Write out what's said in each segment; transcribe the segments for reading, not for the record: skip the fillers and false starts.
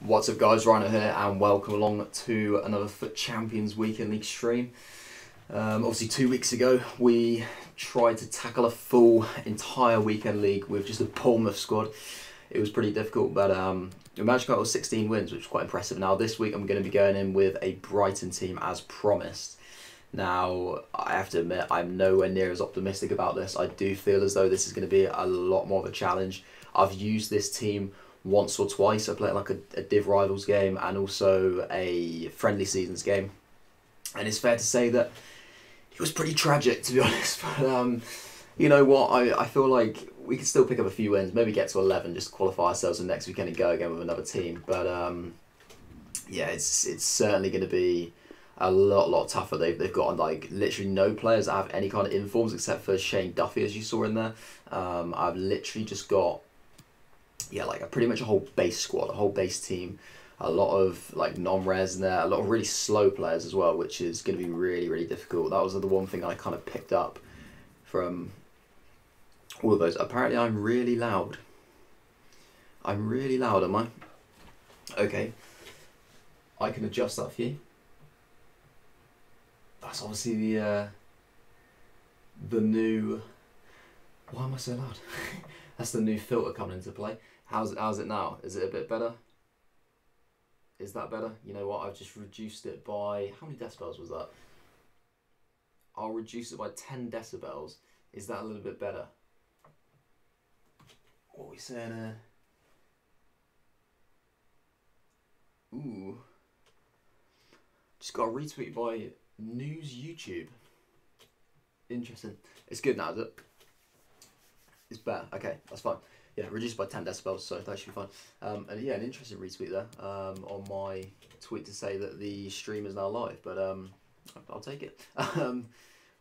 What's up guys, Rhino here and welcome along to another FUT Champions Weekend League stream. Obviously 2 weeks ago we tried to tackle a full entire Weekend League with just a Bournemouth squad. It was pretty difficult, but we managed to get 16 wins, which was quite impressive. Now this week I'm going to be going in with a Brighton team as promised. Now I have to admit I'm nowhere near as optimistic about this. I do feel as though this is going to be a lot more of a challenge. I've used this team once or twice. I played like a Div Rivals game and also a Friendly Seasons game, and it's fair to say that it was pretty tragic, to be honest. But you know what, I feel like we could still pick up a few wins, maybe get to 11 just to qualify ourselves for next weekend and go again with another team. But yeah, it's certainly going to be a lot tougher. They've got like literally no players that have any kind of informs except for Shane Duffy, as you saw in there. I've literally just got like pretty much a whole base squad, a whole base team, a lot of like non-res in there, a lot of really slow players as well, which is going to be really difficult. That was the one thing I kind of picked up from all of those. Apparently I'm really loud. I'm really loud, am I? Okay. I can adjust that for you. That's obviously the new... Why am I so loud? That's the new filter coming into play. How's it now? Is it a bit better? Is that better? You know what? I've just reduced it by... How many decibels was that? I'll reduce it by 10 decibels. Is that a little bit better? What are we saying here? Ooh. Just got a retweet by News YouTube. Interesting. It's good now, is it? It's better. Okay, that's fine. Yeah, reduced by 10 decibels, so that should be fine. And yeah, an interesting retweet there on my tweet to say that the stream is now live, but I'll take it.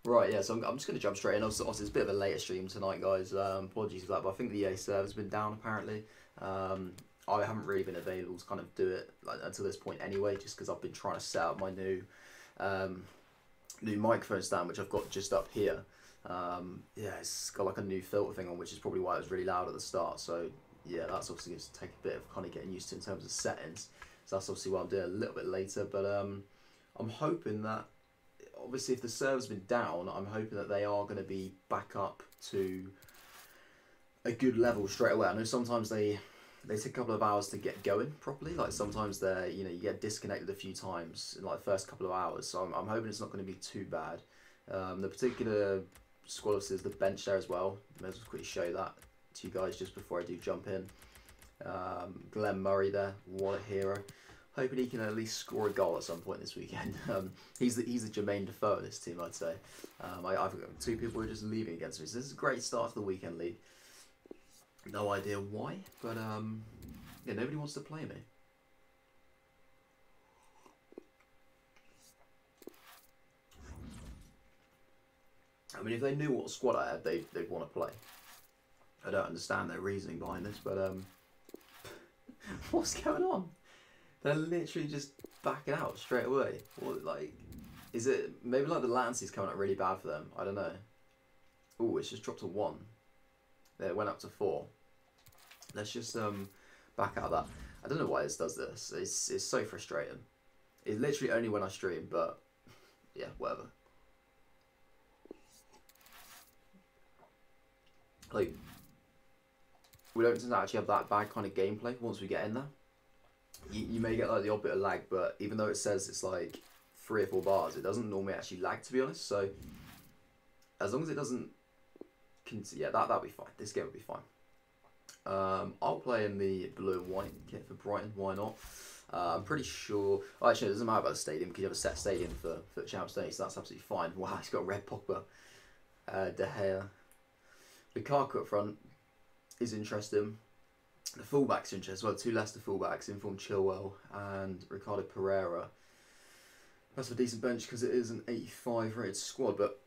Right, yeah, so I'm just going to jump straight in. Obviously, it's a bit of a later stream tonight, guys. Apologies for that, but I think the EA server's been down, apparently. I haven't really been available to kind of do it until this point anyway, just because I've been trying to set up my new microphone stand, which I've got just up here. Yeah, it's got like a new filter thing on, which is probably why it was really loud at the start. So yeah, that's obviously going to take a bit of kind of getting used to in terms of settings. So that's obviously what I'm doing a little bit later. But I'm hoping that, obviously if the server's been down, I'm hoping that they are going to be back up to a good level straight away. I know sometimes they take a couple of hours to get going properly. Like sometimes they're, you know, you get disconnected a few times in like the first couple of hours. So I'm hoping it's not going to be too bad. The particular squad is the bench there as well. May as well quickly show that to you guys just before I do jump in. Glenn Murray there, what a hero. Hoping he can at least score a goal at some point this weekend. He's the Jermaine Defoe of this team, I'd say. I've got 2 people who are just leaving against me, so this is a great start to the Weekend League. No idea why, but yeah, nobody wants to play me. I mean, if they knew what squad I had, they'd want to play. I don't understand their reasoning behind this, but what's going on? They're literally just backing out straight away. What, like, is it maybe like the latency's coming out really bad for them? I don't know. Oh, it's just dropped to 1. There, it went up to 4. Let's just back out of that. I don't know why this does this. It's so frustrating. It's literally only when I stream, but yeah, whatever. Like, we don't tend to actually have that bad kind of gameplay once we get in there. You may get like the odd bit of lag, but even though it says it's like 3 or 4 bars, it doesn't normally actually lag, to be honest. So as long as it doesn't, yeah, that'll be fine. This game will be fine. I'll play in the blue and white kit for Brighton. Why not? I'm pretty sure. Oh, actually, it doesn't matter about the stadium because you have a set stadium for FUT Champions, so that's absolutely fine. Wow, he's got a red Pogba. De Gea. Lukaku up front is interesting. The fullbacks are interesting as well. 2 Leicester fullbacks, Inform Chilwell and Ricardo Pereira. That's a decent bench because it is an 85 rated squad, but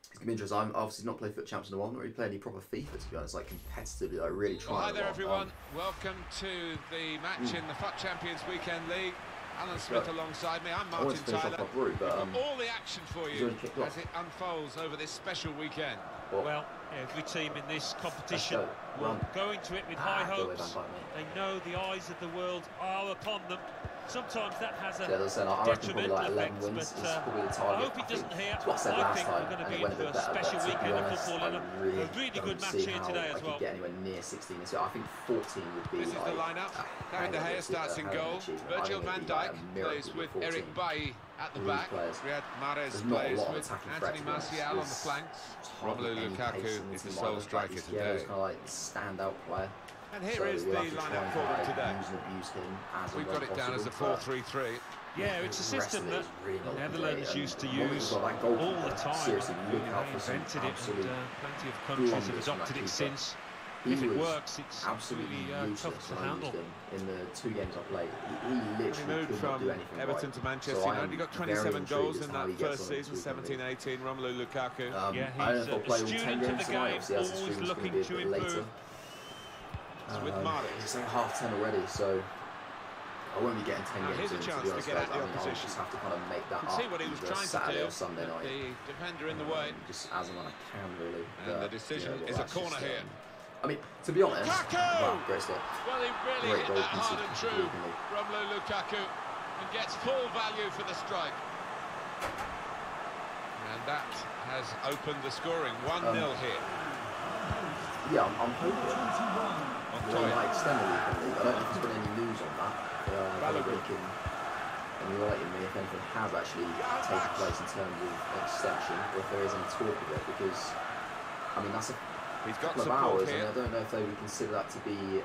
it's going to be interesting. I'm obviously not played FUT Champions in a while. I'm not really playing any proper FIFA, to be honest, like competitively. I really try. Well, hi there, everyone. Welcome to the match in the FUT Champions Weekend League. Alan Smith alongside me. I'm Martin Tyler. Route, but, all the action for you as it unfolds over this special weekend. Well, every team in this competition Run. go into it with high hopes. Go away, they know the eyes of the world are upon them. Sometimes that has a I reckon probably detrimental like 11 effect, wins but is probably the I target. hope it doesn't here. That's what I said I last think time, we're going to and be it in went a for bit a better. special But to be weekend of honest, football, I and really a really good match see here how today I as well. could get anywhere near 16. So I think 14 would be This is like the lineup. David De Gea starts in goal. Virgil van Dijk plays with Eric Bailly at the back. Riyad Mahrez plays with Anthony Martial on the flanks. Romelu Lukaku is the sole striker today. He's kind of like the standout player. And here is the lineup for them today. We've got it down as a 4-3-3. Yeah, it's a system that the Netherlands used to use all the time. Seriously, look They out for some invented it, absolute and plenty of countries have adopted it since. If it works, it's absolutely tough to when I handle. used him in the 2 games I played. He literally moved could not from do anything Everton right. to Manchester So United. He got 27 goals in that first season, 17-18. Romelu Lukaku. Yeah, I don't he's know if I'll play all 10 student of games the tonight. game, Obviously, as the always stream's going to looking be a to bit later. improve. With Mahrez. It's like 10:30 already, so I won't be getting 10 Now, games here's a in, chance to be to honest, get at the guys. I mean, I'll opposition. just have to kind of make that You can up see what he was either trying Saturday to or Sunday do. night. The defender in the way. Just as and when I can, really. And the decision is a corner here. I mean, to be honest, Lukaku! wow, great start. Well, he really Great hit goal that hard and true, conceded. Romelu Lukaku, and gets full value for the strike. And that has opened the scoring. 1-0 here. Yeah, I'm hoping. Well, like extend the weekend league. I don't know if there's been any news on that. They can enlighten me if anything has actually taken place in terms of extension, or if there is any talk of it, because I mean that's a couple of hours, and I don't know if they would consider that to be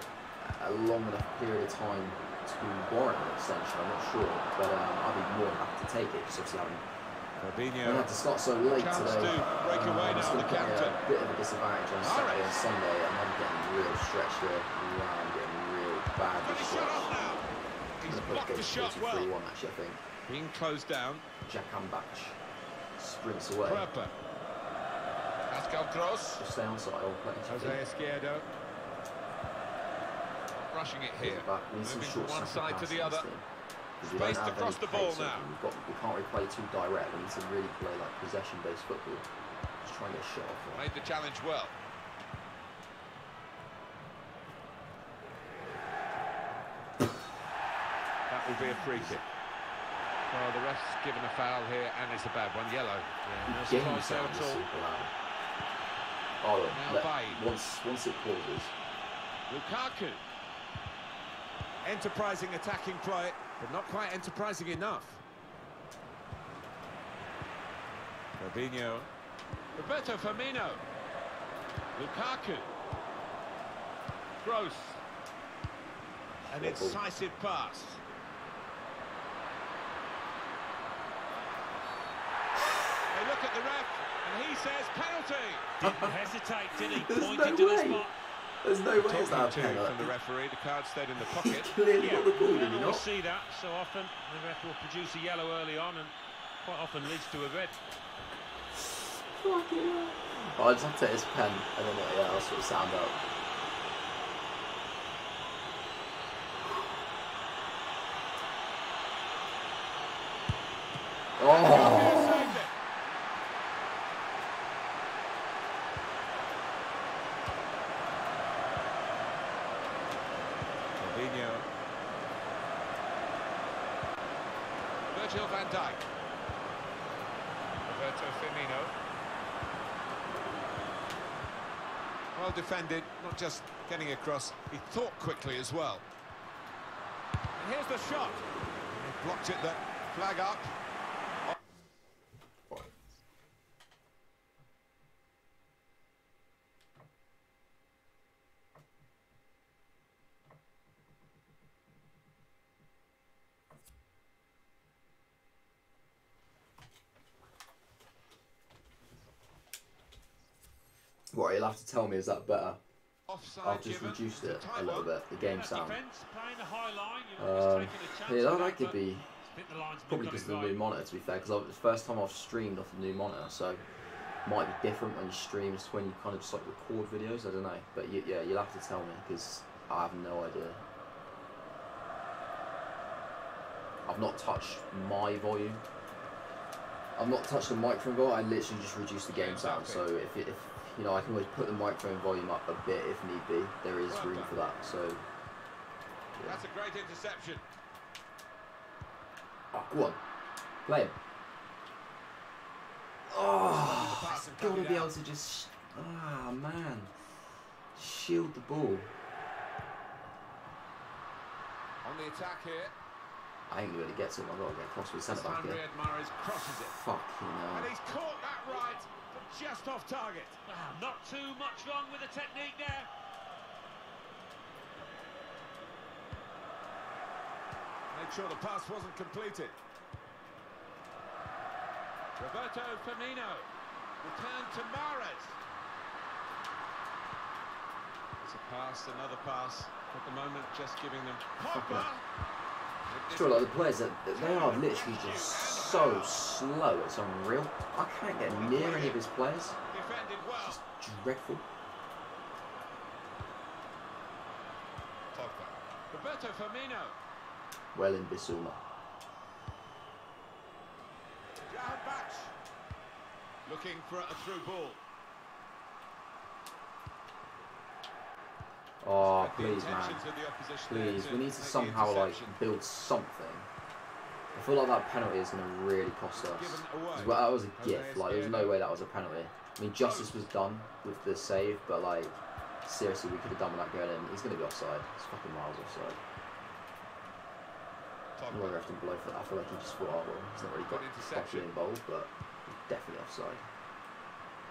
a long enough period of time to warrant an extension. I'm not sure, but I'd be more than happy to take it. Just obviously having had to start so late today. Break away now on the counter. A bit of a disadvantage on Saturday and Sunday, and I'm getting real stretched here. I'm getting real badly stretched. He's blocked the shot well. Actually, I think. Being closed down. Jack Ambach sprints away. Prepper. Pascal Gross. Just stay on side. Jose Izquierdo. Rushing it here. Moving from one side to the other. Spaced across the ball now. We can't really play too direct. We need to really play like possession-based football. Just try and get a shot off. Made the challenge well. That will be a free kick. Well, the ref's given a foul here, and it's a bad one, yellow. Yeah, no surprise there at all. Once it pauses. Lukaku. Enterprising attacking play, but not quite enterprising enough. Fabinho. Roberto Firmino. Lukaku. Gross. An incisive pass. They look at the ref, and he says penalty. Didn't hesitate, did he? There's Pointed no to way. the spot. There's no way it's that Talking to from the referee, the card stayed in the pocket. Clearly got the ball, You did he don't not? always see that so often. The ref will produce a yellow early on, and quite often leads to a red. Oh, I just have to take his pen, and then I'll sort of sound out. Oh! Fabinho. Virgil van Dijk. Roberto Firmino. Well defended, not just getting across, he thought quickly as well. And here's the shot. He blocked it there. Flag up. What, you'll have to tell me, is that better? Offside I've just given. reduced it a little bit, the game sound. Defense, playing the high line, you're always taking a chance Yeah, on that could but be I think the line's probably got because it of the new right. monitor, to be fair, because it's the first time I've streamed off the new monitor, so it might be different when you stream to when you kind of just like record videos, I don't know. But yeah, you'll have to tell me, because I have no idea. I've not touched my volume. I've not touched the microphone volume, I literally just reduced the game sound, so if you know, I can always put the microphone volume up a bit if need be. There is room for that, so... Yeah. That's a great interception. Oh, go on. Play him. Oh, he's got to be able to just... Ah, man. Shield the ball. On the attack here. I ain't going to get to him. I've got to get across with the centre back here. Crosses it. Fucking hell. And he's caught that right, but just off target. Wow, not too much wrong with the technique there. Made sure the pass wasn't completed. Roberto Firmino. Return to Mahrez. It's a pass, another pass. At the moment, just giving them Pogba. Sure, like the players, they are literally just so slow. It's unreal. I can't get near any of his players. Defended well. It's just dreadful. Pogba. Roberto Firmino. Well in Bissouma. Bach. Looking for a through ball. Oh, please, man. Please, we need to somehow, like, build something. I feel like that penalty is going to really cost us. Well, that was a gift. Like, there's no way that was a penalty. I mean, justice was done with the save, but, like, seriously, we could have done with that going in. He's going to be offside. It's fucking miles offside. I don't know whether I have to blow for that. I feel like he just thought, oh, well, he's not really got properly involved, but he's definitely offside.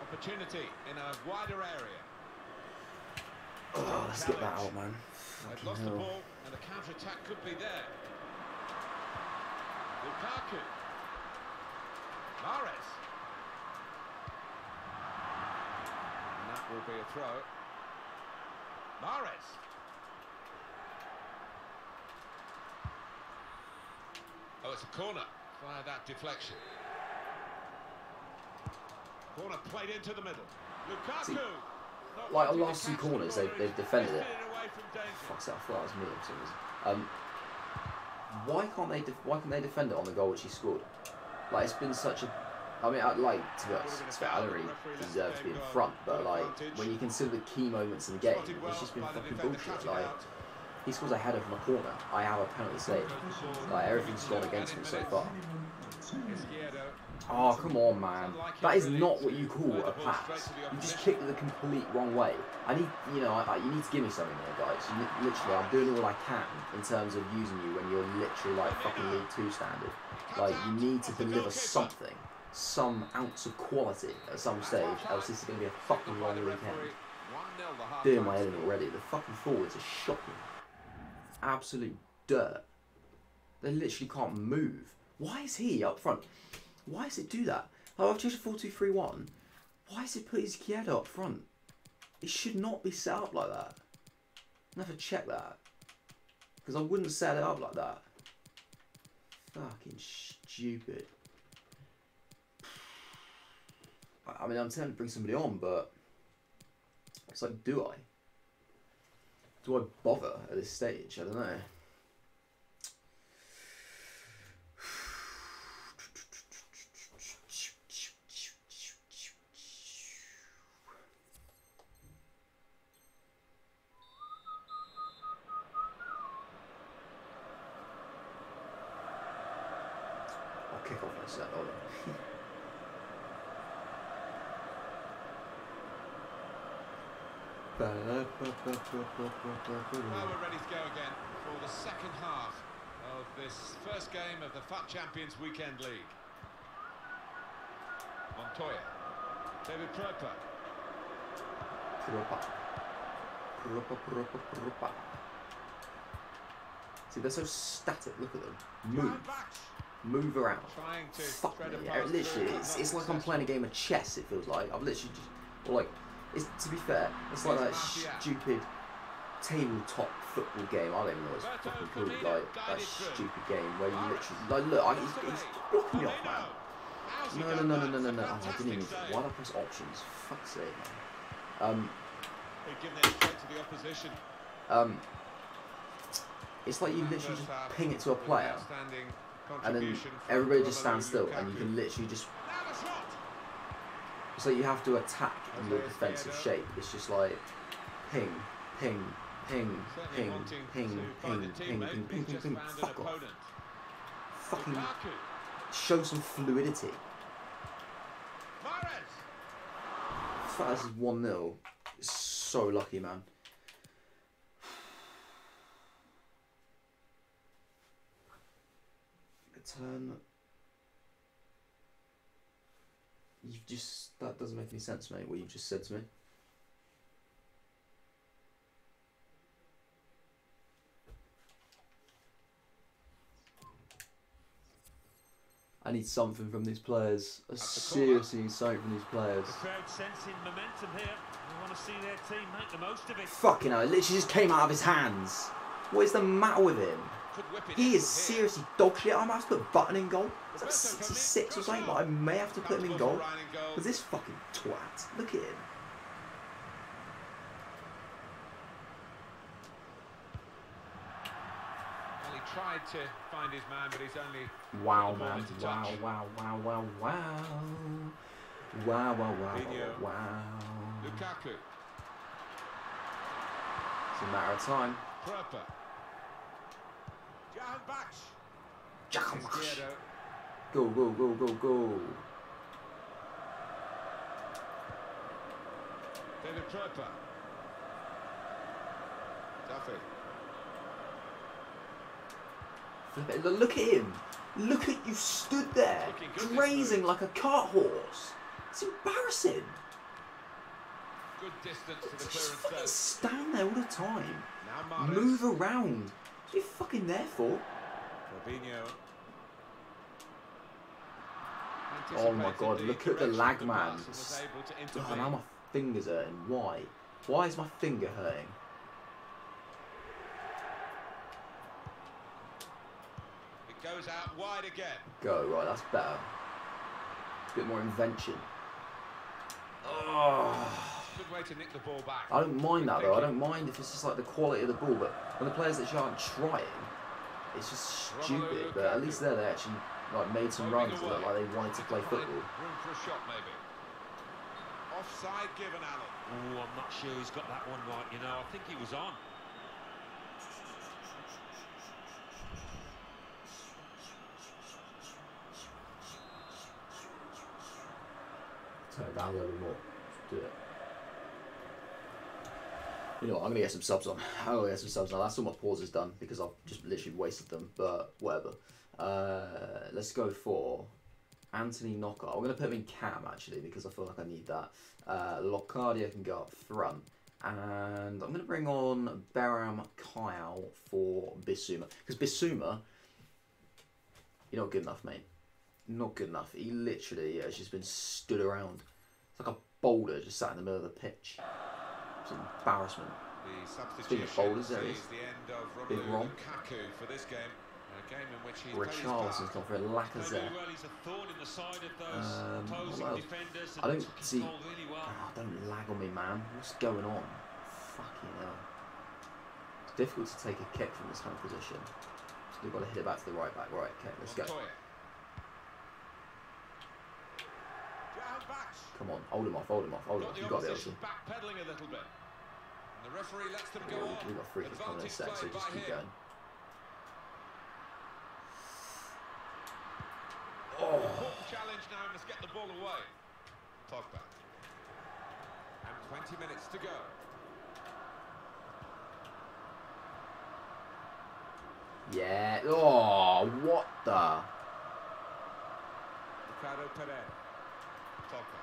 Opportunity in a wider area. Oh, let's get that out, man. They've lost the ball, and the counter-attack could be there. Lukaku. Mahrez. And that will be a throw. Mahrez. Oh, it's a corner via that deflection. Corner played into the middle. Lukaku. See, like on last two corners, they've defended it. Fuck's that! I thought that was me for some reason. Why can't they defend it on the goal which he scored? Like, it's been such a... I mean, I'd like to be honest, I don't really deserve to be in front, but like when you consider the key moments in the game, it's just been fucking bullshit. Like, he scores a header from a corner, I have a penalty save. Like, everything's gone against me so far. Oh, come on, man. That is not what you call a pass. You just kicked it the complete wrong way. I need, you know, you need to give me something there, guys. Literally, I'm doing all I can in terms of using you when you're literally like fucking League 2 standard. Like, you need to deliver something, some ounce of quality at some stage, else this is going to be a fucking long weekend. Doing my head in already. The fucking forwards are shocking. Absolute dirt. They literally can't move. Why is he up front? Why does it do that? Like, I've changed 4-2-3-1. Why does it put his Izquierdo up front? It should not be set up like that. I'll have to check that. Because I wouldn't set it up like that. Fucking stupid. I mean, I'm tempted to bring somebody on, but it's like, do I? Do I bother at this stage? I don't know. I'll kick off in a sec, hold on. Well, we're ready to go again for the second half of this first game of the FUT Champions Weekend League. Montoya, David Proper. See, they're so static. Look at them. Move around. Fuck me. Literally, it's like I'm playing a game of chess. It feels like I've literally just, or like. To be fair, it's like that stupid tabletop football game. I don't even know what it's fucking called. Like that stupid game where you literally, like, look, he's blocking me off, man. No. Oh, I didn't even. Why did I press options? Fuck's sake, man. It's like you literally just ping it to a player, and then everybody just stands still, and you can literally just It's like you have to attack in your defensive shape. It's just like ping, ping, ping, ping, ping, ping, ping, ping, ping, ping, ping. Fuck off. Fucking show some fluidity. The fact this is 1-0 is so lucky, man. Turn. You've just, that doesn't make any sense, mate, what you've just said to me. I need something from these players. I seriously need something from these players. The crowd sensing momentum here. They want to see their team make the most of it. Fucking hell, it literally just came out of his hands. What is the matter with him? He is seriously dog shit. I might have to put Button in goal. Is that 66 or something? But I may have to put him in goal. Because this fucking twat. Look at him. Well, he tried to find his man, but he's only... Wow, man. Wow, wow, wow, wow, wow. Wow, wow, wow, wow. Lukaku. It's a matter of time. Pröper. Go, go, go, go, go. David Pröper. Duffy. Look at him. Look at you stood there, grazing like a cart horse. It's embarrassing. Good distance to the Just clearance. fucking stand there all the time. Now Move around. What are you fucking there for? Robinho. Oh my god, look at the lag, man. Oh, now my finger's hurting. Why? Why is my finger hurting? It goes out wide again. Go, right, that's better. A bit more invention. Oh. Good way to nick the ball back. I don't mind that though. I don't mind if it's just like the quality of the ball, but when the players that aren't trying, it's just stupid. But at least there they actually like made some runs that looked like they wanted to play football. Room for a shot maybe. Offside given, Alan. Oh, I'm not sure he's got that one right, you know. I think he was on. Turn it down a little bit more. Just do it. You know what, I'm going to get some subs on. I'm going to get some subs on. That's all my pause is done because I've just literally wasted them, but whatever. Let's go for Anthony Knocker. I'm going to put him in cam actually because I feel like I need that. Locadia can go up front. And I'm going to bring on Beram Kyle for Bissouma. Because Bissouma, you're not good enough, mate. Not good enough. He literally has just been stood around. It's like a boulder just sat in the middle of the pitch. It's an embarrassment. Speaking of boulders, there he is. Big Ron. For this game. A game in which he's Richarlison's gone for a Lacazette. I don't see. Oh, don't lag on me, man. What's going on? Fucking hell. It's difficult to take a kick from this kind of position. So we've got to hit it back to the right back. Right, okay, let's go. Come on, hold him off, hold him off, hold him off. You've got to be able to. Backpedaling a little bit. The referee lets them go on. We've got free kicks coming in a sec, so just keep going. Important challenge now, must get the ball away. Pogba. And 20 minutes to go. Yeah. Oh, what the? Ricardo Pereira. Pogba.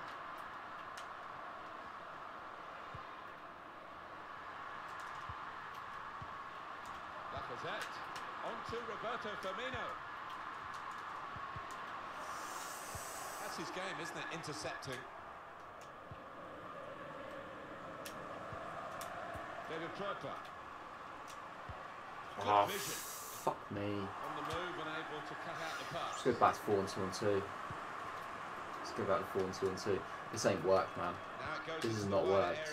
Lacazette. On to Roberto Firmino. That's his game, isn't it? Intercepting. David Pröper. Oh, fuck me. On the move and able to cut out the pass. Let's go back to 4-2-2. Let's go back to 4-2-2. This ain't worked, man. This has not worked.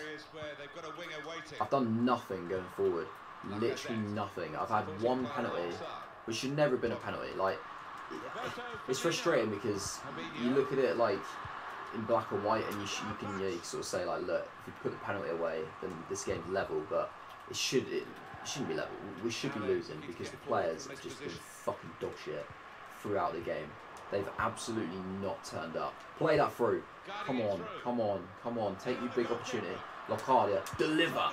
I've done nothing going forward. Literally nothing. I've had one penalty, which should never have been a penalty. Like, it's frustrating because you look at it like in black and white, and you can sort of say like, look, if you put the penalty away, then this game's level. But it shouldn't be level. We should be losing because the players have just been fucking dog shit throughout the game. They've absolutely not turned up. Play that through. Come on, come on, come on. Take your big opportunity. Locadia, deliver.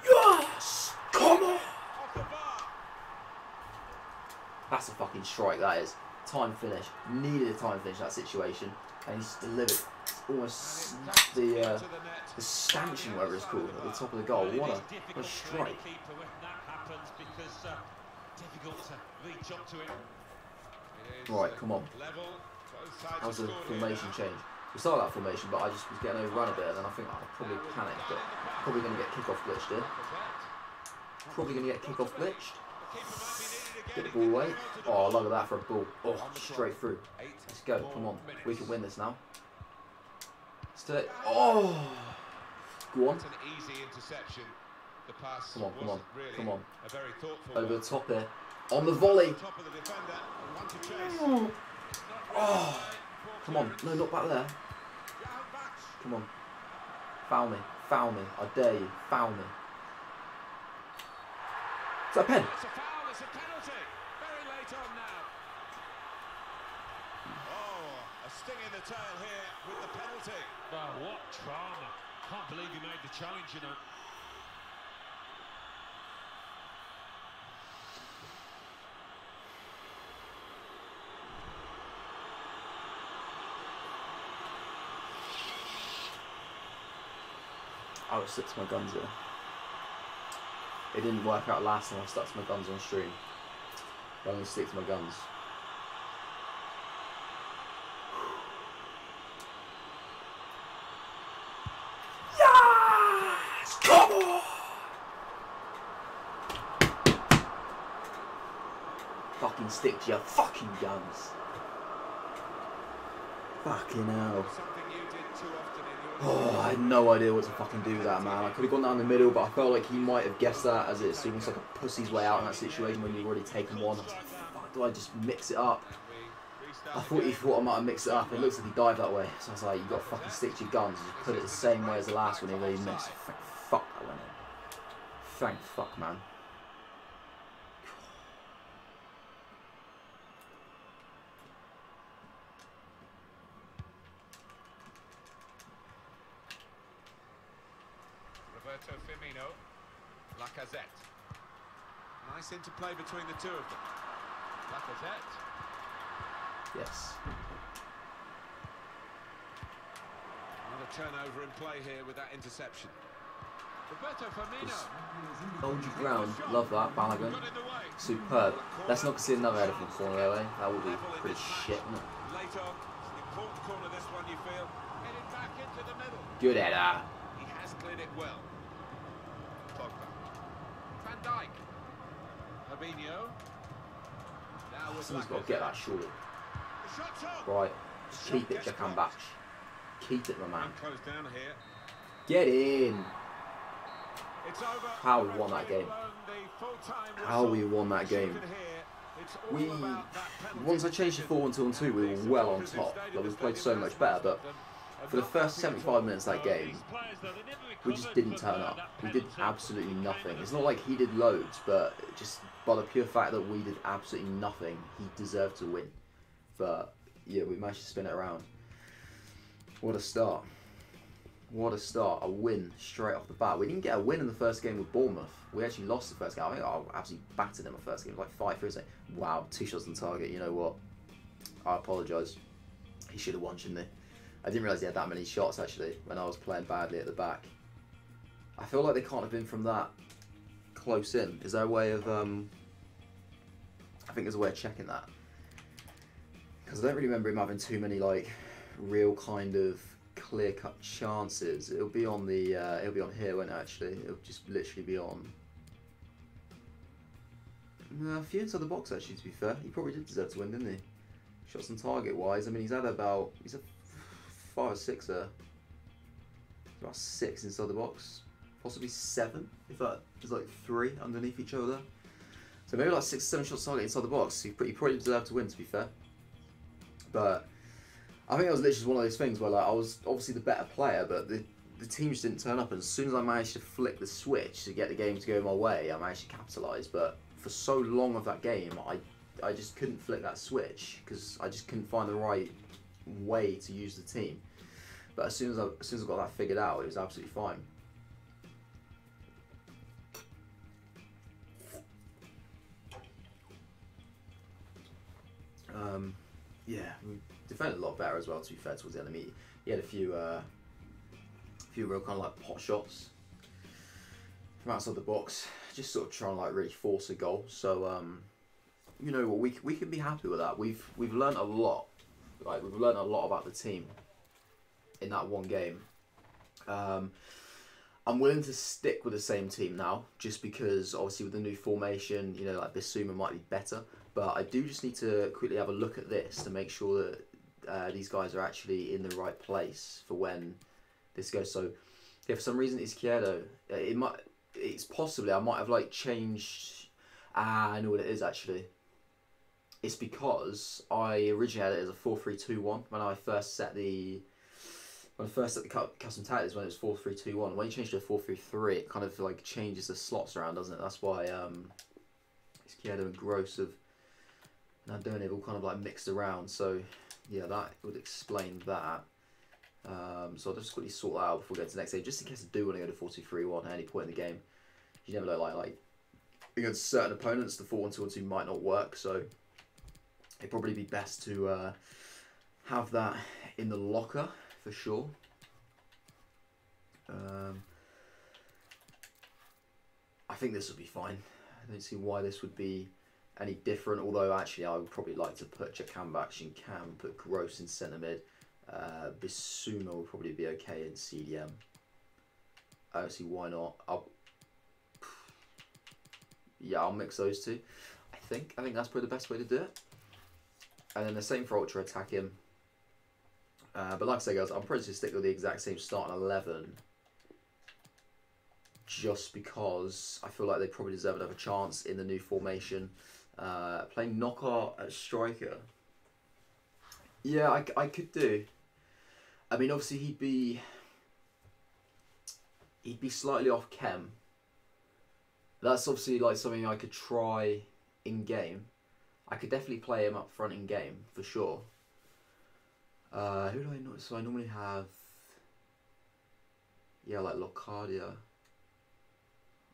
Yes! Come on! That's a fucking strike, that is. Time finish. Needed a time finish in that situation. And he's delivered. It's almost the stanchion, whatever it's called, at the top of the goal. What a strike. Right, come on. That was a formation change. We started that formation, but I just was getting overrun a bit, and then I think I probably panicked, but probably going to get kick-off glitched here. Probably going to get kick-off glitched. Get the ball away. Oh, look at that for a ball. Oh, straight through. Let's go. Come on. We can win this now. Let's do it. Oh! Go on. Come on, come on, come on. Over the top here. On the volley. Oh! Come on. No, not back there. Come on. Foul me. Foul me. I dare you. Foul me. Is that a pen? It's a penalty. Very late on now. Oh, a sting in the tail here with the penalty. Oh, what drama. Can't believe he made the challenge, you know. I would stick to my guns here. It didn't work out last time I stuck to my guns on stream. But I'm going to stick to my guns. Yes! Come on! Fucking stick to your fucking guns. Fucking hell. Oh, I had no idea what to fucking do with that, man. I could have gone down the middle, but I felt like he might have guessed that, as it's almost like a pussy's way out in that situation when you've already taken one. I was like, fuck, do I just mix it up? I thought he thought I might have mixed it up. It looks like he dived that way. So I was like, you got to fucking stick to your guns. Just put it the same way as the last one. He really missed. Thank fuck I went in. Thank fuck, man. Firmino, Lacazette. Nice interplay between the two of them. Lacazette. Yes. Another turnover in play here with that interception. Roberto Firmino. Hold your ground. Love that, Balogun. Superb. Let's not concede another header from the corner, though, eh? That would be pretty shit, wouldn't it? Late on, it's an important corner this one, you feel. Headed back into the middle. Good header. He has cleared it well. Van Dijk. Fabinho. Now with Someone's got to get that surely. The shot's up. Right. Just keep it, Jackambach. Keep it, my man. Close down here. Get in. It's over. How we won that game. How we won that game. Once I changed to 4-1-2-1-2, we were well on top. Like, we played so much better, but for the first 75 minutes of that game, we just didn't turn up. We did absolutely nothing. It's not like he did loads, but just by the pure fact that we did absolutely nothing, he deserved to win. But yeah, we managed to spin it around. What a start. What a start. A win straight off the bat. We didn't get a win in the first game with Bournemouth. We actually lost the first game. I think I absolutely battered him the first game. It was like 5-3. Wow, 2 shots on target. You know what? I apologise. He should have won, shouldn't he? I didn't realise he had that many shots, actually, when I was playing badly at the back. I feel like they can't have been from that close in. Is there a way of... I think there's a way of checking that. Because I don't really remember him having too many, like, real kind of clear-cut chances. It'll be on the... it'll be on here, won't it, actually? It'll just literally be on... a few inside the box, actually, to be fair. He probably did deserve to win, didn't he? Shots on target-wise. I mean, he's had about... He's a 5 or 6 there. About 6 inside the box. Possibly 7, if that is like 3 underneath each other. So maybe like 6 or 7 shots target inside the box. He probably deserved to win, to be fair. But I think it was literally just one of those things where like I was obviously the better player, but the team just didn't turn up. And as soon as I managed to flick the switch to get the game to go my way, I managed to capitalise. But for so long of that game, I just couldn't flick that switch because I just couldn't find the right way to use the team. But as soon as I got that figured out, it was absolutely fine. Yeah, we defended a lot better as well, to be fair, towards the end of the meet. He had a few real kind of like pot shots from outside the box, just sort of trying to like really force a goal. So you know what, we can be happy with that. We've learned a lot. Like we've learned a lot about the team in that one game. I'm willing to stick with the same team now, just because obviously with the new formation, you know, like Bissouma might be better. But I do just need to quickly have a look at this to make sure that these guys are actually in the right place for when this goes. So if for some reason Izquierdo, it's possibly I might have like changed. I know what it is actually. It's because I originally had it as a 4-3-2-1 when I first set the custom tactics when it was 4-3-2-1. When you change to a 4-3-3, it kind of like changes the slots around, doesn't it? That's why Izquierdo and Gross have Andone have all kind of like mixed around. So yeah, that would explain that. So I'll just quickly sort that out before we get to the next game, just in case I do want to go to 4-2-3-1 at any point in the game. You never know, like against certain opponents, the 4-1-2-1-2 might not work. So it'd probably be best to have that in the locker for sure. I think this will be fine. I don't see why this would be any different, although actually I would probably like to put Jakambac in cam, put Gross in centre mid. Bissouma will probably be okay in CDM. I don't see why not. I'll mix those two. I think that's probably the best way to do it. And then the same for ultra attacking. But like I say, guys, I'm probably just stick with the exact same starting 11, just because I feel like they probably deserve another chance in the new formation. Playing Knockout at striker. Yeah, I could do. I mean, obviously he'd be slightly off chem. That's obviously like something I could try in game. I could definitely play him up front in game for sure. Who do I know? So I normally have, yeah, like Locadia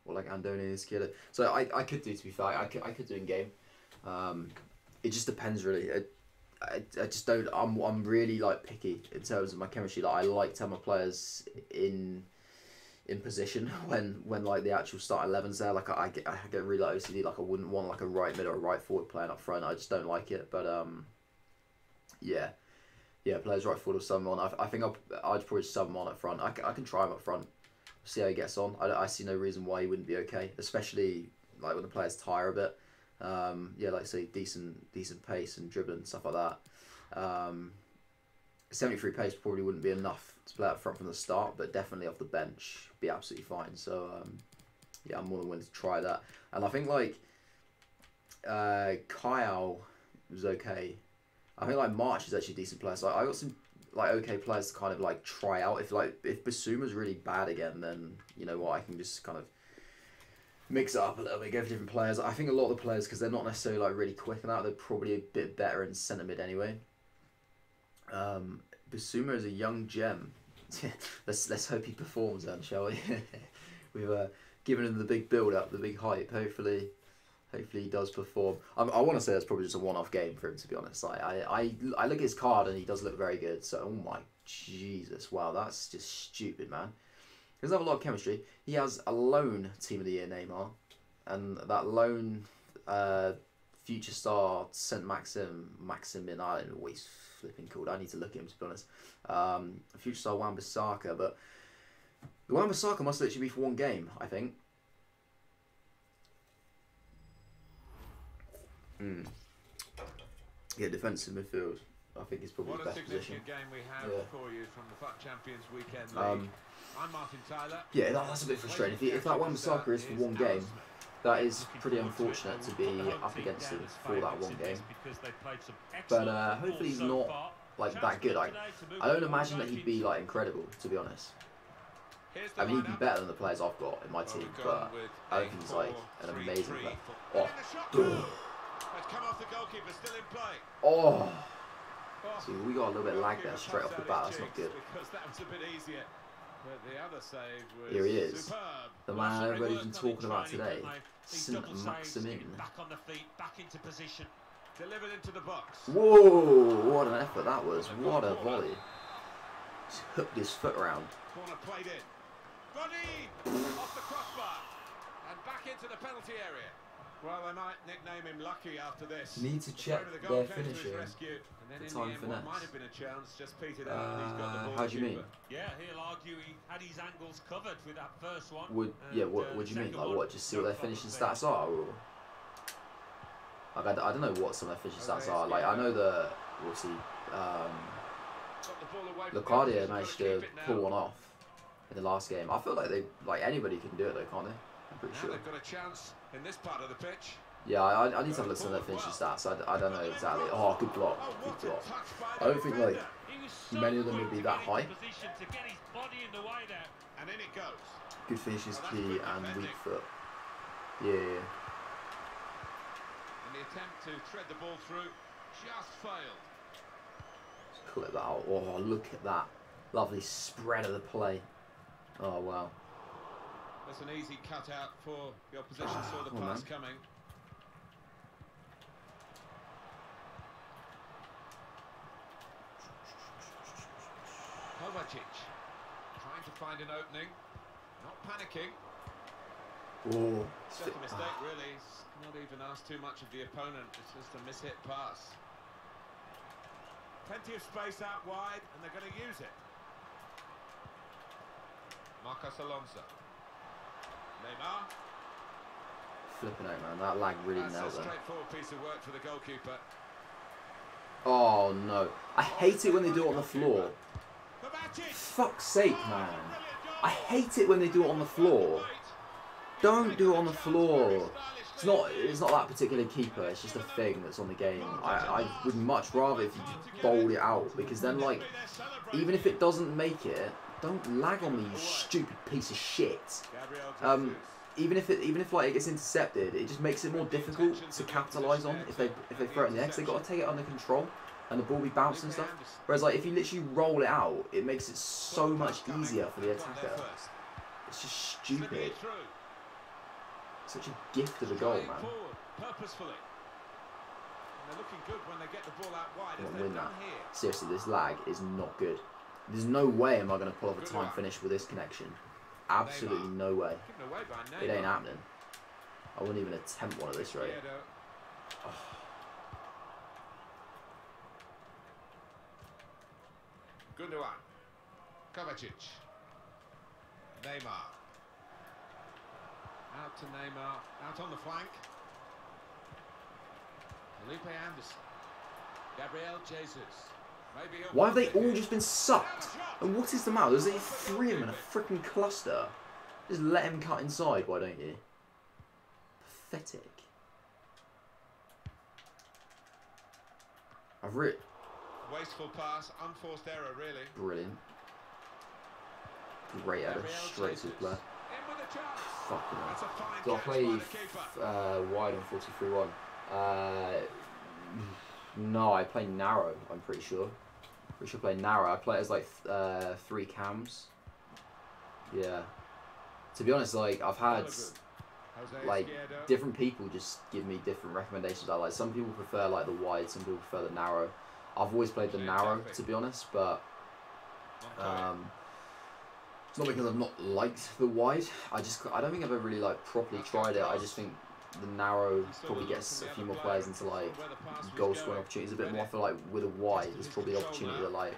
or like Andone and Izquierdo. So I could do, to be fair, I could do in game. It just depends really. I just don't. I'm really like picky in terms of my chemistry. Like I like to have my players in position when like the actual start 11's there. Like I get really like OCD. Like I wouldn't want like a right mid or a right forward playing up front. I just don't like it. But yeah, players right forward or someone. I think I'd probably sub him on up front. I can try him up front. See how he gets on. I see no reason why he wouldn't be okay, especially like when the players tire a bit. Yeah, like say decent pace and dribbling and stuff like that. 73 pace probably wouldn't be enough to play up front from the start, but definitely off the bench be absolutely fine. So yeah, I'm more than willing to try that. And I think like Kyle was okay. I think like March is actually a decent player. So I got some like okay players to kind of like try out. If Bissouma's really bad again, then you know what, I can just kind of mix it up a little bit, go for different players. I think a lot of the players, because they're not necessarily like really quick and that, they're probably a bit better in centre mid anyway. Bissouma is a young gem. let's hope he performs then, shall we? We've given him the big build up, the big hype. Hopefully he does perform. I want to say that's probably just a one-off game for him, to be honest. I look at his card and he does look very good. So oh my Jesus, wow, that's just stupid, man. He doesn't have a lot of chemistry. He has a lone Team of the Year Neymar, and that lone future star Maximin Island, what he's flipping called. I need to look at him, to be honest. Future star Wan-Bissaka, but the Wan-Bissaka must literally be for one game, I think. Yeah, defensive midfield, I think is probably the best position. What a significant game we have for you from the FUT Champions Weekend League. I'm Martin Tyler. Yeah, that's a bit frustrating. If that Wan-Bissaka is for one game, that is pretty unfortunate to be up against him for that one game. But hopefully he's not like that good. I don't imagine that he'd be like incredible, to be honest. I mean, he'd be better than the players I've got in my team, but I don't think he's like an amazing player. Oh, see, we got a little bit of lag there straight off the bat. That's not good. Here he is, the man everybody's been talking about today, Saint-Maximin. Back on the feet, back into position. Delivered into the box. Whoa, what an effort that was. What a volley. Just hooked his foot around. Corner played in. Ronnie off the crossbar and back into the penalty area. Well, they might nickname him Lucky after this. Need to check their finisher. The time finesse. Might have been a chance, just petered out. He's got the ball. How do you mean? Yeah, he'll argue he had his angles covered with that first one. What do you mean? Like what? Just see what their finishing stats are, or like I don't know what some of their finishing stats are. Like I know that we'll see. Locadia managed to pull one off in the last game. I feel like anybody can do it though, can't they? I'm pretty sure. They've got a chance in this part of the pitch. Yeah, I need to have a look at some of their finishing stats. I don't know exactly. Oh, good block. Good block. I don't think like many of them would be that high. Good finishes key and weak foot. Yeah. And the attempt to thread the ball through just failed. Clip that out. Oh, look at that. Lovely spread of the play. Oh, wow. That's an easy cutout for the opposition. Saw the pass coming. Kovacic trying to find an opening, not panicking. Oh, Just a mistake, really. He's not even asked too much of the opponent. It's just a mishit pass. Plenty of space out wide, and they're going to use it. Marcos Alonso. Neymar. Flipping out, man. That lag really nailed That's a them. straightforward piece of work for the goalkeeper. Oh, no. I hate it when they do it on the floor. Fuck's sake, man. I hate it when they do it on the floor. Don't do it on the floor. It's not that particular keeper, it's just a thing that's on the game. I would much rather if you just bowled it out, because then, like, even if it doesn't make it, don't lag on me, you stupid piece of shit. Even if like it gets intercepted, it just makes it more difficult to capitalise on if they throw it in the air, 'cause they've got to take it under control and the ball be bouncing and stuff. Whereas like if you literally roll it out, it makes it so much easier for the attacker. It's just stupid. Such a gift of a goal, man. Purposefully. They're looking good when they get the ball out wide. I win that. Seriously, this lag is not good. There's no way am I going to pull off a time finish with this connection. Absolutely no way. It ain't happening. I wouldn't even attempt one at this rate. Oh. Gundogan. Kovacic. Neymar. Out to Neymar. Out on the flank. Felipe Anderson. Gabriel Jesus. Why have they all just been sucked? And what is the matter? There's like 3 of them in a freaking cluster. Just let him cut inside, why don't you? Pathetic. Wasteful pass, unforced error, really. Brilliant. Great header, straight to the player. Fucking hell. Do I play wide on 43-1? No, I play narrow, I'm pretty sure. Pretty sure I play narrow. I play it as like 3 cams. Yeah. To be honest, like I've had like different people just give me different recommendations. Like some people prefer like the wide, some people prefer the narrow. I've always played the narrow, to be honest, but it's not because I've not liked the wide. I don't think I've ever really like properly tried it. I just think the narrow probably gets a few more players into like goal scoring opportunities a bit more. I feel like with a wide, there's probably the opportunity that like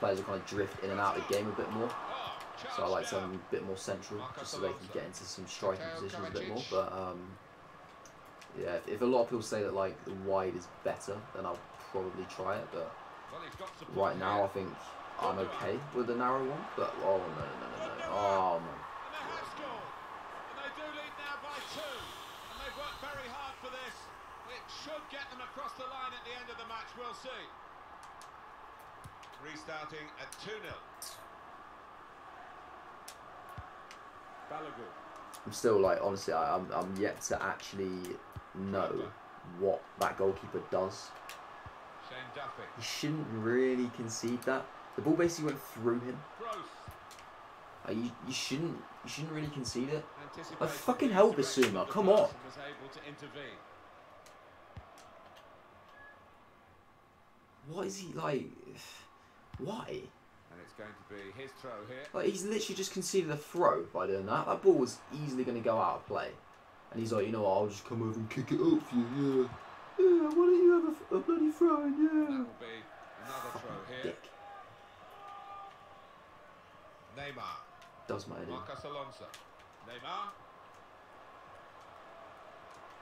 players will kind of drift in and out of the game a bit more. So I like something a bit more central, just so they can get into some striking positions a bit more. But yeah, if a lot of people say that like the wide is better, then I'll probably try it. But right now, I think I'm okay with the narrow one. But oh no, oh my. Very hard for this. It should get them across the line at the end of the match. We'll see. restarting at 2-0. Balogun. I'm still like, honestly, I'm yet to actually know what that goalkeeper does. Shane Duffy. He shouldn't really concede that. The ball basically went through him. You shouldn't really concede it. Like, fucking hell, Bissouma, come on. What is he like? Why? And it's going to be his throw here. Like, he's literally just conceded a throw by doing that. That ball was easily going to go out of play. And he's like, you know what, I'll just come over and kick it up for you, yeah. Yeah, why don't you have a bloody throw in, yeah. That will be another throw here. Dick. Neymar. Does matter. Marcos Alonso. Neymar.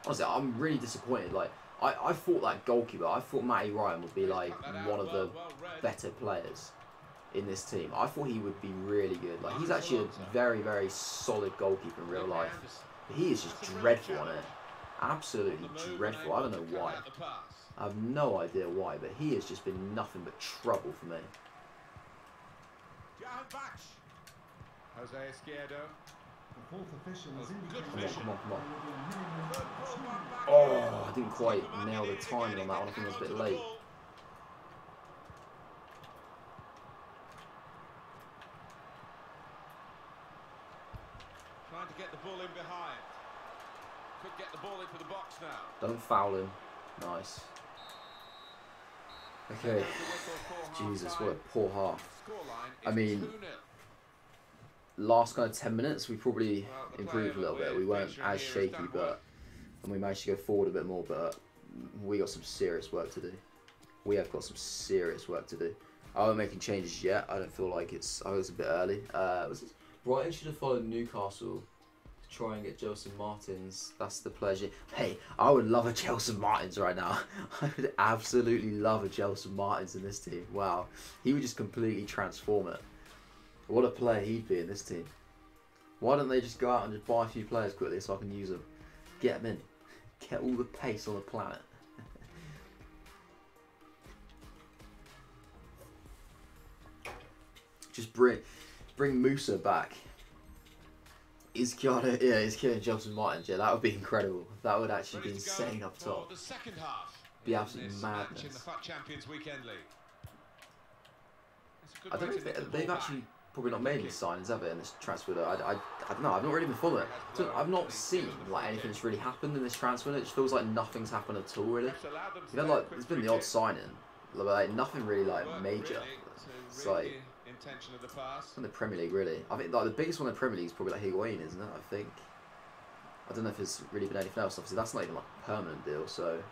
Honestly, I'm really disappointed. Like, I thought that goalkeeper, I thought Matty Ryan would be like one of the better players in this team. I thought he would be really good. Like, he's actually a very, very solid goalkeeper in real life. But he is just dreadful on it. Absolutely dreadful. I don't know why. I have no idea why, but he has just been nothing but trouble for me. Jose Izquierdo. Come on. Oh, I didn't quite nail the timing on that one. I think I was a bit late. Trying to get the ball in behind. Could get the ball into the box now. Don't foul him. Nice. Okay. Jesus, what a poor half. I mean, last kind of 10 minutes, we probably improved a little bit. We weren't as shaky, and we managed to go forward a bit more, but we got some serious work to do. We have got some serious work to do. I won't making changes yet. I don't feel like it's a bit early. Brighton should have followed Newcastle to try and get Gelson Martins. That's the pleasure. Hey, I would love a Gelson Martins right now. I would absolutely love a Gelson Martins in this team. Wow. He would just completely transform it. What a player he'd be in this team. Why don't they just go out and just buy a few players quickly so I can use them? Get them in. Get all the pace on the planet. Just bring Musa back. Is killing Gelson Martins. Yeah, that would be incredible. That would actually be insane up top. Be absolute madness. In the FUT Champions weekend league. I don't know if they've actually probably not made any signings, have they, in this transfer? I don't know. I've not really been following it. I've not seen like anything that's really happened in this transfer. It just feels like nothing's happened at all, really. You know, like there's been the odd signing, but like nothing really like major. It's like in the Premier League, really. I think like the biggest one in the Premier League is probably like Higuain, isn't it? I think. I don't know if there's really been anything else. Obviously, that's not even like a permanent deal. So,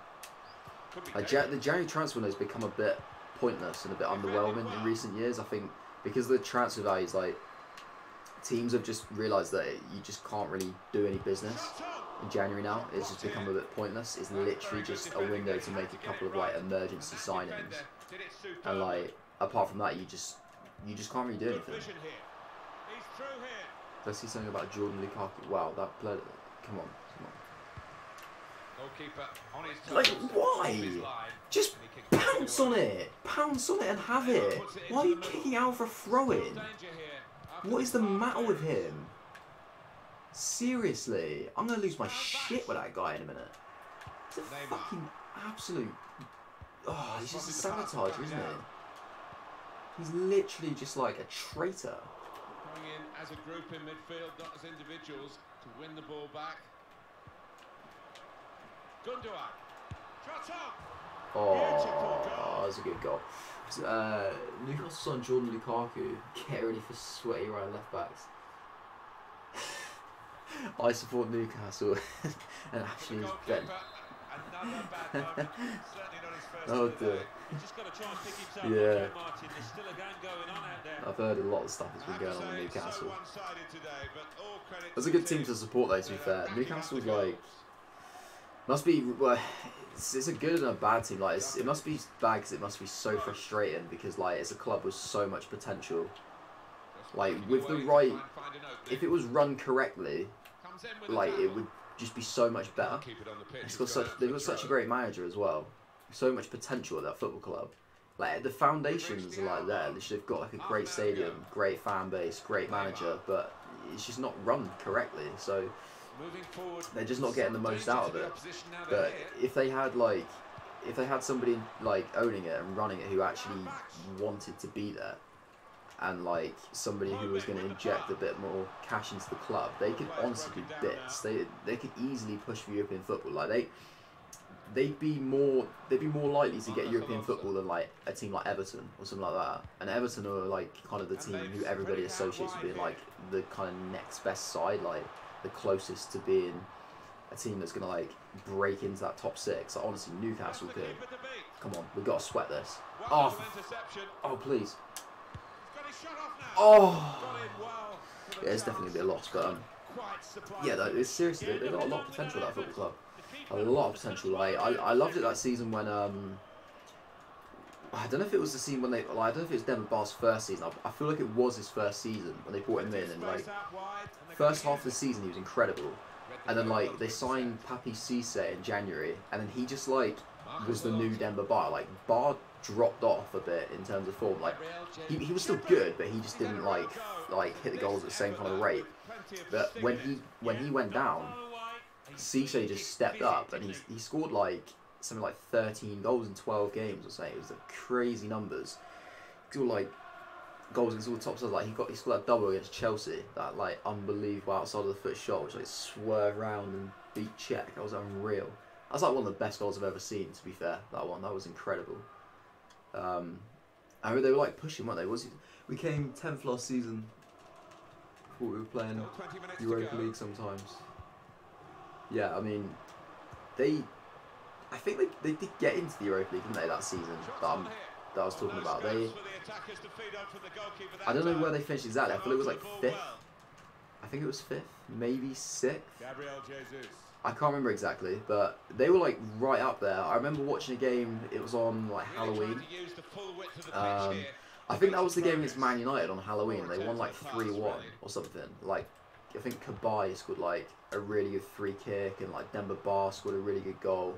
like, the January transfer has become a bit pointless and a bit underwhelming in recent years. I think because of the transfer values, like teams have just realised that you just can't really do any business in January now. It's just become a bit pointless. It's literally just a window to make a couple of like emergency signings, and like apart from that, you just can't really do anything. Did I see something about Jordan Lukaku? Wow, that blood. Come on. Like, why? Just pounce on it. Pounce on it and have it. Why are you kicking out for a throw-in? What is the matter with him? Seriously. I'm going to lose my shit with that guy in a minute. He's a fucking absolute... Oh, he's just a sabotager, isn't he? He's literally just like a traitor. Going in as a group in midfield, not as individuals, to win the ball back. Oh, that's a good goal. Newcastle signed Jordan Lukaku. Get ready for sweaty right left backs. I support Newcastle and Ashley's Ben. Oh dear. Yeah. I've heard a lot of stuff that's been going on in Newcastle. It's a good team to support though, to be fair. Newcastle's like... Must be, well, it's a good and a bad team. Like it must be bad because it must be so frustrating because like it's a club with so much potential. Like with the right, if it was run correctly, like it would just be so much better. They've got such a great manager as well. So much potential at that football club. Like the foundations are like there. They've got like a great stadium, great fan base, great manager, but it's just not run correctly. So they're just not getting the most out of it. But if they had somebody like owning it and running it who actually wanted to be there, and like somebody who was going to inject a bit more cash into the club, they could honestly do bits. They could easily push for European football. Like they'd be more likely to get European football than like a team like Everton or something like that. And Everton are like kind of the team who everybody associates with being like the kind of next best side, like the closest to being a team that's going to like break into that top 6. Like, honestly, Newcastle could. Come on, we've got to sweat this. Oh please. Oh, yeah, it's definitely going to be a loss, but yeah, it's seriously, they've got a lot of potential, that football club. A lot of potential. I loved it that season when I don't know if it was the season when I don't know if it was Demba Ba's first season. I feel like it was his first season when they brought him in, and like first half of the season he was incredible, and then like they signed Papi Cisse in January, and then he just like was the new Demba Ba. Like Ba dropped off a bit in terms of form. Like he was still good, but he just didn't like hit the goals at the same kind of rate. But when he went down, Cisse just stepped up, and he scored like something like 13 goals in 12 games or something. It was like crazy numbers. He scored like goals against all the top sides. Like he scored that double against Chelsea, that like unbelievable outside of the foot shot, which like swerved round and beat Czech. That was unreal. That's like one of the best goals I've ever seen. To be fair, that was incredible. I mean, they were like pushing, weren't they? We came 10th last season. Thought we were playing Europa League sometimes. Yeah, I mean, I think they did get into the Europa League, didn't they, that season that I was talking about. I don't know where they finished exactly. I thought it was like 5th. I think it was 5th, maybe 6th. I can't remember exactly, but they were like right up there. I remember watching a game. It was on like Halloween. I think that was the game against Man United on Halloween. They won like 3-1 or something. Like I think Kabay scored like a really good free kick, and like Demba Ba scored a really good goal,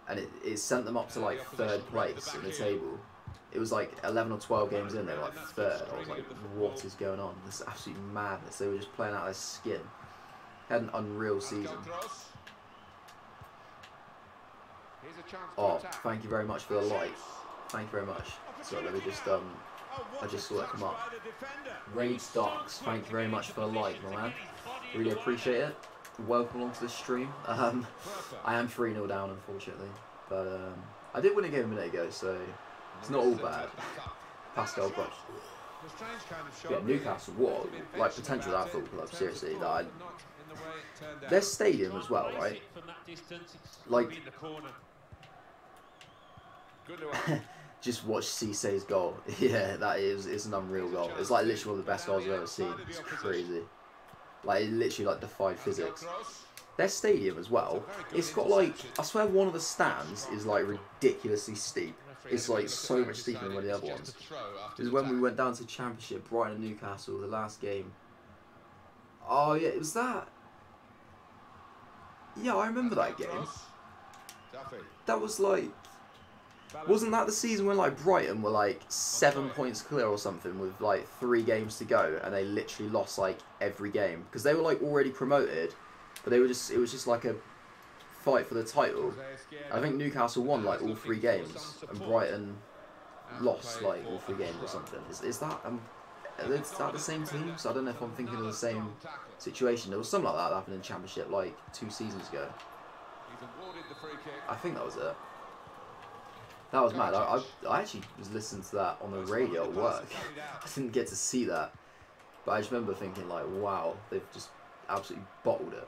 and it sent them up to like 3rd place in the table. It was like 11 or 12 games in, they were like 3rd. I was like, what is going on? This is absolute madness. They were just playing out their skin. Had an unreal season. Oh, thank you very much for the like. Thank you very much. So let me just I just saw that come up. Raid Stocks, thank you very much for the like, my man. Really appreciate it. Welcome along to the stream. I am 3-0 down, unfortunately, but I did win a game a minute ago, so it's not all bad. Pascal Brock. Yeah, Newcastle, what like potential that football club? Seriously, their stadium as well, right? Like, just watch Cisse's goal. Yeah, it's an unreal goal. It's like literally one of the best goals I've ever seen. It's crazy. Like it literally like defied physics. Their stadium as well, it's got like, I swear one of the stands is like ridiculously steep. It's like so much steeper than one of the other ones. It was when we went down to Championship, Brighton and Newcastle, the last game. Oh yeah, it was that. Yeah, I remember that game. That was like, wasn't that the season when like Brighton were like 7 points clear or something with like 3 games to go, and they literally lost like every game because they were like already promoted, but it was just like a fight for the title. I think Newcastle won like all 3 games, and Brighton lost like all 3 games or something. Is that the same team? So I don't know if I'm thinking of the same situation. There was something like that happened in Championship like 2 seasons ago. I think that was it. That was mad. I actually was listening to that on the radio at work. I didn't get to see that, but I just remember thinking like, wow, they've just absolutely bottled it.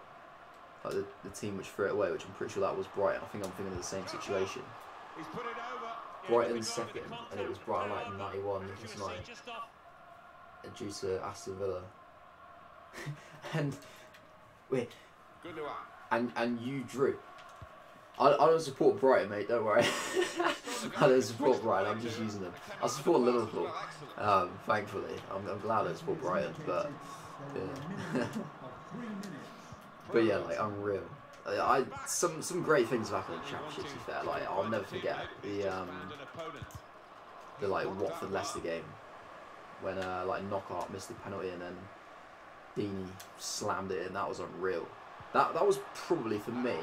Like the team which threw it away, which I'm pretty sure that was Brighton. I think I'm thinking of the same situation. Brighton 2nd, and it was Brighton like 91, due to Aston Villa. And wait, and you drew. I don't support Brighton, mate, don't worry. I don't support Brighton, I'm just using them. I support Liverpool, thankfully. I'm glad I support Brighton, but yeah. But yeah, like, unreal. Some great things have happened in the Championship, to be fair. Like, I'll never forget the like Watford Leicester game when like Knockout missed the penalty and then Deeney slammed it in. That was unreal. That was probably for me.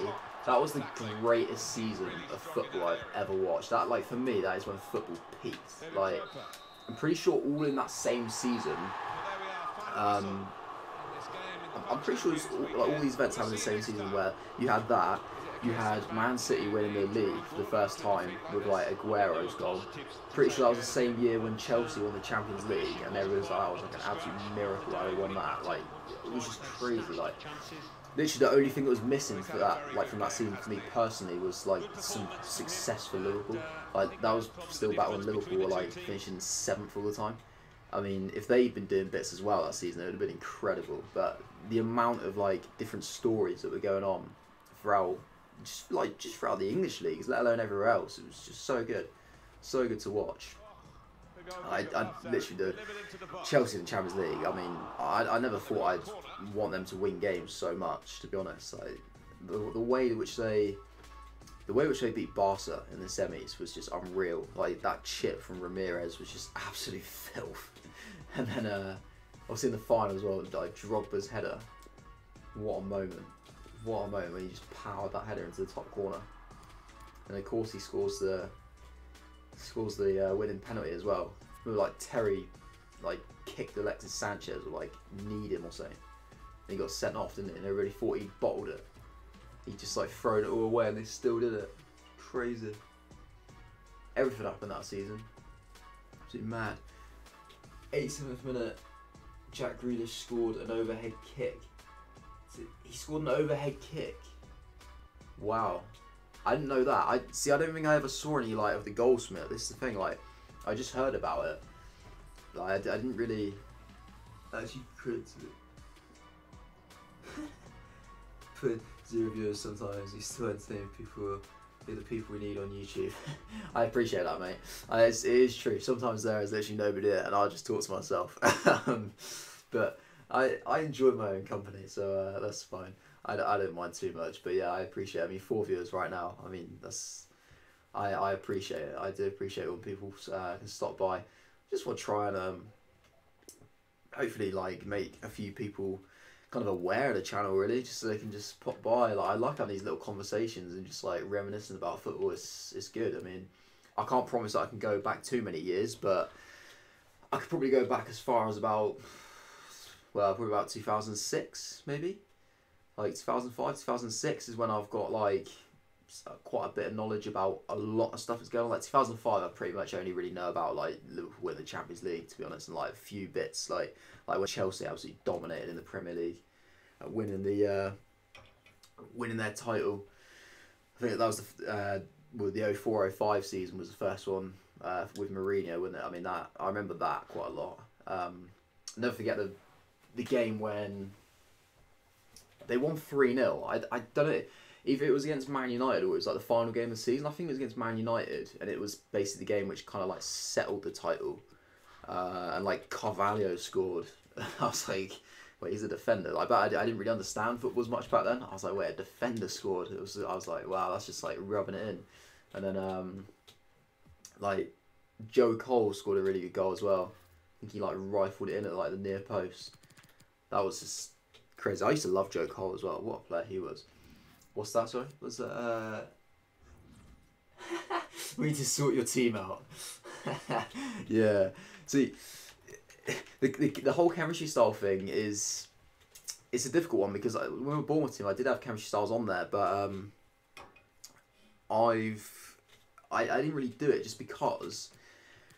That was the greatest season of football I've ever watched. That like for me, that is when football peaked. Like I'm pretty sure all in that same season. I'm pretty sure it was all these events happened in the same season where you had that. You had Man City winning the league for the first time with like Aguero's goal. Pretty sure that was the same year when Chelsea won the Champions League, and everyone was like, "Oh, it was like an absolute miracle that they won that." Like it was just crazy. Like literally, the only thing that was missing for that, like from that season for me personally, was like some success for Liverpool. Like that was still back when Liverpool were like finishing 7th all the time. I mean, if they'd been doing bits as well that season, it would have been incredible. But the amount of like different stories that were going on throughout, just throughout the English leagues, let alone everywhere else, it was just so good to watch. I literally, the Chelsea in the Champions League. I mean, I never thought I'd want them to win games so much. To be honest, like the way in which they beat Barca in the semis was just unreal. Like that chip from Ramirez was just absolute filth. And then obviously in the final as well, like Drogba's header. What a moment! What a moment when he just powered that header into the top corner. And of course he scores the winning penalty as well. Remember, like Terry like kicked Alexis Sanchez or like kneed him or something. And he got sent off, didn't he? And everybody thought he bottled it. He just like thrown it all away and they still did it. Crazy. Everything happened that season. Absolutely mad. 87th minute, Jack Grealish scored an overhead kick. He scored an overhead kick. Wow. I didn't know that. I don't think I ever saw any like of the Goldsmith. This is the thing. Like, I just heard about it. Like, I didn't really actually credit it. Put 0 viewers sometimes. You still entertain people. Be the people we need on YouTube. I appreciate that, mate. It is true. Sometimes there is literally nobody there, and I'll just talk to myself. But I enjoy my own company, so that's fine. I don't mind too much, but yeah, I appreciate it. I mean, 4 viewers right now. I mean, I appreciate it. I do appreciate when people can stop by. Just want to try and hopefully like make a few people kind of aware of the channel, really, just so they can just pop by. Like I like having these little conversations and just like reminiscing about football. It's good. I mean, I can't promise that I can go back too many years, but I could probably go back as far as about, well, probably about 2006 maybe. Like 2005, 2006 is when I've got like quite a bit of knowledge about a lot of stuff that's going on. Like 2005, I pretty much only really know about like Liverpool winning the Champions League, to be honest, and like a few bits like when Chelsea absolutely dominated in the Premier League, winning their title. I think that was the 04-05 season was the first one with Mourinho, wasn't it? I mean, that I remember that quite a lot. Never forget the game when they won 3-0. I don't know. Either it was against Man United or it was like the final game of the season. I think it was against Man United, and it was basically the game which kind of like settled the title. And like Carvalho scored. I was like, wait, he's a defender. Like, but I didn't really understand football as much back then. I was like, wait, a defender scored. I was like, wow, that's just like rubbing it in. And then like Joe Cole scored a really good goal as well. I think he like rifled it in at like the near post. That was just crazy. I used to love Joe Cole as well. What a player he was. What's that, sorry? Was that, we need to sort your team out. Yeah. See, the whole chemistry style thing it's a difficult one because when we were born with team, I did have chemistry styles on there, but I didn't really do it just because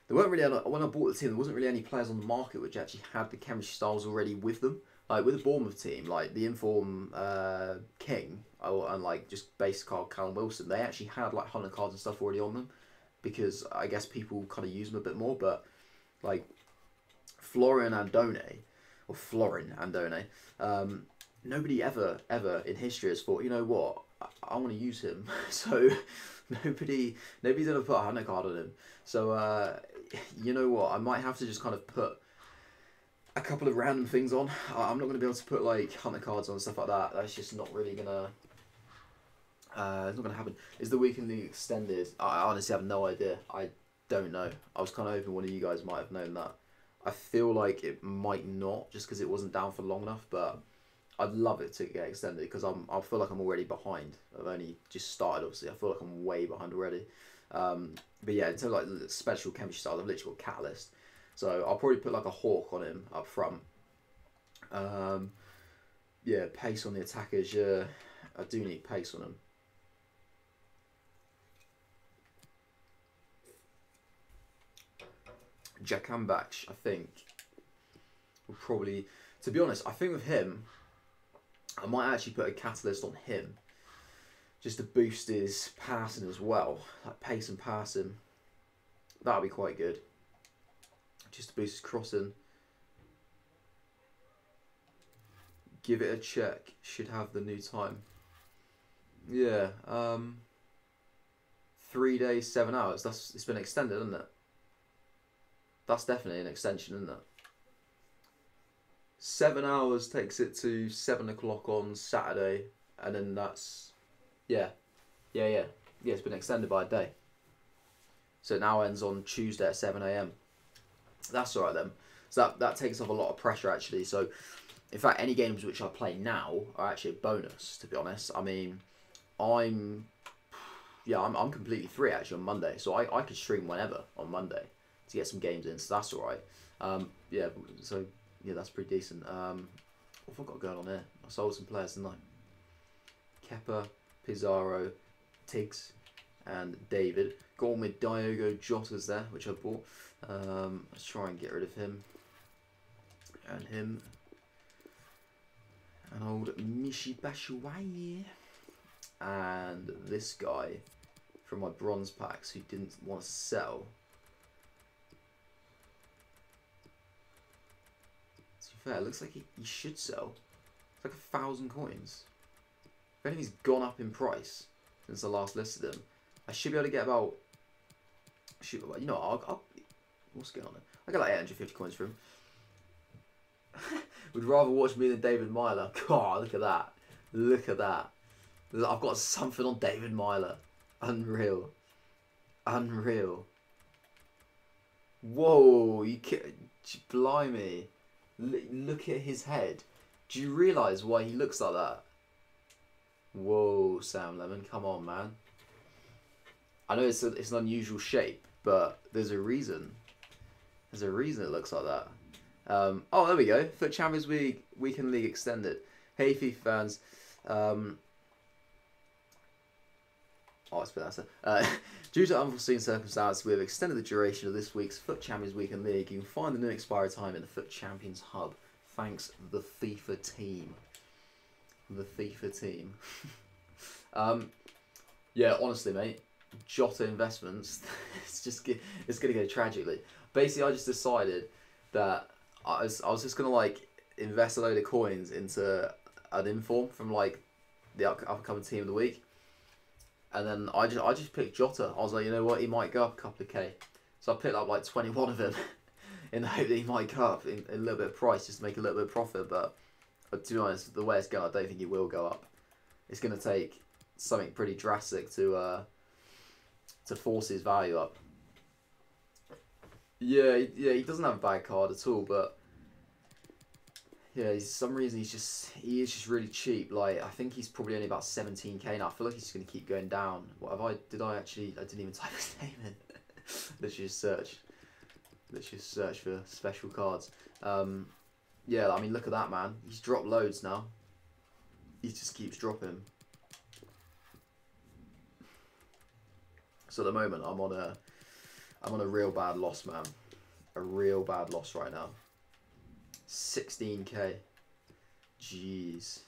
there weren't really, when I bought the team, there wasn't really any players on the market which actually had the chemistry styles already with them. Like with the Bournemouth team, like the Inform King and like just base card Callum Wilson, they actually had like 100 cards and stuff already on them because I guess people kind of use them a bit more. But like Florin Andone, nobody ever in history has thought, you know what, I want to use him. So nobody's ever put a 100 card on him. So you know what, I might have to just kind of put a couple of random things on. I'm not going to be able to put like 100 cards on and stuff like that. That's just not really gonna. It's not going to happen. Is the weekend league extended? I honestly have no idea. I don't know. I was kind of hoping one of you guys might have known that. I feel like it might not, just because it wasn't down for long enough, but I'd love it to get extended because I feel like I'm already behind. I've only just started, obviously. I feel like I'm way behind already. But yeah, in terms of like special chemistry styles, I've literally got Catalyst. So I'll probably put like a Hawk on him up front. Yeah, pace on the attackers. Yeah, I do need pace on him. Jakambach, I think, will probably... To be honest, I think with him, I might actually put a Catalyst on him. Just to boost his passing as well. Like pace and passing. That'll be quite good. Just to boost his crossing. Give it a check. Should have the new time. Yeah. 3 days, 7 hours. It's been extended, isn't it? That's definitely an extension, isn't it? 7 hours takes it to 7 o'clock on Saturday, and then that's yeah, it's been extended by a day. So it now ends on Tuesday at 7 AM. That's alright then. So that takes off a lot of pressure actually. So in fact, any games which I play now are actually a bonus. To be honest, I mean, I'm completely free actually on Monday, so I could stream whenever on Monday to get some games in, so that's alright. Yeah, so yeah, that's pretty decent. What have I got going on here? I sold some players, didn't I? Kepa, Pizarro, Tiggs, and David. Got all my Diogo Jotas there, which I bought. Let's try and get rid of him. And him. And old Mishi Bashuaye. And this guy from my bronze packs who didn't want to sell. To be fair, it looks like he should sell. It's like 1,000 coins. If anything's gone up in price since I last listed him, I should be able to get about... You know, I'll what's going on there? I got like 850 coins for him. Would rather watch me than David Myler. God, look at that. Look at that. I've got something on David Myler. Unreal. Unreal. Whoa, you can't... Blimey. Look at his head. Do you realise why he looks like that? Whoa, Sam Lemon, come on, man. I know it's an unusual shape, but there's a reason. There's a reason it looks like that. Oh, there we go. FUT Champions Weekend League extended. Hey, FIFA fans. It's been answered. Due to unforeseen circumstances, we have extended the duration of this week's FUT Champions Weekend League. You can find the new expiry time in the FUT Champions Hub. Thanks, the FIFA team. The FIFA team. Yeah, honestly, mate. Jota investments. it's gonna go tragically. Basically, I just decided that I was just gonna like invest a load of coins into an inform from like the upcoming team of the week. And then I just picked Jota. I was like, you know what, he might go up a couple of K. So I picked up like 21 of him in the hope that he might go up in a little bit of price, just to make a little bit of profit. But to be honest, the way it's going, I don't think he will go up. It's going to take something pretty drastic to force his value up. Yeah, he doesn't have a bad card at all, but yeah, for some reason he is just really cheap. Like I think he's probably only about 17k now. I feel like he's just going to keep going down. What have I? I didn't even type his name in. Let's just search. Let's just search for special cards. Yeah, I mean look at that, man. He's dropped loads now. He just keeps dropping. So at the moment I'm on a real bad loss, man. A real bad loss right now. 16k. Jeez.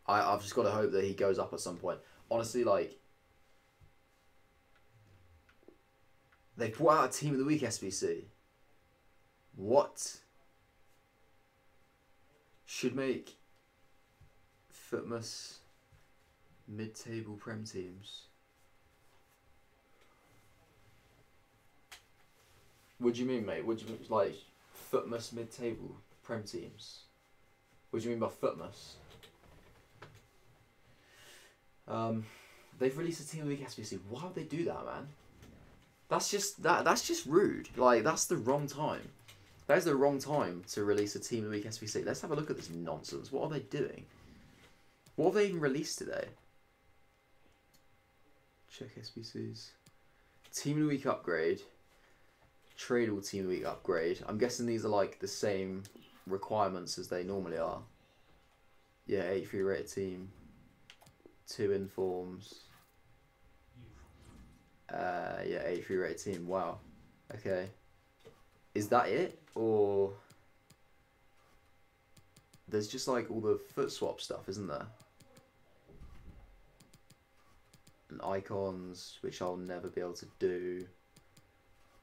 I've just got to hope that he goes up at some point. Honestly, like, they brought out a Team of the Week SBC. What? Should make Footmas mid-table Prem teams. What do you mean, mate? What do you mean, like, Footmas mid-table Prem teams? What do you mean by Footmas? They've released a Team of the Week SBC. Why would they do that, man? That's just rude. Like, that's the wrong time. That is the wrong time to release a Team of the Week SBC. Let's have a look at this nonsense. What are they doing? What have they even released today? Check SBCs. Team of the Week upgrade. Tradable Team of the Week upgrade. I'm guessing these are like the same requirements as they normally are. Yeah, 83 rated team. 2 informs. Yeah, 83 rated team. Wow. Okay. Is that it? Or there's just like all the foot swap stuff, isn't there? And icons, which I'll never be able to do.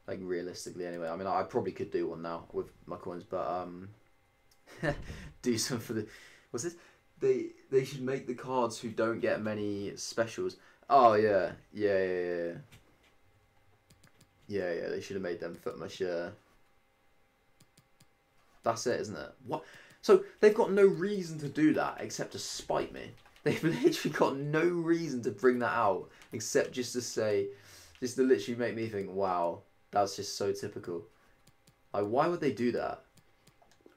Like, realistically anyway. I mean, I probably could do one now with my coins, but do some for the... What's this? They should make the cards who don't get many specials. Oh, yeah. Yeah, they should have made them foot much, That's it, isn't it? What? So, they've got no reason to do that except to spite me. They've literally got no reason to bring that out except just to say... Just to literally make me think, wow, that's just so typical. Like, why would they do that?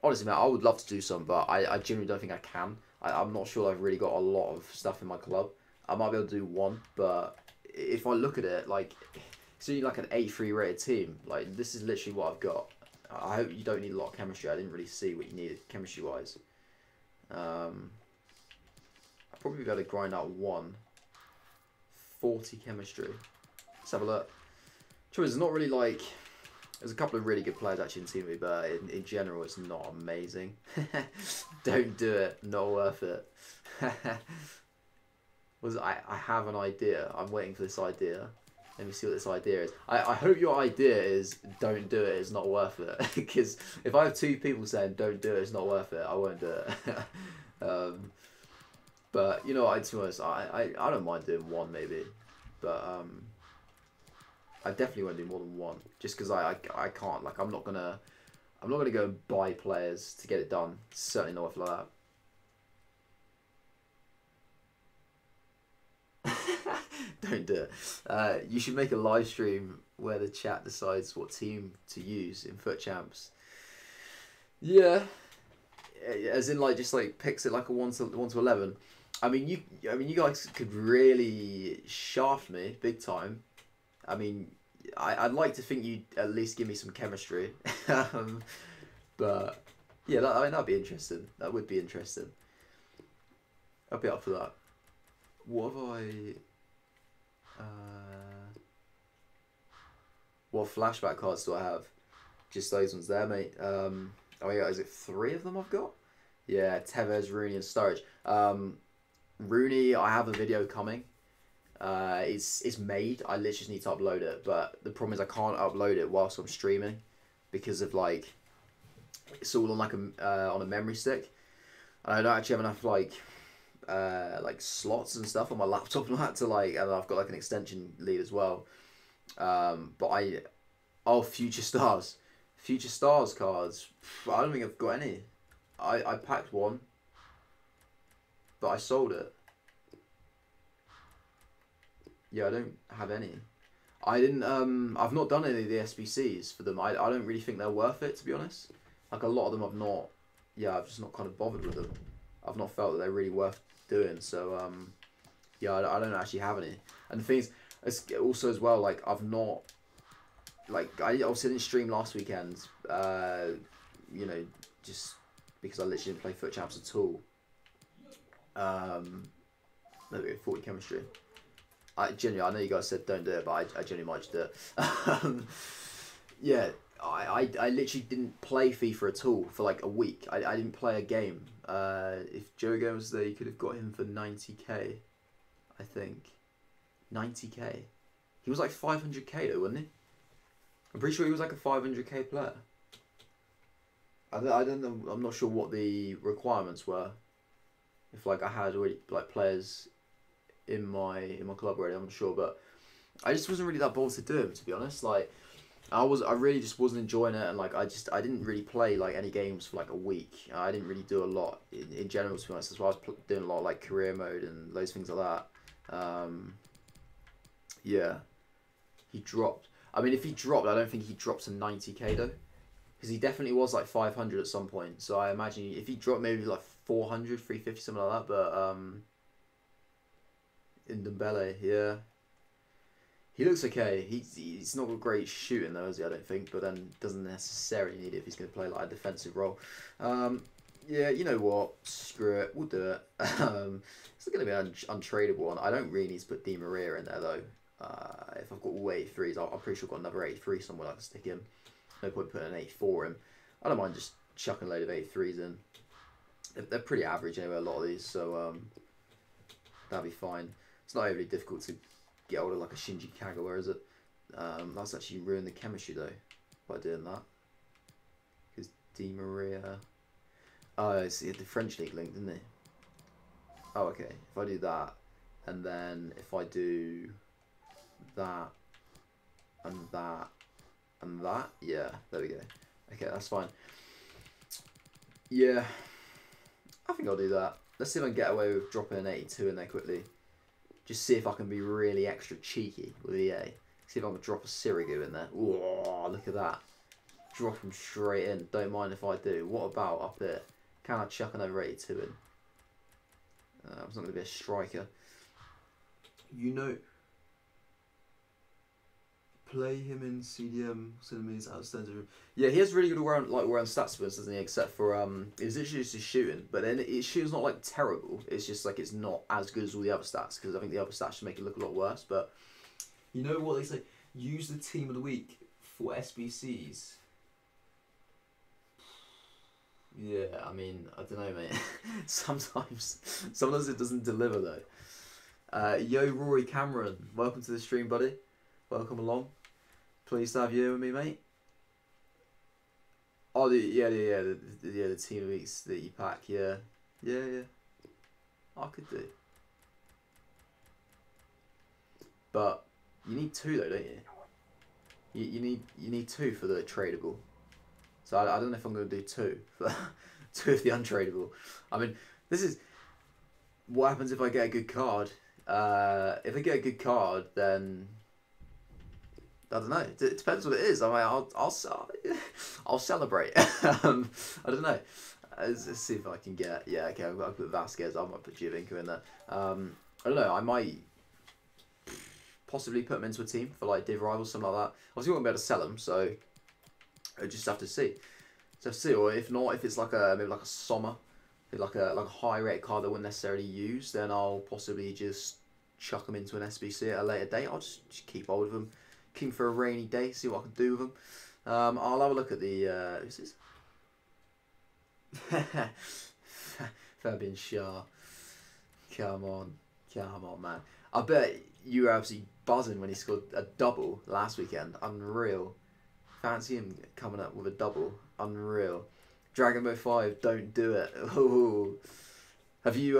Honestly, man, I would love to do some, but I genuinely don't think I can. I'm not sure I've really got a lot of stuff in my club. I might be able to do one, but if I look at it, like, it's only like an 83 rated team. Like, this is literally what I've got. I hope you don't need a lot of chemistry. I didn't really see what you needed chemistry-wise. I'll probably be able to grind out 40 chemistry. Let's have a look. Trouble is, it's not really like... There's a couple of really good players actually in Team V, but in general, it's not amazing. Don't do it. Not worth it. I have an idea. I'm waiting for this idea. Let me see what this idea is. I hope your idea is don't do it. It's not worth it. Because if I have 2 people saying don't do it, it's not worth it, I won't do it. But you know, to be honest, I don't mind doing one maybe, but I definitely won't do more than one, just because I can't. Like, I'm not gonna go and buy players to get it done. Certainly not like that. Don't do it. You should make a live stream where the chat decides what team to use in FUT Champs. Yeah, as in like just like picks it like a 1 to 11. I mean you guys could really shaft me big time. I mean, I'd like to think you'd at least give me some chemistry. But yeah, that'd be interesting. That would be interesting. I'd be up for that. What have what flashback cards do I have? Just those ones there, mate. Oh yeah, is it 3 of them I've got? Yeah, Tevez, Rooney, and Sturridge. Rooney, I have a video coming. It's made. I literally just need to upload it, but the problem is I can't upload it whilst I'm streaming because of like it's all on like on a memory stick, and I don't actually have enough like slots and stuff on my laptop and that to like, and I've got like an extension lead as well. But Future Stars cards. I don't think I've got any. I packed one, but I sold it. Yeah, I don't have any. I didn't. I've not done any of the SBCs for them. I don't really think they're worth it, to be honest. Like, a lot of them I've not. Yeah, I've just not kind of bothered with them. I've not felt that they're really worth doing. So yeah, I don't actually have any. And the thing is, it's also as well, like, I've not. Like, I obviously didn't stream last weekend. You know, just because I literally didn't play FUT Champs at all. There we go, 40 chemistry. I know you guys said don't do it, but I genuinely might just do it. Yeah, I literally didn't play FIFA at all for like a week. I didn't play a game. If Joe Gomez was there, you could have got him for 90k, I think. 90k. He was like 500k though, wasn't he? I'm pretty sure he was like a 500k player. I don't know. I'm not sure what the requirements were. If like I had already like players in my club already, I'm not sure, but I just wasn't really that bothered to do him, to be honest. Like I really just wasn't enjoying it, and like I didn't really play like any games for like a week. I didn't really do a lot in general, to be honest. That's why I was doing a lot of like career mode and those things like that. Yeah, he dropped. I mean, if he dropped, I don't think he dropped to 90k though. Because he definitely was like 500 at some point. So I imagine if he dropped maybe like 400, 350, something like that. But in Dembele, yeah. He looks okay. He's not got great shooting though, is he? I don't think. But then doesn't necessarily need it if he's going to play like a defensive role. Yeah, you know what? Screw it. We'll do it. It's going to be an untradeable one. I don't really need to put Di Maria in there though. If I've got all 83s, I'm pretty sure I've got another 83 somewhere I can stick in. No point putting an 84 in. I don't mind just chucking a load of 83s in. They're pretty average anyway, a lot of these, so that'll be fine. It's not overly difficult to get hold of like a Shinji Kagawa, is it? That's actually ruined the chemistry though by doing that. Because Di Maria. Oh, see, the French league link, didn't he? Oh, okay. If I do that, and then if I do that, and that, and that, yeah, there we go. Okay, that's fine. Yeah, I think I'll do that. Let's see if I can get away with dropping an 82 in there quickly. Just see if I can be really extra cheeky with EA. See if I can drop a Sirigu in there. Whoa, look at that. Drop him straight in. Don't mind if I do. What about up here? Can I chuck another 82 in? It's not going to be a striker. You know, play him in CDM. Cinemas outstanding. Yeah, he has really good all-round stats for us, doesn't he? Except for it's literally just his shooting. But then his shooting's not like terrible. It's just like it's not as good as all the other stats because I think the other stats should make it look a lot worse. But you know what they say? Use the team of the week for SBCs. Yeah, I mean, I don't know, mate. Sometimes it doesn't deliver though. Yo, Rory Cameron, welcome to the stream, buddy. Welcome along. Pleased to have you with me, mate. Oh, the team of weeks that you pack, yeah. I could do. But you need 2 though, don't you? You need 2 for the tradable. So I don't know if I'm going to do 2 for 2 of the untradeable. I mean, this is what happens if I get a good card. If I get a good card, then I don't know. It depends what it is. I mean, I'll celebrate. I don't know. Let's see if I can get. Yeah, okay. I've got to put Vasquez. I might put Giovinco in there. I don't know. I might possibly put him into a team for like div rivals, something like that. Obviously, we won't be able to sell them, so I just have to see. Or if not, if it's like maybe like a Sommer, like a high rate card that I wouldn't necessarily use, then I'll possibly just chuck them into an SBC at a later date. I'll just keep hold of them, keep them for a rainy day, see what I can do with them. I'll have a look at the who's this? Fabian Schär. Come on, man. I bet you were absolutely buzzing when he scored a double last weekend. Unreal. Fancy him coming up with a double. Unreal. Dragon Boat 5, don't do it. Ooh. Have you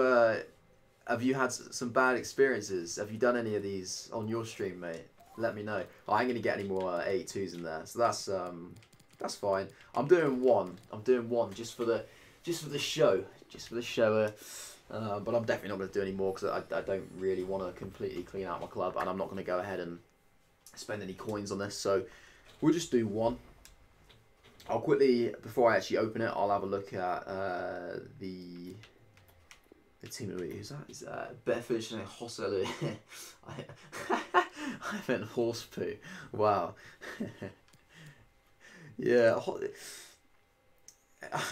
had some bad experiences? Have you done any of these on your stream, mate? Let me know. I ain't gonna get any more 82s in there, so that's fine. I'm doing one. Just for the show. But I'm definitely not gonna do any more because I don't really want to completely clean out my club, and I'm not gonna go ahead and spend any coins on this. So we'll just do one. I'll quickly, before I actually open it, I'll have a look at the team of the week. Who's that? Is that better finish than Hosselu? I meant horse poo. Wow. Yeah.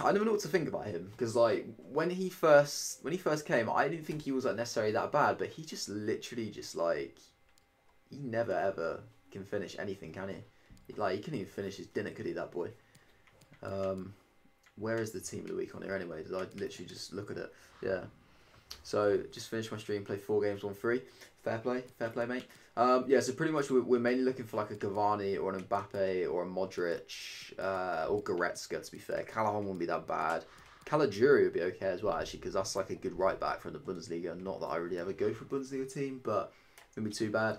I never know what to think about him because like when he first came, I didn't think he was like necessarily that bad, but he just literally just like he never ever can finish anything, can he? Like he couldn't even finish his dinner, could he? That boy. Where is the team of the week on here anyway? Did I literally just look at it? Yeah. So just finished my stream, played 4 games, won 3. Fair play, mate. Yeah, so pretty much we're mainly looking for like a Cavani or an Mbappe or a Modric or Goretzka, to be fair. Callahan wouldn't be that bad. Caligiuri would be okay as well, actually, because that's like a good right back from the Bundesliga. Not that I really ever go for a Bundesliga team, but it wouldn't be too bad.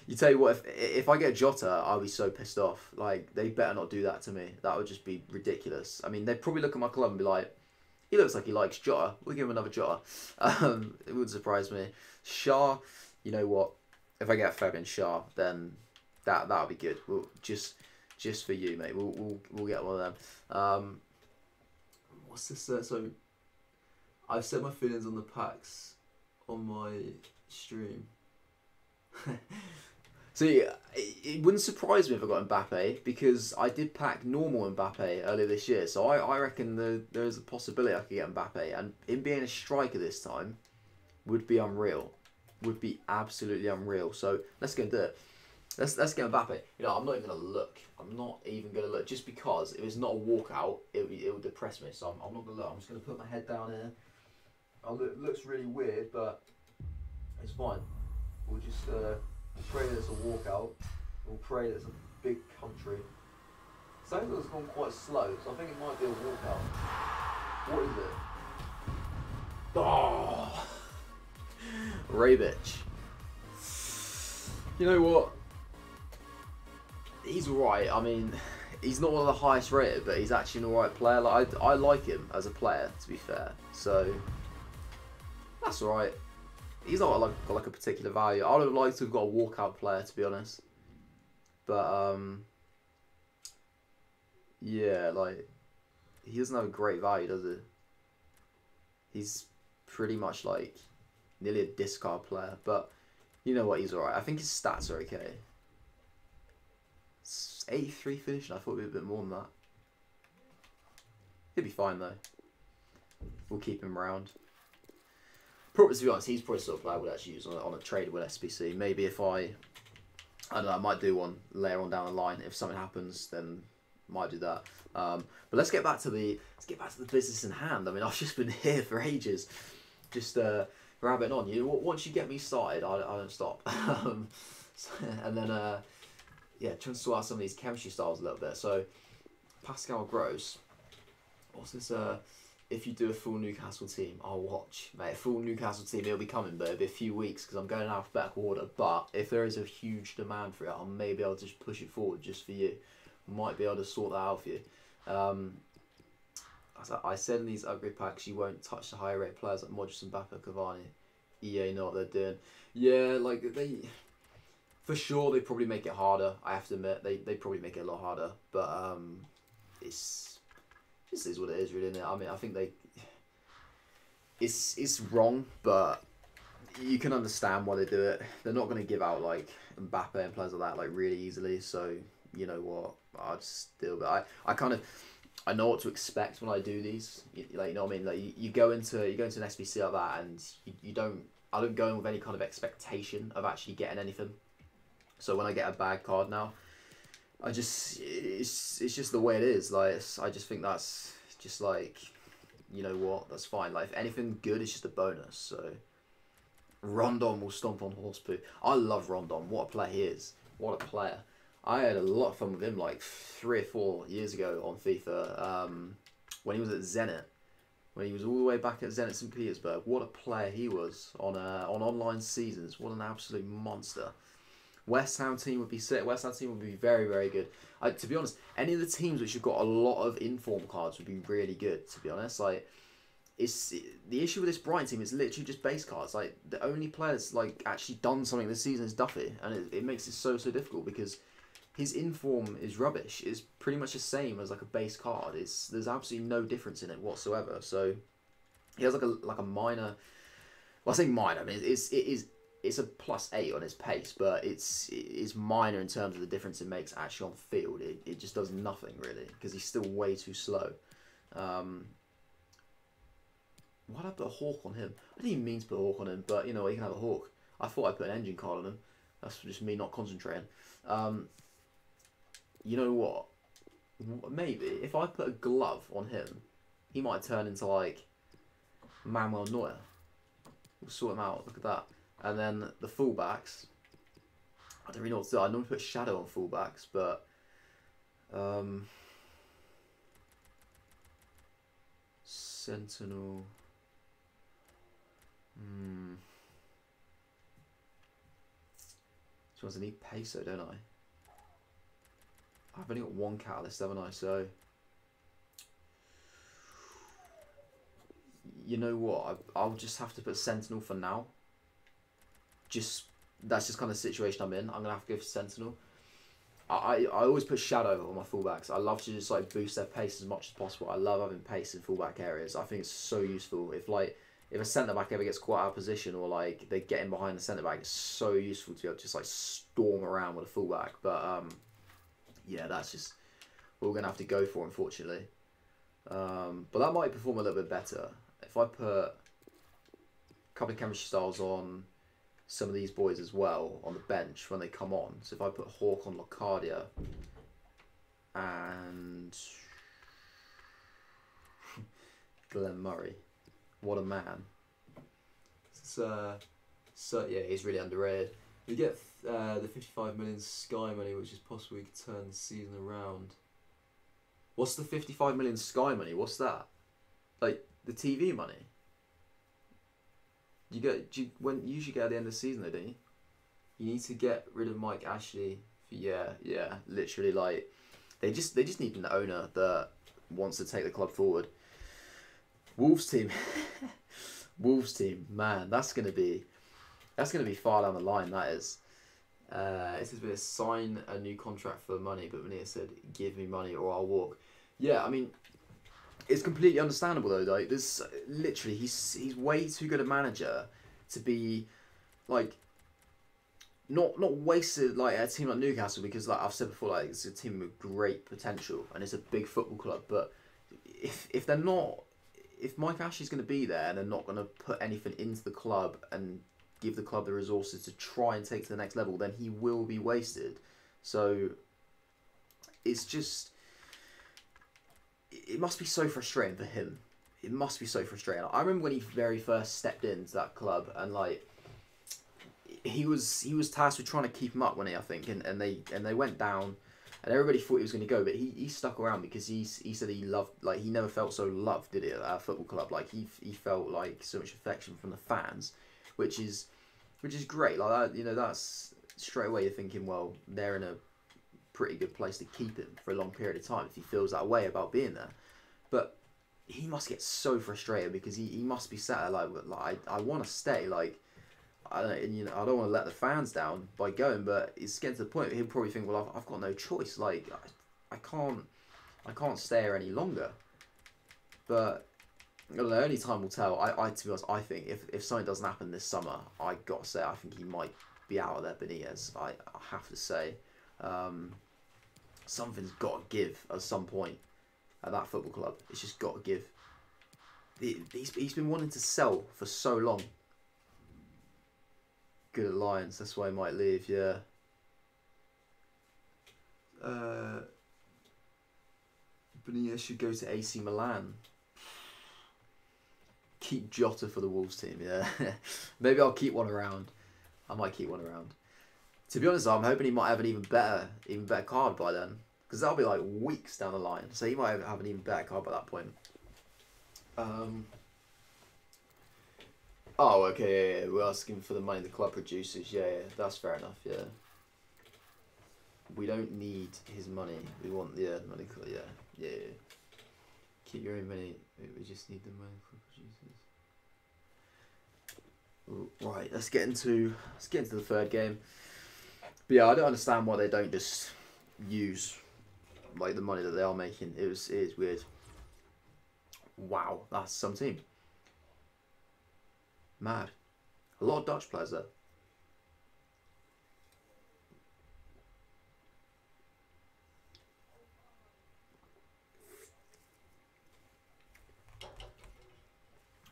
You tell you what, if I get Jota, I'll be so pissed off. Like, they better not do that to me. That would just be ridiculous. I mean, they'd probably look at my club and be like, he looks like he likes Jota. We'll give him another Jota. It wouldn't surprise me. Schär, you know what? If I get Fabian Schär, then that'll be good. We'll just for you, mate. We'll get one of them. What's this? So I've said my feelings on the packs on my stream. See, it wouldn't surprise me if I got Mbappe, because I did pack normal Mbappe earlier this year. So I reckon there is a possibility I could get Mbappe, and him being a striker this time would be unreal. Would be absolutely unreal. So let's go and do it. Let's get Mbappe. You know, I'm not even gonna look. I'm not even gonna look, just because if it's not a walkout, it would depress me. So I'm not gonna look. I'm just gonna put my head down here. It looks really weird, but it's fine. We'll just pray that it's a walkout. We'll pray that it's a big country. Something that's gone quite slow, so I think it might be a walkout. What is it? Oh, Rebic. You know what? He's alright. I mean, he's not one of the highest rated, but he's actually an alright player. Like I like him as a player, to be fair. So that's alright. He's not got like a particular value. I would have liked to have got a walkout player, to be honest. But yeah, like he doesn't have a great value, does he? He's pretty much like nearly a discard player. But you know what? He's alright. I think his stats are okay. 83 finish, and I thought it'd be a bit more than that. He'll be fine though. We'll keep him around. Probably, to be honest, he's probably the sort of player I would actually use on a trade with SBC. Maybe if I don't know, I might do one later on down the line. If something happens, then might do that. But let's get back to the business in hand. I mean, I've just been here for ages, just rabbiting on. You know, once you get me started, I don't stop. And then yeah, trying to sort out some of these chemistry styles a little bit. So Pascal Gross, what's this? If you do a full Newcastle team, I'll watch, mate. A full Newcastle team, it'll be coming, but it'll be a few weeks because I'm going in alphabetical order. But if there is a huge demand for it, maybe I'll just push it forward just for you. Might be able to sort that out for you. I said in these upgrade packs, you won't touch the higher rate players like Modric and Mbappe, Cavani. EA know what they're doing. Yeah, like for sure they probably make it harder. I have to admit, they probably make it a lot harder. But it's just is what it is, really, isn't it? I mean, I think it's wrong, but you can understand why they do it. They're not going to give out like Mbappe and players like that like really easily. So you know what, I'll just deal with it. I know what to expect when I do these. Like, you know what I mean? Like you go into an SBC like that, and I don't go in with any kind of expectation of actually getting anything. So when I get a bad card now, it's just the way it is. Like I just think that's just like, you know what, that's fine. Like if anything good, it's just a bonus. So Rondon will stomp on horse poo. I love Rondon. What a player he is. What a player. I had a lot of fun with him like 3 or 4 years ago on FIFA when he was at Zenit. When he was all the way back at Zenit St. Petersburg. What a player he was on online seasons. What an absolute monster. West Ham team would be sick. West Ham team would be very, very good. To be honest, any of the teams which have got a lot of inform cards would be really good, to be honest. Like, it's the issue with this Brighton team is literally just base cards. Like, the only players like actually done something this season is Duffy, and it makes it so difficult because his inform is rubbish. It's pretty much the same as like a base card. There's absolutely no difference in it whatsoever. So he has like a minor. Well, I say minor. I mean, it's a +8 on his pace, but it's minor in terms of the difference it makes actually on field. It just does nothing really because he's still way too slow. Why'd I put a hawk on him? I didn't even mean to put a hawk on him, but you know, he can have a hawk. I thought I'd put an engine card on him. That's just me not concentrating. You know what? Maybe if I put a glove on him, he might turn into like Manuel Neuer. We'll sort him out. Look at that. And then the fullbacks, I don't really know what to do. I normally put shadow on fullbacks, but Sentinel. So I need peso, don't I? I've only got 1 catalyst, haven't I? So you know what? I'll just have to put Sentinel for now. That's just kind of the situation I'm in. I'm gonna have to go for Sentinel. I always put shadow on my fullbacks. I love to just like boost their pace as much as possible. I love having pace in fullback areas. I think it's so useful. If a centre back ever gets caught out of position or like they're getting behind the centre back, it's so useful to be able to just like storm around with a fullback. But yeah, that's just what we're gonna have to go for, unfortunately. But that might perform a little bit better if I put a couple of chemistry styles on some of these boys as well on the bench when they come on. So if I put Hawk on Locadia and Glenn Murray, what a man. So yeah, he's really underrated. We get the 55 million Sky money, which is possible we could turn the season around. What's the 55 million Sky money? What's that? Like the TV money? You usually get at the end of the season though, don't you? You need to get rid of Mike Ashley. Yeah, literally like they just need an owner that wants to take the club forward. Wolves team, man, that's gonna be far down the line. That is. It says we sign a new contract for money, but Benitez said, "Give me money or I'll walk." Yeah, I mean, it's completely understandable though. Like, there's literally he's way too good a manager to be like not wasted like at a team like Newcastle, because like I've said before, like it's a team with great potential and it's a big football club. But if they're not, if Mike Ashley's going to be there and they're not going to put anything into the club and give the club the resources to try and take to the next level, then he will be wasted. So it's just, it must be so frustrating for him. It must be so frustrating. I remember when he very first stepped into that club and like he was tasked with trying to keep him up, wasn't he, I think, and they went down and everybody thought he was going to go, but he stuck around because he said he loved, like he never felt so loved, did he, at our football club. Like he felt like so much affection from the fans, which is great. Like that, you know, that's straight away you're thinking, well, they're in a pretty good place to keep him for a long period of time if he feels that way about being there. But he must get so frustrated because he must be sat there like I want to stay. Like I don't want to let the fans down by going, but it's getting to the point where he'll probably think, well, I've got no choice. Like I can't stay here any longer. But I don't know, only time will tell. I to be honest, I think if something doesn't happen this summer, I got to say I think he might be out of there, Benitez. I have to say, something's got to give at some point at that football club. It's just got to give. He's been wanting to sell for so long. Good at Lions, that's why he might leave. Yeah. Benitez should go to AC Milan. Keep Jota for the Wolves team, yeah. Maybe I'll keep one around. I might keep one around. To be honest, I'm hoping he might have an even better card by then, because that'll be like weeks down the line. So he might have an even better card by that point. Oh, okay, yeah. We're asking for the money the club produces. Yeah, that's fair enough. Yeah. We don't need his money. We want the money. Yeah. Keep your own money. We just need the money the club produces. Right, let's get into the third game. But yeah, I don't understand why they don't just use like the money that they are making. It is weird. Wow, that's some team. Mad. A lot of Dutch players there.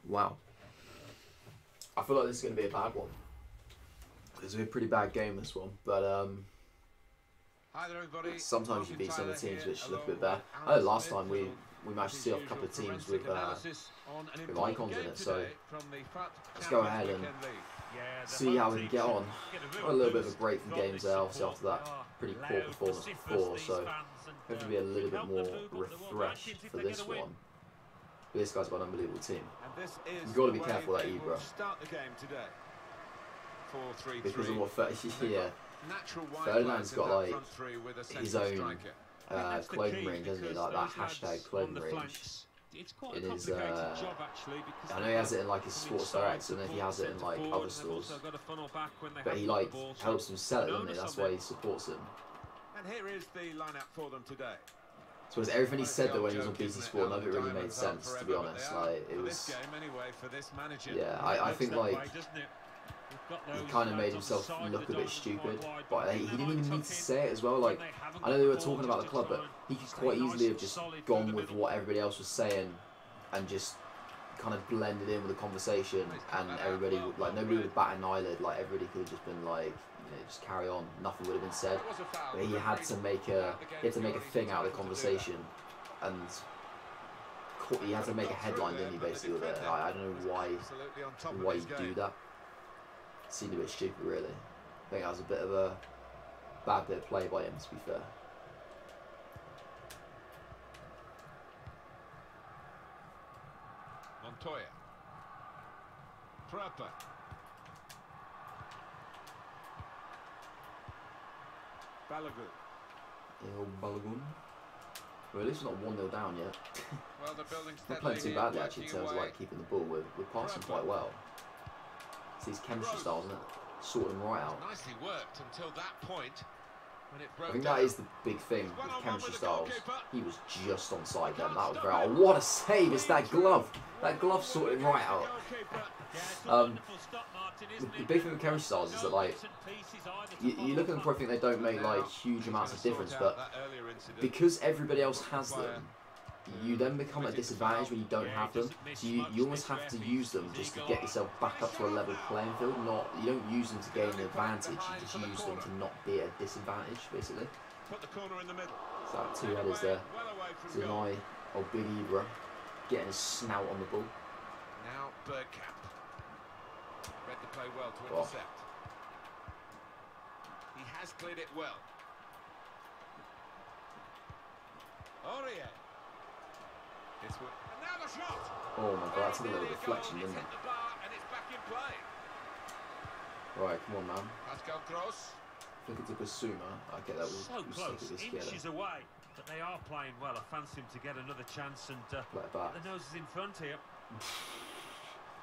Wow. I feel like this is going to be a bad one. It's going to be a pretty bad game, this one. But Hi there, everybody. Sometimes you beat some of the teams which look a bit better. I know last time we managed to see off a couple of teams with icons in it. So let's go ahead and see how we can get on. Got a little bit of a break from games there, obviously, after that pretty poor performance before. So hopefully be a little bit more refreshed for this one. But this guy's got an unbelievable team. You've got to be careful that Ibra. Because of what Ferdinand's got like his own clothing range, hasn't he? Like that hashtag clothing range. In his, I know he has it in like his Sports Direct, and if he has it in like other stores, but he like helps them sell it, doesn't he? That's why he supports him. And here is the lineup for them today. So was everything he said though when he was on BT Sport, none of it really made sense, to be honest. Like it was. Yeah, I think like he kind of made himself look a bit stupid, but he didn't even need to say it as well. Like I know they were talking about the club, but he could quite easily have just gone with what everybody else was saying and just kind of blended in with the conversation, and everybody like nobody would bat an eyelid. Like everybody could have just been like, you know, just carry on. Nothing would have been said. But he had to make a thing out of the conversation, and he had to make a headline, didn't he? Basically, with it. I don't know why you do that. It seemed a bit stupid, really. I think that was a bit of a bad bit of play by him, to be fair. Montoya. Prappa. Balogun. Balogun. Well, at least we're not 1-0 down yet. Well, the building's not playing too badly actually in terms of like keeping the ball. We're passing quite well. It's his chemistry styles, isn't it? Sorting them right out. Nicely worked until that point. I think that is the big thing with chemistry styles. He was just onside then. That was very. Oh, what a save! It's that glove. That glove sorted him right out. The big thing with chemistry styles is that like you look at them, probably think they don't make like huge amounts of difference, but because everybody else has them, you then become at a disadvantage when you don't have them. So you almost have to use them just to get yourself back up to a level playing field. You don't use them to gain an advantage. You just use them to not be at a disadvantage, basically. Put the corner in the middle. So two headers there. Deny old Big Ibra getting his snout on the ball. Now Bergkamp. Read the play well to intercept. He has cleared it well. Aurier. Oh my god, that's a little deflection, didn't it? Right, come on, man. Pascal Gross. I think it's a Basuma. I get that. So close, inches away, but they are playing well. I fancy him to get another chance and get the noses in front here.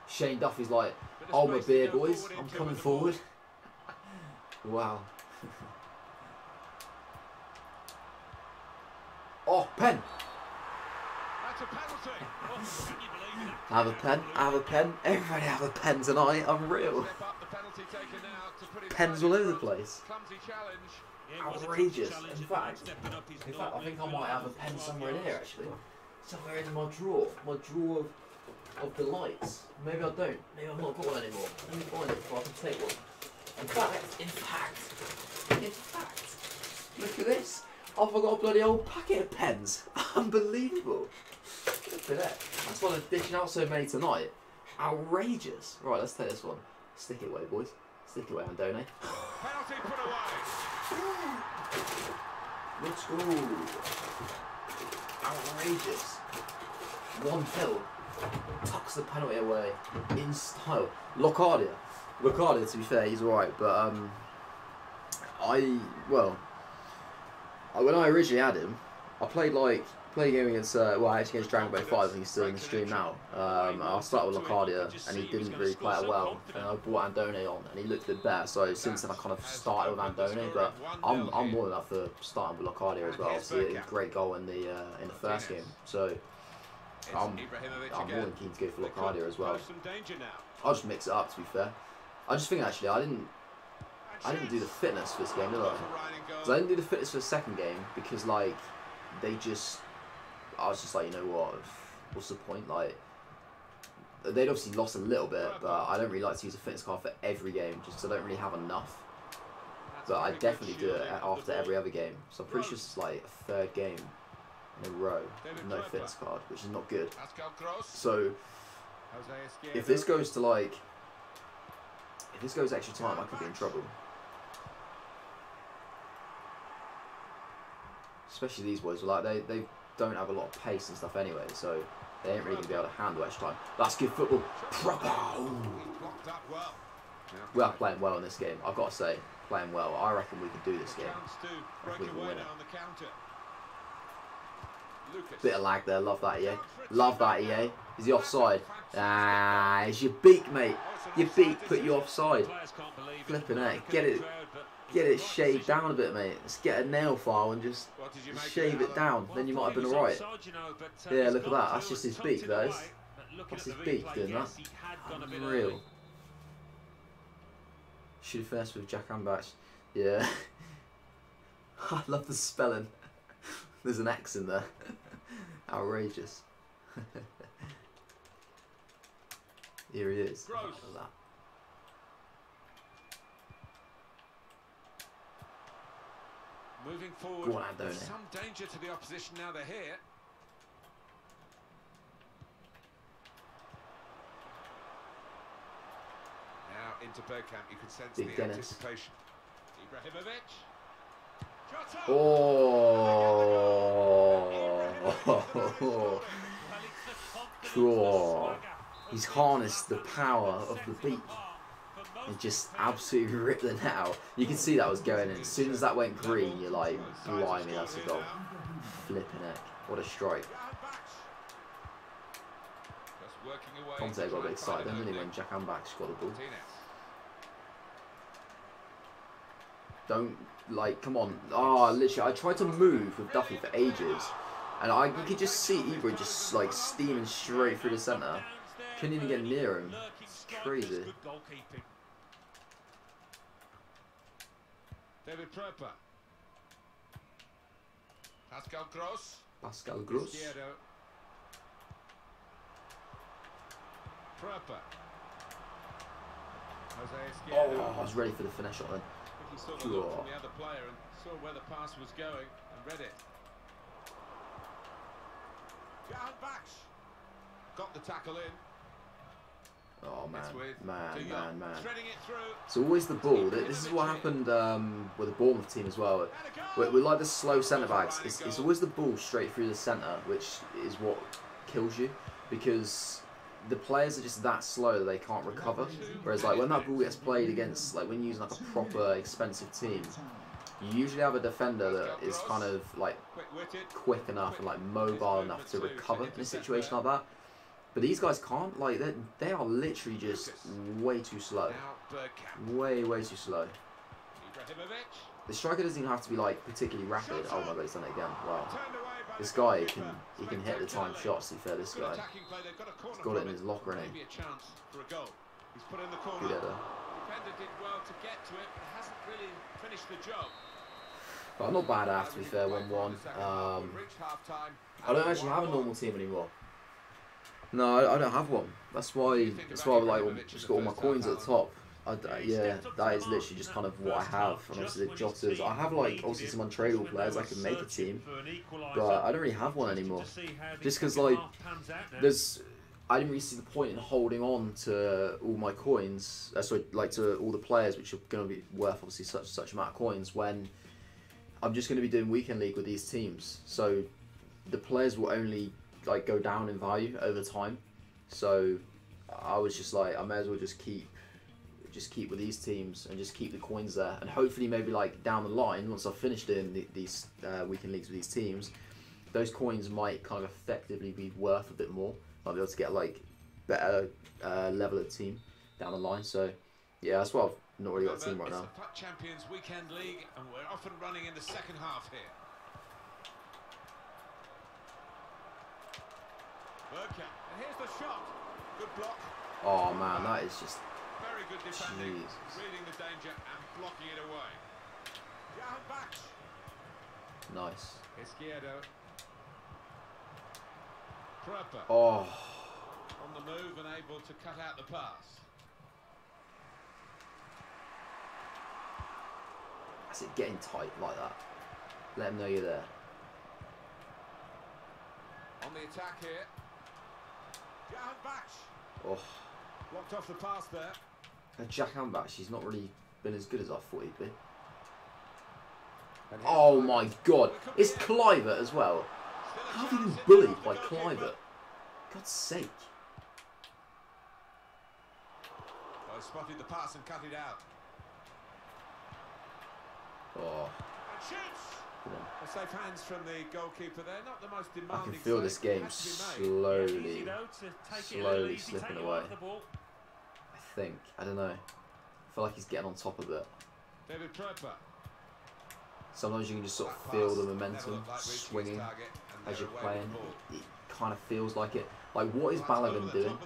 Shane Duffy's like, "Oh my beer, boys, I'm coming forward." Wow. Oh, pen. Have a pen, have a pen. Everybody have a pen tonight. Unreal. Pens all over the place. Outrageous. In fact, I think I might have a pen somewhere in here actually. Somewhere in my drawer of delights. Maybe I don't. Maybe I've not got one anymore. Let me find it so I can take one. In fact, look at this. I forgot a bloody old packet of pens. Unbelievable. Look at that. That's why they're dishing out so many tonight. Outrageous. Right, let's take this one. Stick it away, boys. Stick it away, Andone. Penalty put away. Let's go. Outrageous. 1-0. Tucks the penalty away in style. Locadia, to be fair, he's alright, but when I originally had him, I played a game against against Dragon Ball 5. I think he's still in the stream now. I started with Locadia and he didn't really play it well, and I brought Andone on and he looked a bit better. So since then I kind of started with Andone, but I'm more than up for starting with Locadia as well. Obviously, he had a great goal in the first game, so I'm more than keen to go for Locadia as well. I'll just mix it up, to be fair. I just think actually I didn't do the fitness for this game, did I? Because I didn't do the fitness for the second game because I was just like, you know what, what's the point? Like, they'd obviously lost a little bit, but I don't really like to use a fitness card for every game just because I don't really have enough. But I definitely do it after every other game. So I'm pretty sure it's like a third game in a row with no fitness card, which is not good. So if this goes to if this goes extra time, I could be in trouble. Especially these boys, they don't have a lot of pace and stuff anyway, so they ain't really going to be able to handle extra time. That's good football. Proper. We are playing well in this game, I've got to say. Playing well. I reckon we can do this game. I reckon we can win it. Bit of lag there, love that EA. Love that EA. Is he offside? Ah, it's your beak, mate. Your beak put you offside. Flipping heck. Get get it shaved down a bit, mate. Let's get a nail file and just shave it down. Then you might have been alright. Yeah, look at that. That's just his beak, that is. That's his beak doing that. Unreal. Should have finished with Jack Ambach. Yeah. I love the spelling. There's an X in there. Outrageous. Here he is. Look at that. Moving forward, Go on, there's some danger to the opposition now they're here. Now into Bergkamp, you can sense Big the Dennis. anticipation. Ibrahimovic. Oh. Cool. He's harnessed the power of the beak and just absolutely ripped the net out. You can see that was going in. As soon as that went green, you're like, blimey, that's a goal. Flipping heck. What a strike. Conte got a bit excited, didn't he, when Jack Ambach got the ball. Don't, like, come on. Ah, oh, literally, I tried to move with Duffy for ages. And you could just see Ibra just, like, steaming straight through the centre. Couldn't even get near him. It's crazy. David Pröper. Pascal Gross. Pascal Gross. Pröper. Oh, I was ready for the finish shot then. He saw the look from the other player and saw where the pass was going and read it. Got the tackle in. Oh man. It's always the ball. This is what happened with the Bournemouth team as well. With like the slow centre backs, it's always the ball straight through the centre, which is what kills you, because the players are just that slow that they can't recover. Whereas like when that ball gets played against, like when you're using like a proper expensive team, you usually have a defender that is kind of like quick enough and like mobile enough to recover in a situation like that. But these guys can't. Like they are literally just way too slow. Way too slow. The striker doesn't even have to be like particularly rapid. Oh my god, he's done it again. Wow. This guy he can hit the time shots. To be fair, this guy. He's got it in his locker, ain't he? Good header. But not bad after, to be fair, 1-1. I don't actually have a normal team anymore. No, I don't have one. That's why I like just got all my coins at the top. Yeah, that is literally just kind of what I have. And obviously the Jotters. I have like obviously some untradeable players I can make a team, but I don't really have one anymore. Just because like I didn't really see the point in holding on to all my coins. Sorry, like to all the players, which are going to be worth obviously such amount of coins, when I'm just going to be doing weekend league with these teams. So the players will only like go down in value over time. So I was just like, I may as well just keep with these teams and just keep the coins there, and hopefully maybe like down the line, once I've finished doing these weekend leagues with these teams, those coins might kind of effectively be worth a bit more. I'll be able to get like better level of team down the line. So yeah, that's why I've not really got a team right now. It's the FUT Champions weekend league, and we're off and running in the second half here. Okay, and here's the shot. Good block. Oh man, that is just very good defending. Jesus. Reading the danger and blocking it away. Nice. Izquierdo. Pröper. Oh. On the move and able to cut out the pass. That's it, getting tight like that. Let them know you're there. On the attack here. Oh. Blocked off the pass there. And Jack Ambach, he's not really been as good as I thought he'd be. Oh my god. It's Clivert as well. How have you been bullied by Clivert? God's sake. Oh, spotted the pass and cut it out. Oh. And shoots. A safe hands from the goalkeeper there. Not the most demanding. I can feel this game slowly slipping away. I think. I don't know. I feel like he's getting on top of it. David Tripper. Sometimes you can just sort of feel the momentum swinging as you're playing. It kind of feels like it. Like, what is Balogun doing?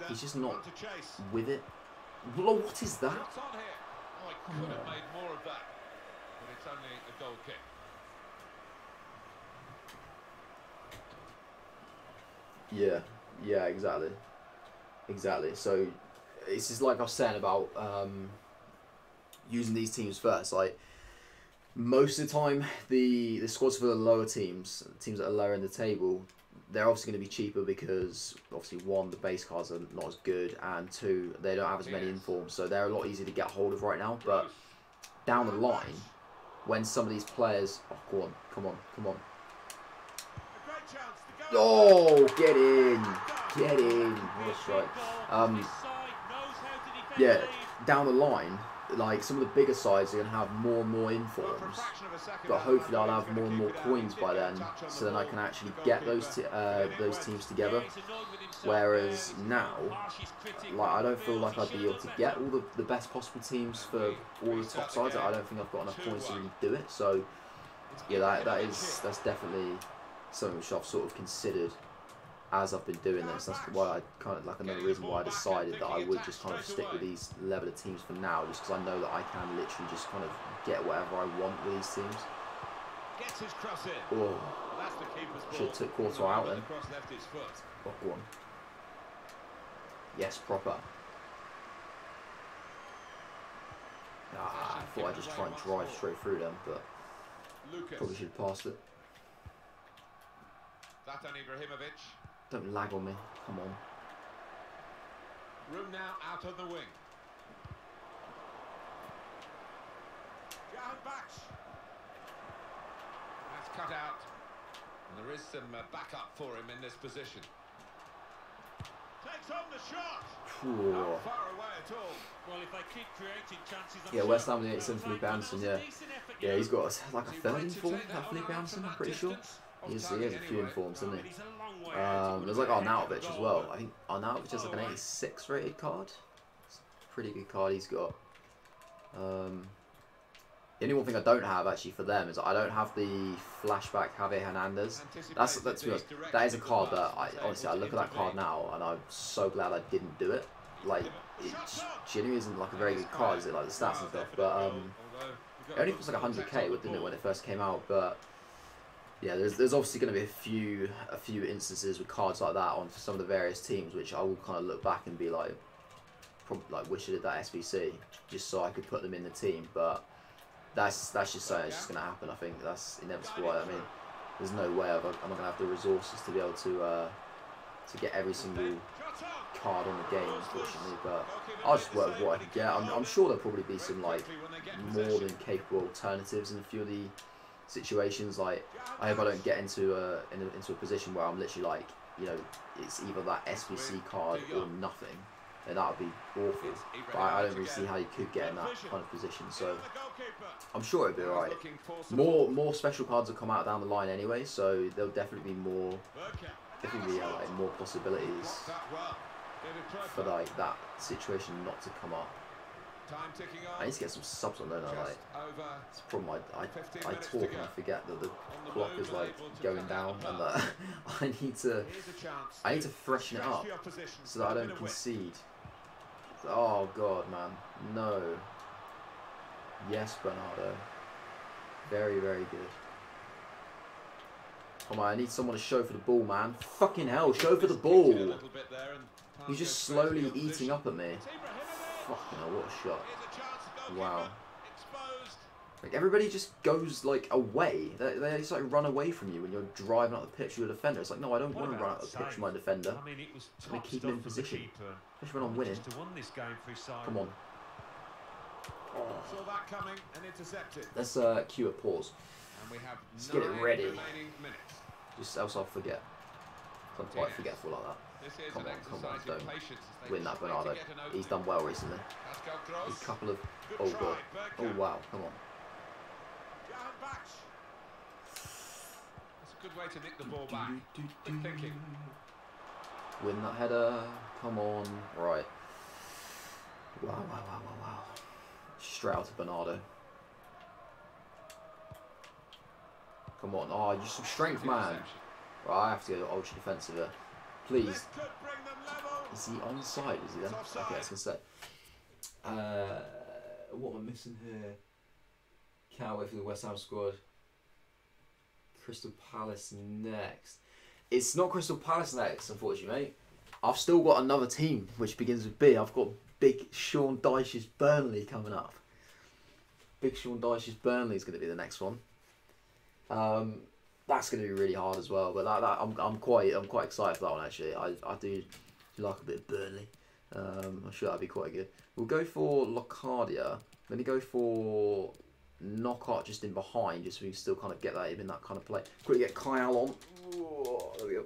He's just not with it. Well, what is that? Oh, I could have made more of that, but it's only a goal kick. Yeah, exactly. So it's just like I was saying about using these teams first. Like, most of the time, the squads for the lower teams that are lower in the table, they're obviously going to be cheaper because obviously, one, the base cards are not as good, and two, they don't have as many informs, so they're a lot easier to get hold of right now. But down the line, when some of these players, oh, go on, come on. Oh, get in! What a strike. Yeah, down the line, like, some of the bigger sides are going to have more and more informs, but hopefully I'll have more and more coins by then, so then I can actually get those teams together. Whereas now, like, I don't feel like I'd be able to get all the best possible teams for all the top sides. I don't think I've got enough points to really do it. So yeah, that's definitely something which I've sort of considered as I've been doing this. That's why I kind of, like, another reason why I decided that I would just kind of stick with these level of teams for now, just because I know that I can literally just kind of get whatever I want with these teams. Oh, should have took Courtois out then. Oh, go on. Yes, proper. I thought I'd just try and drive straight through them, but probably should have passed it. Don't lag on me. Come on. Room now out on the wing. That's cut out. And there is some backup for him in this position. Takes on the shot. Not far away at all. Well, if they keep creating chances, yeah, West Ham, the 87 Felipe Anderson, yeah, he's got like a third inform, Felipe Anderson, I'm pretty sure. He has a few informs, doesn't he? There's like Arnautovic as well. I think Arnautovic has like an 86 rated card. It's a pretty good card he's got. The only one thing I don't have actually for them is I don't have the flashback Javier Hernandez. That's to be honest, that is a card that honestly I look at that card now and I'm so glad I didn't do it. Like, it genuinely isn't like a very good card, is it? Like the stats and stuff, but it only cost like 100k, didn't it, when it first came out? But yeah, there's obviously going to be a few instances with cards like that on some of the various teams, which I will kind of look back and be like, probably like wish I did that SBC just so I could put them in the team. But that's just something that's just going to happen. I think that's inevitable. I mean, there's no way I'm not going to have the resources to be able to get every single card on the game, unfortunately. But I'll just work with what I can get. I'm sure there'll probably be some like more than capable alternatives in a few of the situations. Like, I hope I don't get into a position where I'm literally like, you know, it's either that SBC card or nothing, and that would be awful. But I don't really see how you could get in that kind of position. So I'm sure it'll be alright. More special cards will come out down the line anyway, so there'll definitely be more like more possibilities for like that situation not to come up. I need to get some subs on, don't I? Like, it's a problem. I talk and I forget that the clock is like going down, and that I need to freshen it up so that I don't concede. Oh god, man, no. Yes, Bernardo. Very, very good. Come on, I need someone to show for the ball, man. Fucking hell, show for the ball. He's just slowly eating up at me. Fucking hell, what a shot. Wow. Like, everybody just goes, like, away. They just, like, run away from you when you're driving out the pitch with a defender. It's like, no, I don't want to run out the pitch with my defender. I just want to keep him in position. Especially when I'm winning. Come on. Oh. Let's cue a pause. Let's get it ready. Just else I'll forget. I'm quite forgetful like that. Come on, don't win that, Bernardo. He's done well recently. A couple of... Oh, God. Oh, wow, come on. That's a good way to nick the ball back. Good thinking. Win that header. Come on. Right. Wow. Straight out to Bernardo. Come on. Oh, just some strength, man. Right, I have to go ultra defensive here. Please. Is he onside? Is he then? Okay, I was going to say. What am I missing here? Can't wait for the West Ham squad. Crystal Palace next. It's not Crystal Palace next, unfortunately, mate. I've still got another team which begins with B. I've got Big Sean Dyche's Burnley coming up. Big Sean Dyche's Burnley is going to be the next one. That's going to be really hard as well. But I'm quite excited for that one actually. I do like a bit of Burnley. I'm sure that'd be quite good. We'll go for Locadia. Then we go for Knockout just in behind, just so we can still kind of get that in that kind of play. Quickly get Kyle on. Oh, there we go.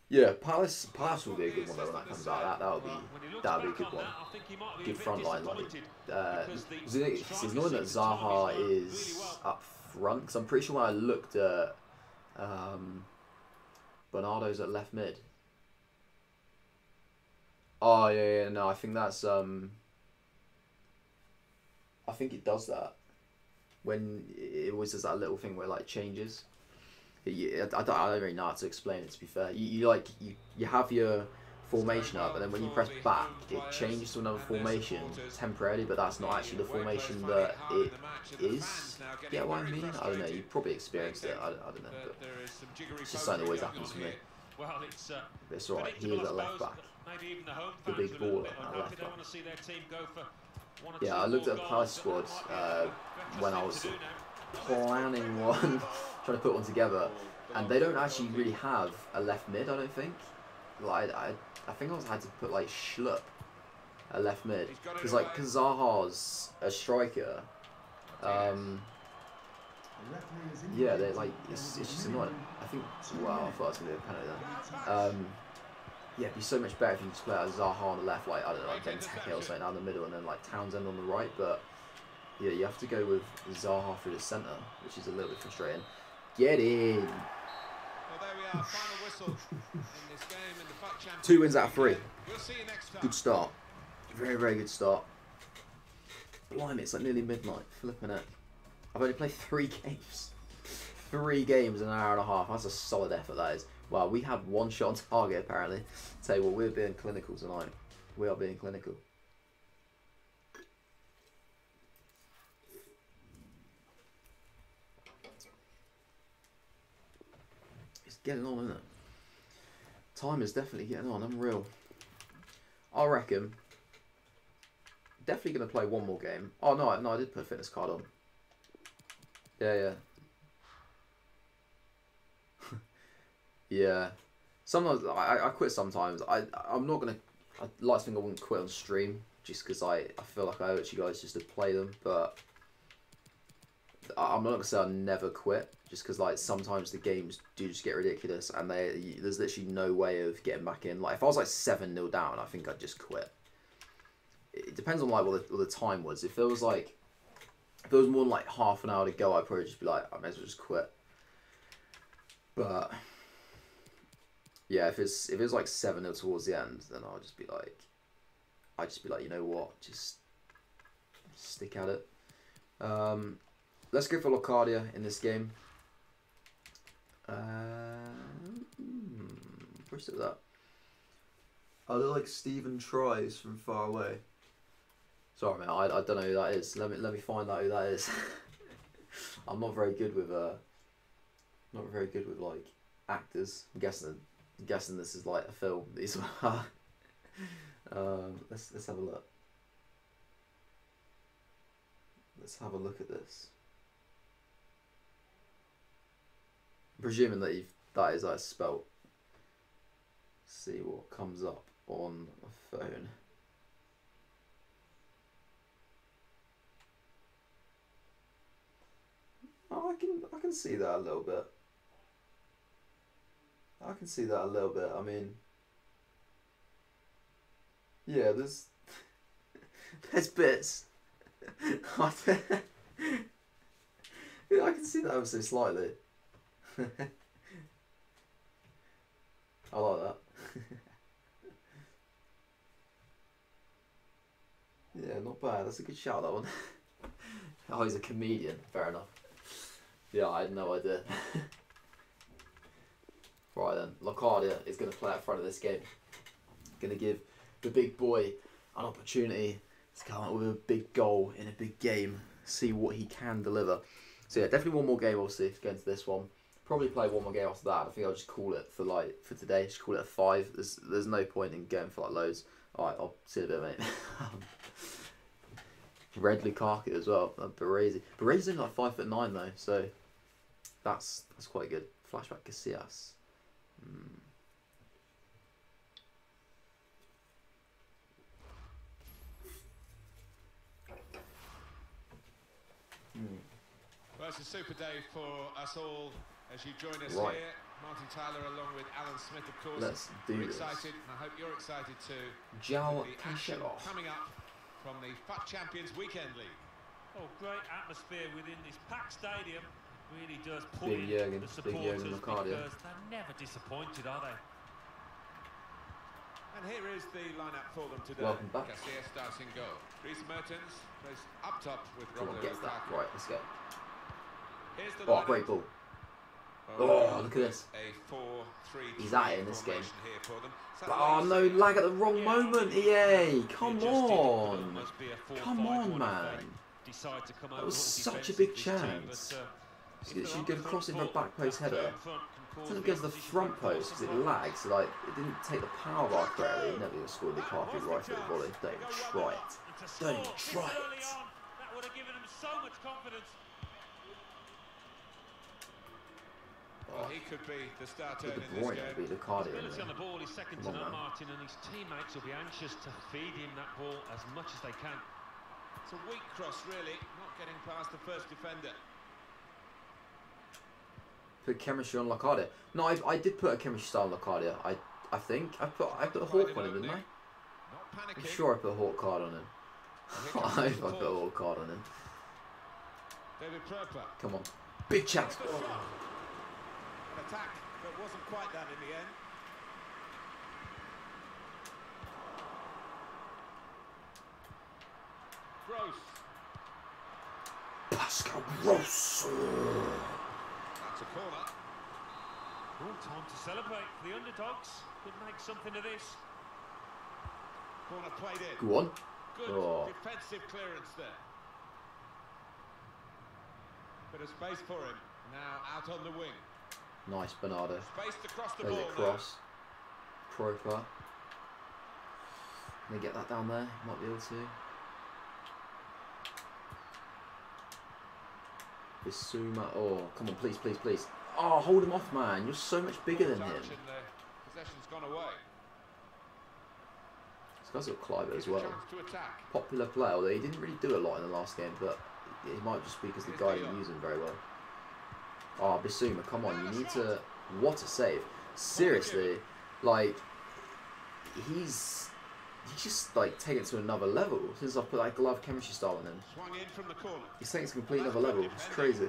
Yeah, Palace will be a good one though when that comes out. That'll be a good one. Good front line. Like, it's annoying that Zaha is up front because I'm pretty sure when I looked at Bernardo's at left mid. Oh yeah, no, I think that's I think it does that when it always does that little thing where it, like, changes. I don't really know how to explain it, to be fair. You have your formation up, and then when you press back, it changes to another formation temporarily, but that's not actually the formation that it is. Get what I mean? I don't know. You probably experienced it. I don't know. But it's just something that always happens to me. But it's alright. He is at left back. The big baller at left back. Yeah, I looked at the Palace squad when I was planning one, trying to put one together, and they don't actually really have a left mid. I don't think. Like I think I had to put like Schlupp a left mid because Zaha's a striker. Yeah, they're like it's just annoying. I think. Wow, I thought it was gonna be a penalty then. Yeah, it'd be so much better if you just play Zaha on the left, like, I don't know, like Benteke or something down the middle, and then like Townsend on the right. But yeah, you have to go with Zaha through the centre, which is a little bit frustrating. Get in. Well, there we are, final whistle in this game in the FUT Champions. 2 wins out of 3. We'll see you next time. Good start. Very, very good start. Blimey, it's like nearly midnight. Flipping it. I've only played 3 games. 3 games in an hour and a half. That's a solid effort, that is. Well, we had 1 shot on target, apparently. Tell you what, we're being clinical tonight. We are being clinical. It's getting on, isn't it? Time is definitely getting on. I'm real. I reckon. Definitely going to play 1 more game. Oh, no, I did put a fitness card on. Yeah. Yeah. Sometimes I quit sometimes. I'm not gonna. I'd like to think I wouldn't quit on stream just because I feel like I owe it to you guys just to play them. But I'm not gonna say I never quit just because like sometimes the games do just get ridiculous and there's literally no way of getting back in. Like if I was like 7-0 down, I think I'd just quit. It depends on like what the time was. If there was more than like half an hour to go, I'd probably just be like, I may as well just quit. But yeah, if it's like 7-0 towards the end, then I'd just be like, you know what, just stick at it. Let's go for Locadia in this game. Where's it that? I look like Stephen Tries from far away. Sorry, man, I don't know who that is. Let me find out who that is. I'm not very good with like actors. I'm guessing this is like a film. These are. Let's have a look. Let's have a look at this. I'm presuming that is like spelt. See what comes up on a phone. Oh, I can see that a little bit. I can see that a little bit. I mean, yeah, there's bits. I can see that ever so slightly. I like that. Yeah, not bad. That's a good shout, that one. Oh, he's a comedian. Fair enough. Yeah, I had no idea. Right then, Locadia is going to play out front of this game. Going to give the big boy an opportunity to come out with a big goal in a big game. See what he can deliver. So yeah, definitely one more game obviously to go into this one. Probably play one more game after that. I think I'll just call it for today. Just call it a 5. There's no point in going for like loads. Alright, I'll see you in a bit, mate. Red Lukaku as well. Baresi. Baresi's only like 5'9" though, so that's quite good. Flashback Casillas. Well, it's a super day for us all as you join us Right. here. Martin Tyler along with Alan Smith, of course. Let's do We're this. excited, and I hope you're excited too. João The action Cancelo. coming up from the FUT Champions Weekend League. Oh, great atmosphere within this packed stadium. Really does pull Big in Jurgen, the big supporters Jurgen Locadia. because they're never disappointed, are they? And here is the lineup for them today. Welcome back. Casillas starts in goal. Reece Mertens plays up top with Come on, Romelu get that. Lukaku. Right, let's go. Here's the Oh, lineup. great ball. Well, Oh, look at this. A 4-3-3 He's at it in this game. formation here for them. Oh no, lag at the wrong moment, EA! Come It just did. It on! must be a 4-5-1 Come on, if they man! decide to come That out was all such a big defensive chance. this team, but, She if should they're go on the crossing for a front back post foot, header. that front can cause Doesn't go to the opposition front to cause post because some it problems. lags, so like it didn't take the power bar correctly. He never even scored Lukaku right foot volley. Don't even try it. Don't even try Early it. on, that would have given him so much confidence. Well, he could be the starter With in De this Bruyne game. would be Lukaku in Ability on the there. ball is second Come to on, none, man. Martin, and his teammates will be anxious to feed him that ball as much as they can. It's a weak cross, really, not getting past the first defender. Put chemistry on Locadia. No, I did put a chemistry style on Locadia. I think I put a Hawk on him, didn't I? Not panicking. I'm sure I put a Hawk card on him. I hope I put a Hawk card on him. David Pröper. Come on, big chance. The shot. An attack that wasn't quite that in the end. Gross. Pascal Gross. That's a corner. Oh, time to celebrate. The underdogs could make something of this. Corner played in. Go on. Good Oh. defensive clearance there. Bit of space for him. Now out on the wing. Nice, Bernardo. Space to cross the There's ball a cross. Proper. Can they get that down there? Might be able to. Bissouma. Oh, come on, please, please, please. Oh, hold him off, man. You're so much bigger than him. Touch and the possession's gone away. This guy's got Clive as Here's a well. chance to attack. Popular player, although he didn't really do a lot in the last game, but it might just be because the guy didn't use him very well. Oh, Bissouma, come on, you need to... What a save. Seriously, like, he's just, like, taken it to another level since I put that glove chemistry style on him. Swung in from the corner. He's taken it to a complete another level. It's crazy.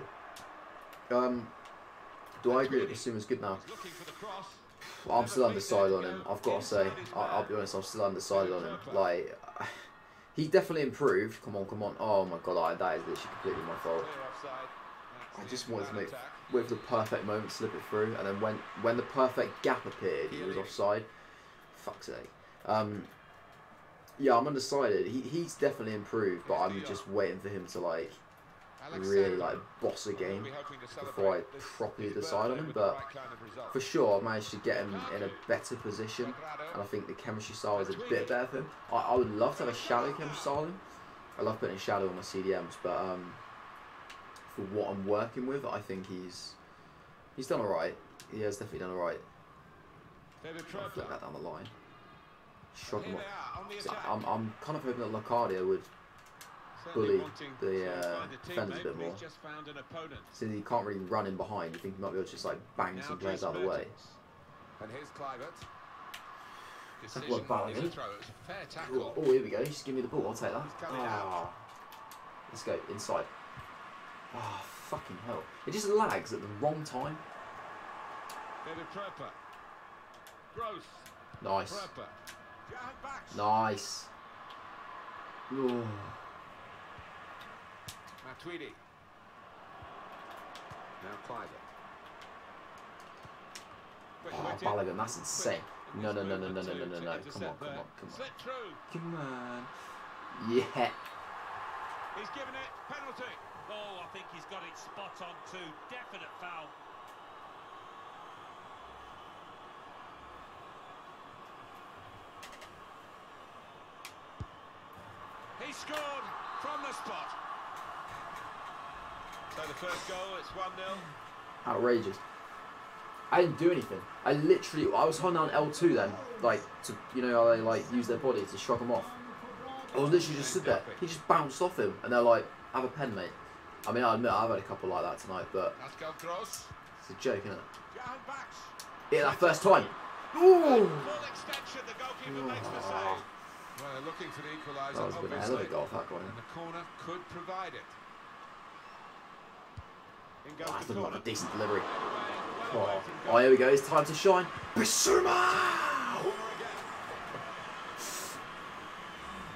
Do I agree that Bissouma's good now? He's looking for the cross. I'm still undecided on him, I've got to say. I'll be honest, I'm still undecided on him. Like, he definitely improved. Come on, come on. Oh my god, that is literally completely my fault. Clear offside. That's I just the wanted to make, attack. with the perfect moment, slip it through, and then when the perfect gap appeared, he was offside. Fuck's sake. Yeah, I'm undecided. He's definitely improved, but I'm just waiting for him to like really like boss a game before I properly decide on him. But for sure, I managed to get him in a better position, and I think the chemistry style is a bit better for him. I would love to have a shadow chemistry style on him. I love putting shadow on my CDMs, but for what I'm working with, I think he's done alright. He has definitely done alright. David I'll flip that Pröper. down the line. Shrug him Here off. they are on the So attack. I'm kind of hoping that Locadia would Certainly bully wanting the, to find a defenders a teammate, bit but more. he's just found an opponent. Since he can't really run in behind, you think he might be able to just like bang Now some players Dries out of the way. Mertens. And here's Kluivert. Tackle by Decision Balogun. is a throw. It's a fair Oh, tackle. oh, here we go. Just give me the ball. I'll take that. He's coming out. Ah. Let's go inside. Ah, fucking hell! It just lags at the wrong time. David Pröper. Gross. Nice, Pröper. nice. Oh. Matuidi. Oh, Balogun, that's insane. No. Come on. Yeah. He's given it penalty. Oh, I think he's got it spot on too. Definite foul. He scored from the spot. So the first goal, it's 1-0. Outrageous. I didn't do anything. I was holding down L2 then, like, to, you know how they, like, use their body to shrug him off. I was literally just stood there. He just bounced off him, and they're like, have a pen, mate. I mean, I admit I've had a couple like that tonight, but it's a joke, isn't it? Yeah, that first time. Ooh! Well, looking for the equaliser. That was a hell of a goal, that one. And the corner could provide it. That's looking like a decent delivery. Oh, here we go. It's time to shine. Bissouma!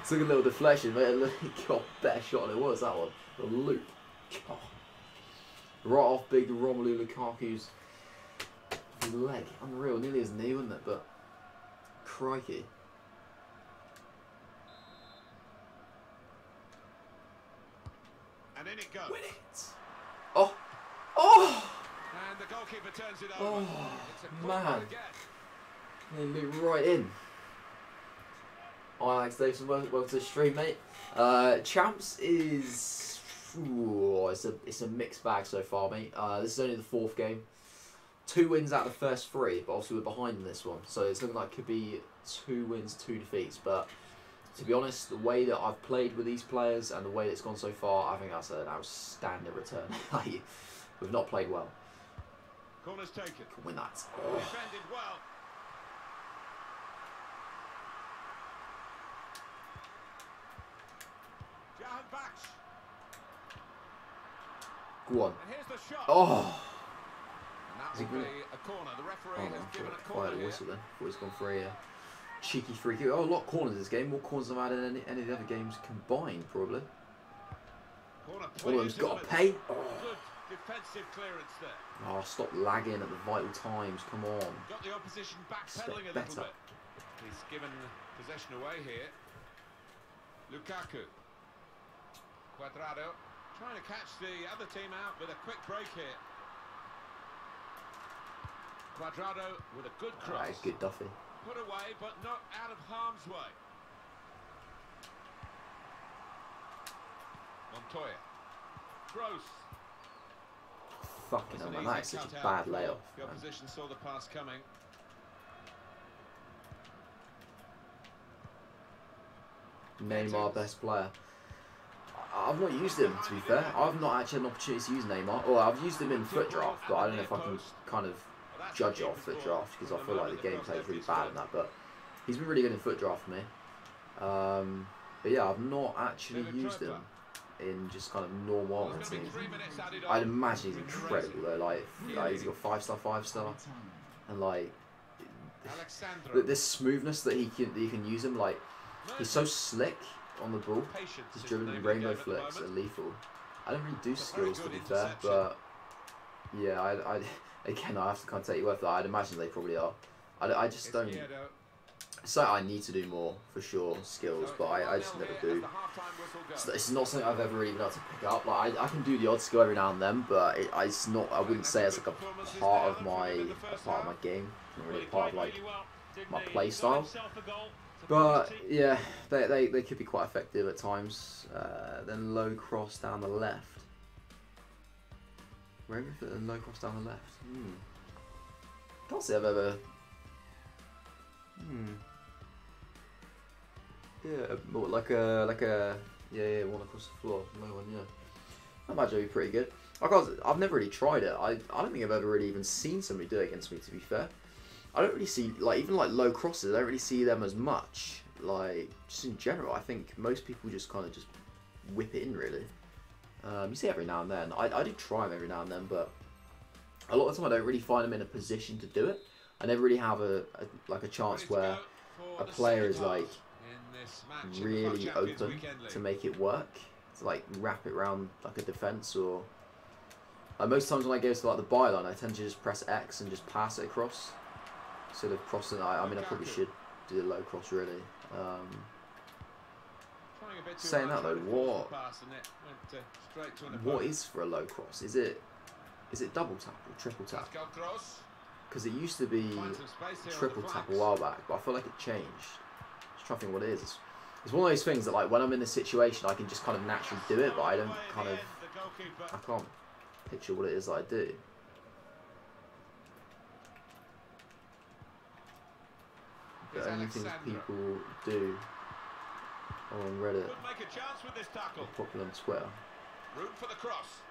Took a little deflection, mate. He got a better shot than it was, that one. The loop. Oh. Right off big Romelu Lukaku's leg. Unreal. Nearly his knee, wasn't it? But crikey. And in it goes. Win it. Oh. Oh. And the goalkeeper turns it over. Oh, man. They loop right in. Hi Alex Davison, welcome to the stream, mate. Champs is... Ooh, it's a mixed bag so far, mate. This is only the 4th game. 2 wins out of the first 3, but obviously we're behind in this one. So it's looking like it could be 2 wins, 2 defeats. But to be honest, the way that I've played with these players and the way that it's gone so far, I think that's an outstanding return. We've not played well. Corner's taken. Can win that. Oh. Defended well. Go on. And here's the shot. Oh. And that will be a corner. The referee has given a corner here. Whistle then. Thought he's gone for a cheeky free kick. Oh, a lot of corners this game. More corners than I've had in any of the other games combined, probably. Corner one of them's got to pay. Oh. Good defensive clearance there. Oh, stop lagging at the vital times. Come on. Got the opposition backpedaling a little bit. He's given possession away here. Lukaku. Cuadrado. Trying to catch the other team out with a quick break here. Cuadrado with a good cross. Right, good Duffy. Put away, but not out of harm's way. Montoya. Gross. Fucking hell, man, that is such a bad layoff. The opposition saw the pass coming. Neymar, best player. I've not used him, to be fair. I've not actually had an opportunity to use Neymar. Well, I've used him in FUT Draft, but I don't know if I can kind of judge it off FUT Draft because I feel like the gameplay is really bad in that. But he's been really good in FUT Draft for me. But yeah, I've not actually used him in just kind of normal teams. I'd imagine he's incredible though. Like he's got 5-star, 5-star, and like this smoothness that you can use him. Like he's so slick on the ball. He's driven rainbow flicks are lethal. I don't really do skills, to be fair, but yeah, again I have to kind of take your word for that. I'd imagine they probably are. I just don't. So I need to do more for sure skills, but I just never do. It's not something I've ever really been able to pick up. Like I can do the odd skill every now and then, but it's not. I wouldn't say it's like a part of my game. Not really a part of like my play style. But yeah, they could be quite effective at times. Then low cross down the left. Where is it? Low cross down the left. Can't say I've ever. Yeah, more like a one across the floor. No one, yeah. I imagine it'd be pretty good. I've never really tried it. I don't think I've ever really even seen somebody do it against me, to be fair. I don't really see, like, even like low crosses, I don't really see them as much. Like, just in general, I think most people just kind of just whip it in, really. You see every now and then. I do try them every now and then, but a lot of the time I don't really find them in a position to do it. I never really have a chance where a player is like really open to make it work, to like wrap it around like a defense or Like most times when I go to like the byline, I tend to just press X and just pass it across. Sort of crossing. I mean, I probably should do the low cross really. Saying that though, what is for a low cross? Is it double tap or triple tap? Because it used to be triple tap a while back, but I feel like it changed. Just trying to think what it is. It's one of those things that like when I'm in this situation, I can just kind of naturally do it, but I don't I can't picture what it is that I do. The only things people do on Reddit or popular on Twitter. Room for the cross.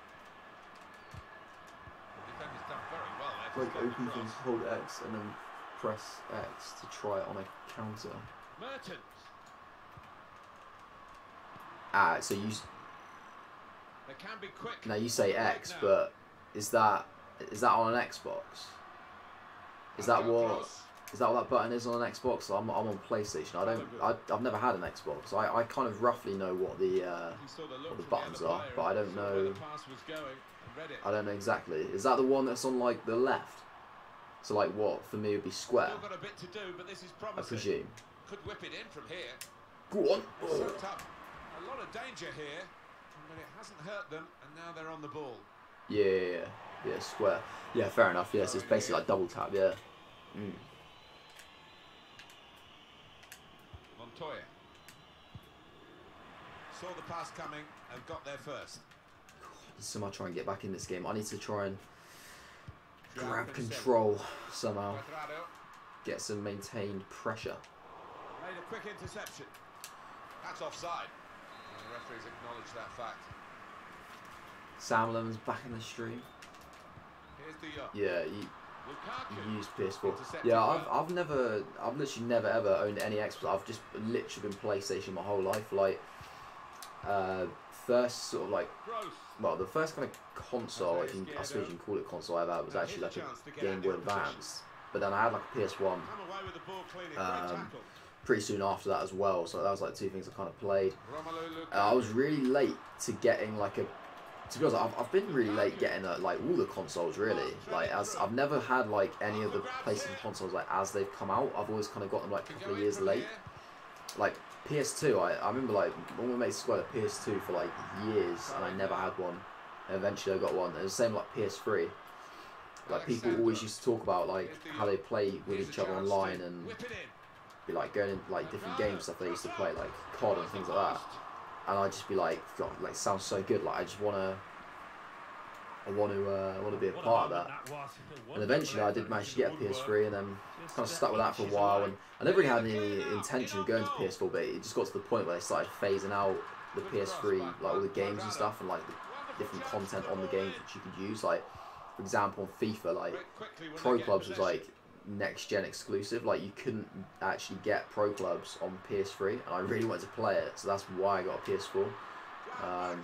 Like open things, hold X and then press X to try it on a counter. Mertens. So you. They can be quick. Now you say X, but is that on an Xbox? Is that what that button is on an Xbox? I'm on PlayStation. I've never had an Xbox. I kind of roughly know what the buttons are, but I don't know. I don't know exactly. Is that the one that's on like the left? So like what for me would be square? I presume. Could whip it in from here. Go on. A lot of danger here, but it hasn't hurt them, and now they're on the ball. Yeah, square. Yeah, fair enough. Yes, it's basically like double tap. Yeah. Montoya saw the pass coming and got there first. Somehow try and get back in this game. I need to try and grab control somehow. Get some maintained pressure. Made a quick interception. That's offside. And the referees acknowledge that fact. Sam Lemon's back in the stream. Here's the yeah, you used PS4. Yeah, I've literally never ever owned any Xbox. I've just literally been PlayStation my whole life. Like first sort of like, well, the first kind of console, I suppose you can call it console I ever had was actually like a Game Boy Advance. But then I had like a PS1 pretty soon after that as well. So that was like two things I kind of played. I was really late to getting like a. To be honest, I've been really late getting like all the consoles really. Like as I've never had like any of the PlayStation consoles like as they've come out. I've always kind of got them like a couple of years late. Like PS2, I remember like one of my mates got a PS2 for like years and I never had one. And eventually I got one. And the same like PS3. Like people always used to talk about like how they play with each other online and be like going in like different games stuff they used to play like COD and things like that. And I'd just be like, God, like sounds so good. Like I just want to be a part of that. And eventually I did manage to get a PS3 and then kind of stuck with that for a while. And I never really had any intention of going to PS4, but it just got to the point where they started phasing out the PS3, like all the games and stuff, and like the different content on the games which you could use. Like for example, on FIFA, like Pro Clubs was like next gen exclusive. Like you couldn't actually get Pro Clubs on PS3, and I really wanted to play it, so that's why I got a PS4.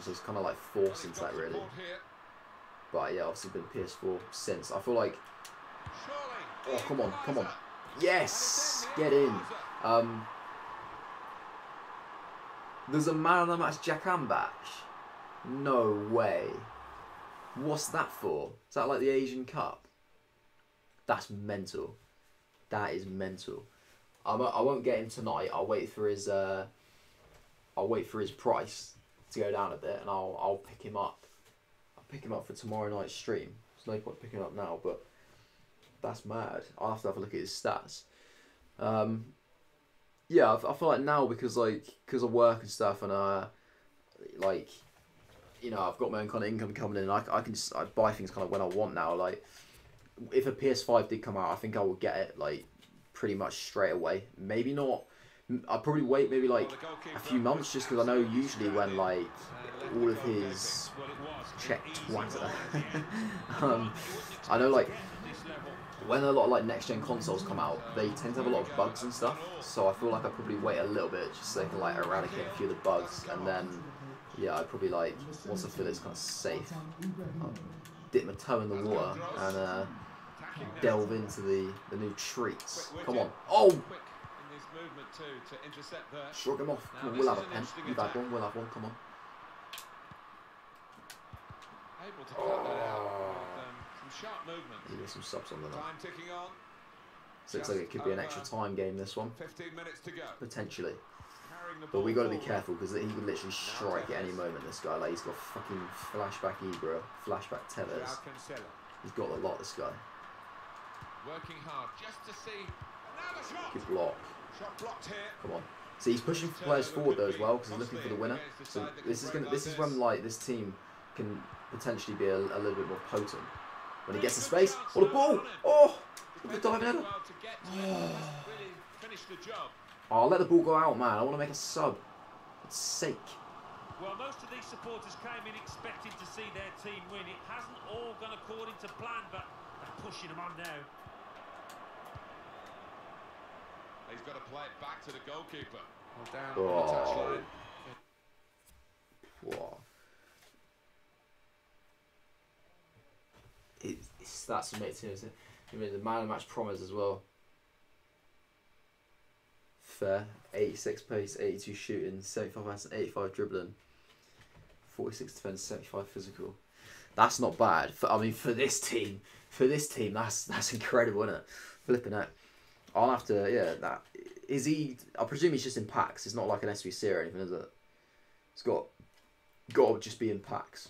So it's kind of like forced into that really. But yeah, obviously been PS4 since. I feel like, oh come on, yes, get in. There's a man of the match Jack Ambach. No way. What's that for? Is that like the Asian Cup? That's mental. That is mental. I won't get him tonight. I'll wait for his price to go down a bit, and I'll pick him up. I'll pick him up for tomorrow night's stream. There's no point picking him up now, but that's mad. I'll have to have a look at his stats. Yeah, I feel like now because of work and stuff, and like, you know, I've got my own kind of income coming in. I can just buy things kind of when I want now. Like, if a PS5 did come out, I think I would get it like pretty much straight away. Maybe not. I'd probably wait maybe like a few months, just because I know usually when like all of his I know like when a lot of like next gen consoles come out, they tend to have a lot of bugs and stuff. So I feel like I'd probably wait a little bit just so they can like eradicate a few of the bugs, and then yeah, I'd probably like once I feel it's kind of safe, I'll dip my toe in the water and delve into the new treats. Come on, oh! Shrug him off. Come on, we'll have a pen. You've had one, we'll have one. Come on. sharp movement. There's some subs on the line. Time ticking on. So it looks like it could be an extra time game, this one. 15 minutes to go. Potentially. But we got to be careful because he can literally strike at any moment, this guy. Like, he's got fucking flashback Ibra, flashback Tevez. He's got a lot, this guy. Working hard just to see. Now the shot. Good block. Shot blocked here. Come on. See, he's pushing players forward though as well because he's looking for the winner. So this is when like this team can potentially be a little bit more potent. When he gets the space. Oh, the ball! Oh! The diving header. Oh, I'll let the ball go out, man. I want to make a sub. For God's sake. Well, most of these supporters came in expecting to see their team win. It hasn't all gone according to plan, but they're pushing them on now. He's got to play it back to the goalkeeper. Well, down on the touchline. Whoa. That's amazing, isn't it? I mean, the man of the match promise as well. Fair. 86 pace, 82 shooting, 75 passing, 85 dribbling, 46 defense, 75 physical. That's not bad. I mean, for this team, that's incredible, isn't it? Flipping it. I'll have to, yeah. That is he. I presume he's just in packs. It's not like an SVC or anything, is it? It's got to just be in packs.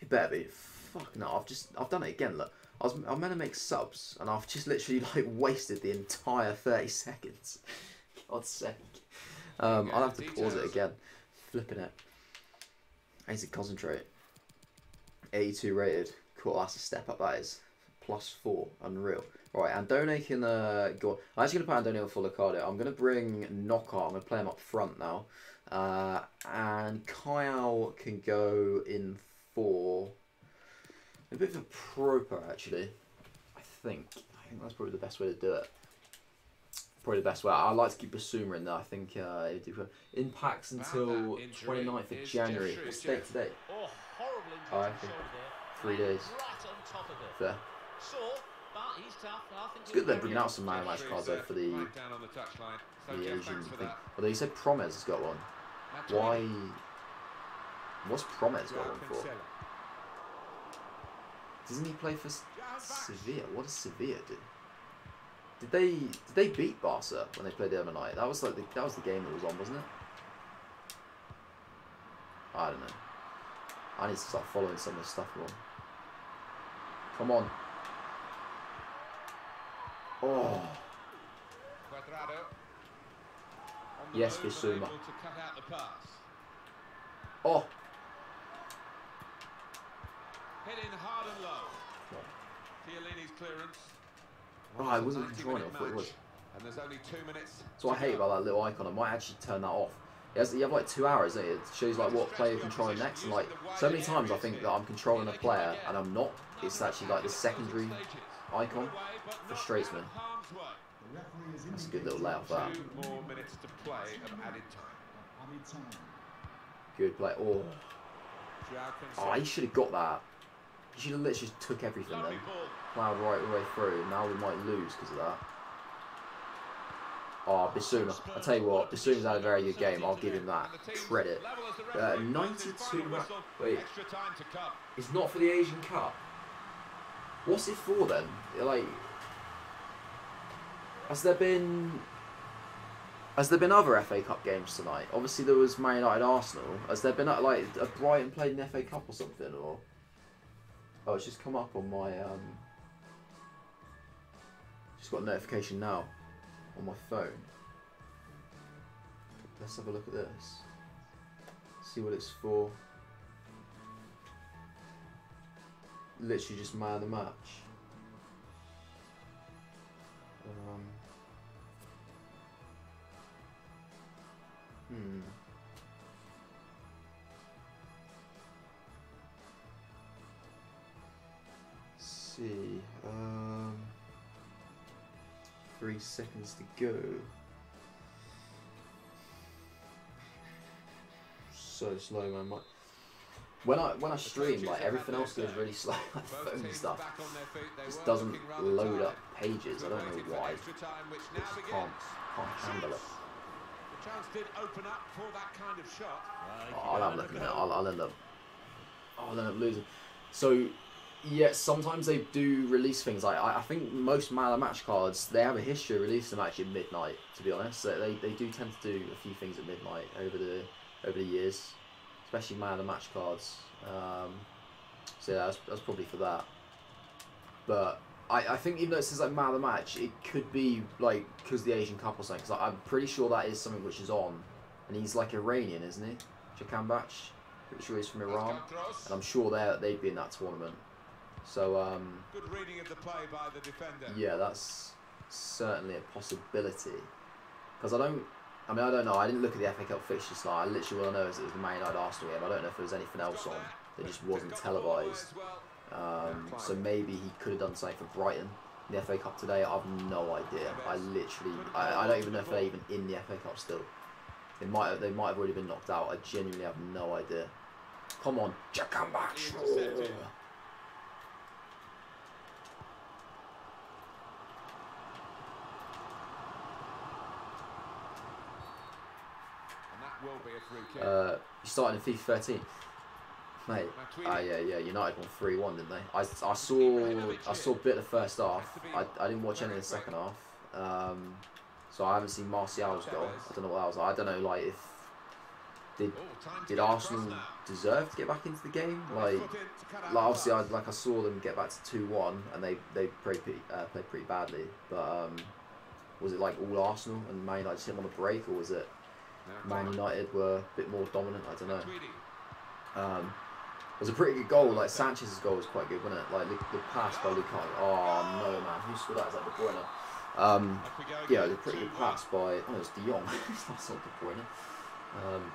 It better be. Fuck no! I've done it again. Look, I'm meant to make subs, and I've just literally like wasted the entire 30 seconds. God's sake. I'll have to pause it again. Flipping it. I need to concentrate. 82 rated. Cool. That's a step up. That is. +4. Unreal. Right, Andone can go. I'm actually going to put Andone on full Ricardo. I'm going to bring Knockout. I'm going to play him up front now. And Kyle can go in for a bit of a proper, actually. I think that's probably the best way to do it. Probably the best way. I like to keep Basuma in there. I think in packs until 29th of January. What's the date today? Oh, horrible I think 3 days. right on top of it. Fair. But he's tough. I think It's good they're bringing out some man match cards though for the Asian thing. Although you said Promes has got one. Why? What's Promes got one for? Doesn't he play for Sevilla? What does Sevilla do? Did they beat Barca when they played the other night? That was like that was the game that was on, wasn't it? I don't know. I need to start following some of this stuff more. Come on. Oh. Yes, Bissouma. Oh. Hit in hard and low. Chiellini's clearance. Oh, I wasn't controlling it. I thought it was. And there's only 2 minutes. So I hate about that little icon. I might actually turn that off. You have like 2 hours. Don't you? It shows like what player you're controlling next, and like so many times I think that I'm controlling a player and I'm not. It's actually like the secondary icon. Frustrates me. That's a good little layout for that. 2 more minutes to play of added time. Good play. Oh, he should have got that. He should have literally just took everything then. Plowed right the way through. Now we might lose because of that. Oh, Bissouma. I tell you what, Bissouma's had a very good game. I'll give him that credit. 92. Wait, it's not for the Asian Cup. What's it for then? Like, has there been other FA Cup games tonight? Obviously there was Man United Arsenal. Has there been like a Brighton played in the FA Cup or something? Or oh, it's just come up on my just got a notification now on my phone. Let's have a look at this. See what it's for. Literally just man of the match. Let's see. 3 seconds to go. So slow, man. When I stream, like everything else goes really slow, like phone and stuff. Just doesn't load up pages. I don't know why. It just can't handle it. The chance did open up for that kind of shot. Oh, I'll have a look at it. I'll end up losing. So Yeah, sometimes they do release things. Like I think most man of the match cards, they have a history of releasing them actually at midnight. To be honest, so they do tend to do a few things at midnight over the years, especially man of the match cards. So yeah, that's probably for that. But I think even though it says like man of the match, it could be like because the Asian Cup or something. Because I'm pretty sure that is something which is on, and he's like Iranian, isn't he? Jakanbach. Pretty sure he's from Iran, and I'm sure they'd be in that tournament. So good reading of the play by the defender. Yeah, that's certainly a possibility. Because I don't know. I didn't look at the FA Cup fixtures tonight. I literally all I know is it was the Man United Arsenal game. I don't know if there was anything else on. That just wasn't televised. So maybe he could have done something for Brighton in the FA Cup today. I have no idea. I don't even know if they're even in the FA Cup still. They might have already been knocked out. I genuinely have no idea. Come on, Jakanbach. You starting in FIFA 13, mate. Yeah. United won 3-1, didn't they? I saw a bit of the first half. I didn't watch any of the second half. So I haven't seen Martial's goal. I don't know what that was. I don't know, like if did Arsenal deserve to get back into the game? Like obviously, I saw them get back to 2-1, and they played pretty badly. But was it like all Arsenal and Man United just hit them on a break, or was it Man United were a bit more dominant? I don't know. It was a pretty good goal. Like Sanchez's goal was quite good, wasn't it? Like the pass by Lukaku. Oh no, man! Who scored that? Is that De Bruyne? Yeah, it was a pretty good pass by. Oh, it was De Jong. That's not De Bruyne.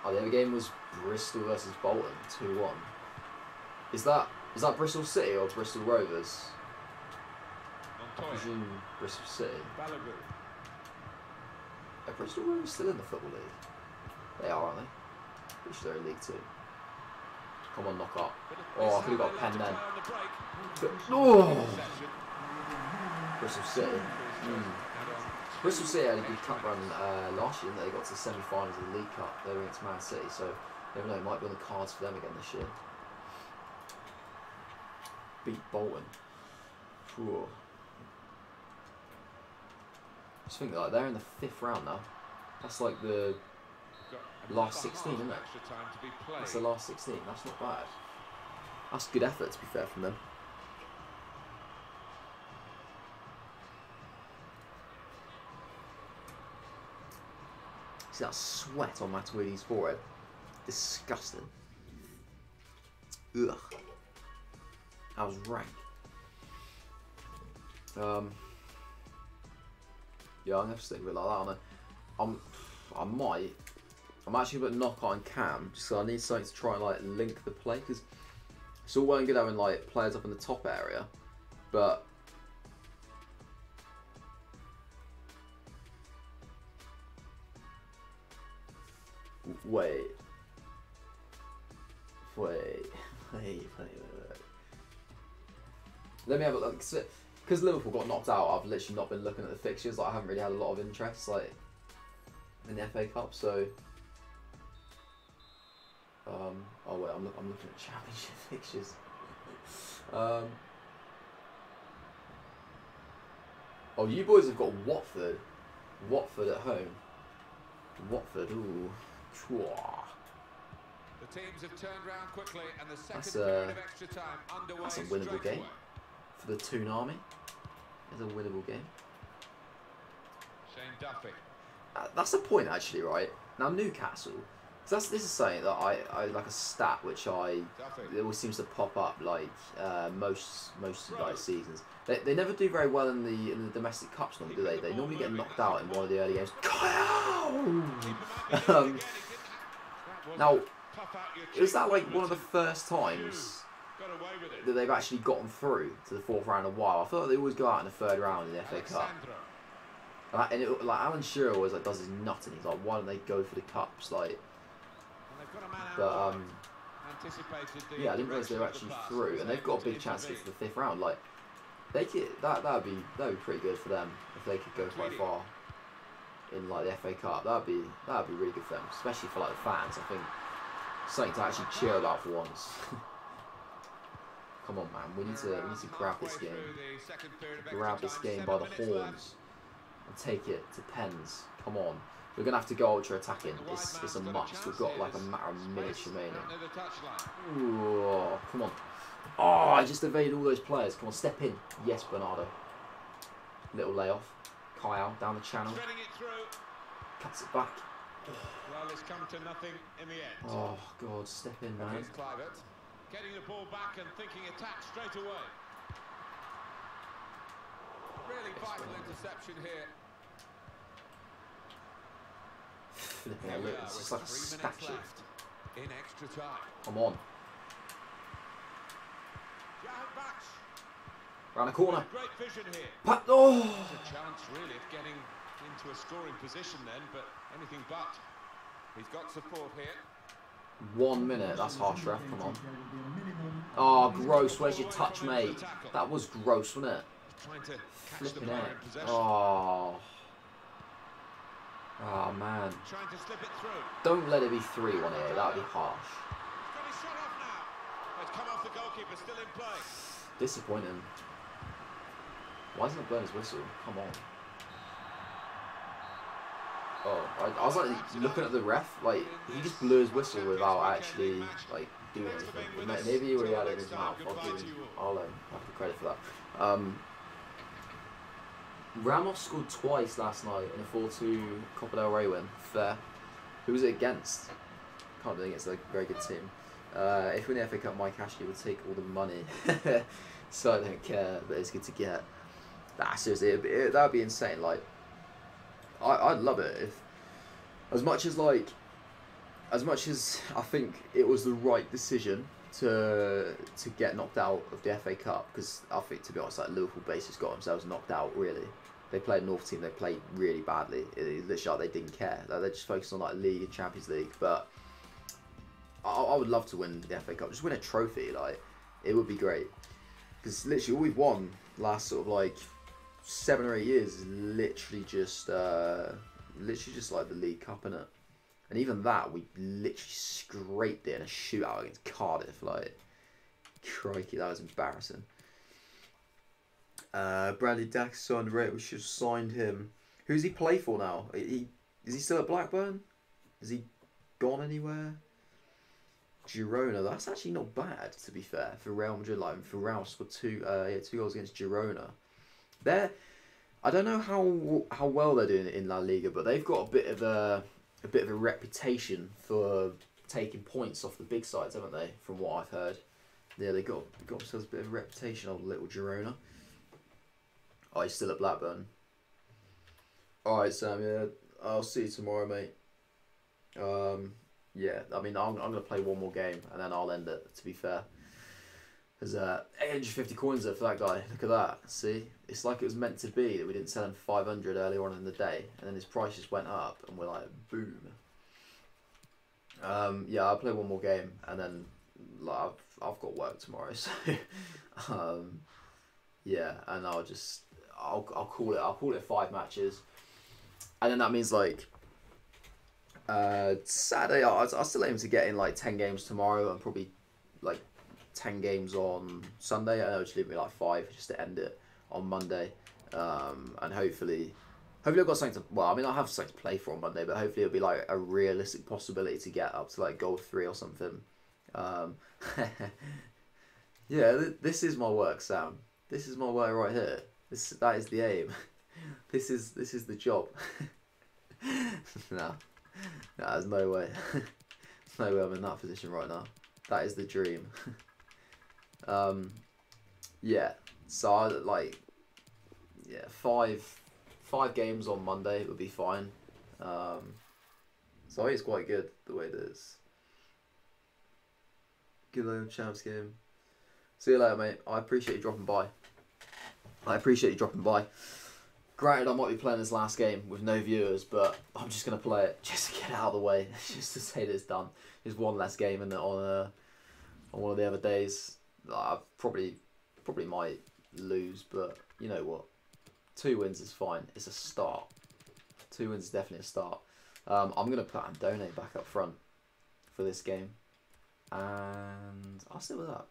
The other game was Bristol versus Bolton, 2-1. Is that Bristol City or Bristol Rovers? I presume Bristol City. Are Bristol Rovers still in the Football League? They are, aren't they? Pretty sure they're in League 2. Come on, knock up. Oh, I could have got a pen then. Oh! Bristol City. Bristol City had a good cup run last year, didn't they? They got to the semi-finals of the League Cup. They were against Man City, so never know, it might be on the cards for them again this year. Beat Bolton. Whew. Just think like they're in the 5th round now. That's like the last 16, isn't it? That's the last 16. That's not bad. That's good effort, to be fair, from them. See that sweat on Matuidi's forehead? Disgusting. Ugh. That was rank. Yeah, I'm gonna stick with it like that. I'm actually gonna put knock on Cam just so I need something to try and like link the play, because it's all well and good having like players up in the top area, but wait. Let me have a look. Because Liverpool got knocked out, I've literally not been looking at the fixtures. Like, I haven't really had a lot of interest like in the FA Cup. So, oh wait, I'm looking at Championship fixtures. Oh, you boys have got Watford at home. Watford, ooh. The teams have turned round quickly, and the second period of extra time underway. That's a winnable game for the Toon Army. It's a winnable game. Shane Duffy. That's the point, actually, right? Now Newcastle, because this is something that I like a stat which it always seems to pop up like most like seasons. They never do very well in the domestic cups normally, do they? They normally get knocked out in one of the early games. Now, is that like one of the first times that they've actually gotten through to the 4th round in a while? I feel like they always go out in the 3rd round in the FA Cup. And like Alan Shearer always like does his nutting. He's like, why don't they go for the cups? Like, but yeah, I didn't realise they were actually through, and they've got a big chance to get to the 5th round. Like, that'd be pretty good for them if they could go quite far in like the FA Cup. That'd be really good for them, especially for like the fans. I think something to actually cheer about for once. come on, man. We need to grab this game. Grab this game by the horns and take it to pens. Come on. We're going to have to go ultra attacking. It's a must. We've got like a matter of minutes remaining. Ooh, come on. Oh, I just evaded all those players. Come on, step in. Yes, Bernardo. Little layoff. Kyle down the channel. Cuts it back. Well, it's come to nothing in the end. Oh, God, step in, man. Getting the ball back and thinking attack straight away. Really vital interception here. Look, it's just like a statue. In extra time. Come on. Round the corner. Great vision here. Oh! There's a chance really of getting into a scoring position then, but anything but. He's got support here. 1 minute. That's harsh, ref. Come on. Oh, gross. Where's your touch, mate? That was gross, wasn't it? Trying to catch the Flipping player it. in possession. Oh. Oh, man. Trying to slip it through. Don't let it be 3-1 here. That would be harsh. He's got his shot off now. It's come off the goalkeeper, still in play. Disappointing. Why isn't it blowing his whistle? Come on. Oh, I was like looking at the ref, like he just blew his whistle without actually like doing anything. Maybe he already had it in his mouth. I'll have the credit for that. Ramos scored twice last night in a 4-2 Copa del Rey win. Fair. Who was it against? Can't think it's a very good team. If we win the FA Cup, Mike Ashley would take all the money. So I don't care, but it's good to get. Nah, seriously, that would be insane. Like, I'd love it if, as much as I think it was the right decision to get knocked out of the FA Cup, because I think, to be honest, like Liverpool basically got themselves knocked out. Really, they played a North team. They played really badly. It literally like they didn't care. Like, they just focused on like League and Champions League. But I would love to win the FA Cup. Just win a trophy. Like, it would be great. Because literally all we've won last sort of like 7 or 8 years is literally just like the League Cup, innit? And even that, we literally scraped it in a shootout against Cardiff. Like, crikey, that was embarrassing. Bradley Dax on rate. We should have signed him. Who's he play for now? Is he still at Blackburn? Has he gone anywhere? Girona, that's actually not bad, to be fair, for Real Madrid. Like, for Real scored 2 goals against Girona. I don't know how well they're doing it in La Liga, but they've got a bit of a reputation for taking points off the big sides, haven't they? From what I've heard, yeah, they got themselves a bit of a reputation of little Girona. Oh, he's still at Blackburn. All right, Sam. Yeah, I'll see you tomorrow, mate. Yeah, I mean, I'm going to play one more game and then I'll end it, to be fair. There's 850 coins there for that guy. Look at that. See? It's like it was meant to be that we didn't sell him 500 earlier on in the day. And then his price just went up and we're like, boom. Yeah, I'll play one more game and then like, I've got work tomorrow. So, yeah, and I'll call it 5 matches. And then that means like, Saturday, I'll still aim to get in like 10 games tomorrow and probably like 10 games on Sunday. I know it's leave me like 5 just to end it on Monday. And hopefully I've got something to, well, I mean, I'll have something to play for on Monday, but hopefully it'll be like a realistic possibility to get up to like goal 3 or something. Yeah, this is my work, Sam. This is my work right here. That is the aim. This is the job. No. No, there's no way. There's no way I'm in that position right now. That is the dream. Yeah. So I like, yeah, 5 games on Monday would be fine. So I think it's quite good the way it is. Good little champs game. See you later, mate. I appreciate you dropping by. Granted, I might be playing this last game with no viewers, but I'm just going to play it just to get it out of the way, just to say that it's done. There's one less game in it on one of the other days. I probably might lose, but you know what? 2 wins is fine. It's a start. 2 wins is definitely a start. I'm going to put Andone back up front for this game, and I'll stick with that.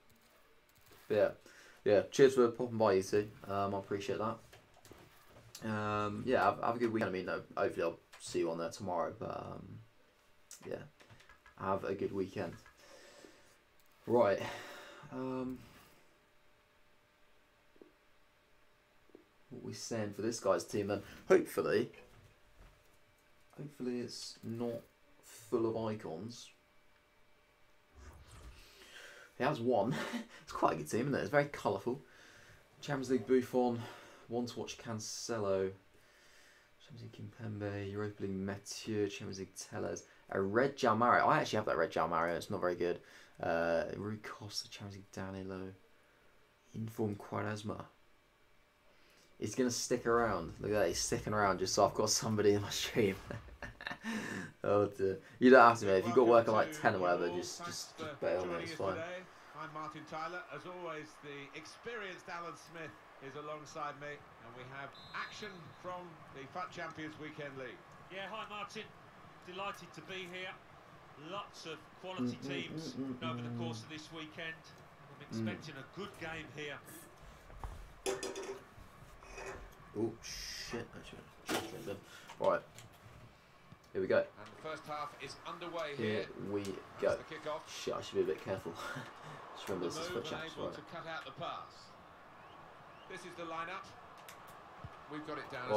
Yeah. Cheers for popping by, you two. I appreciate that. Yeah, have a good weekend. I mean, no, hopefully I'll see you on there tomorrow. But yeah, have a good weekend. Right. What are we saying for this guy's team then? Hopefully it's not full of icons. He has one. It's quite a good team, isn't it? It's very colourful. Champions League Buffon, one to watch Cancelo, Champions League Kimpembe, Europa League Mathieu, Champions League Tellez, a red João Mario. I actually have that red João Mario. It's not very good. Rui Costa, Champions League Danilo, Inform Quaresma. He's going to stick around. Look at that, he's sticking around just so I've got somebody in my stream. Oh dear. You don't have to, mate. If you've got work at like 10 or whatever, just bail on it, it's fine. I'm Martin Tyler. As always, the experienced Alan Smith is alongside me, and we have action from the FUT Champions Weekend League. Yeah, hi Martin. Delighted to be here. Lots of quality teams over the course of this weekend. I'm expecting a good game here. Oh shit! Right, here we go. And the first half is underway here. Here we go. The kickoff. Shit, I should be a bit careful. Just remember this is FUT Champs, right? To cut out the pass. This is the lineup. We've got it down as a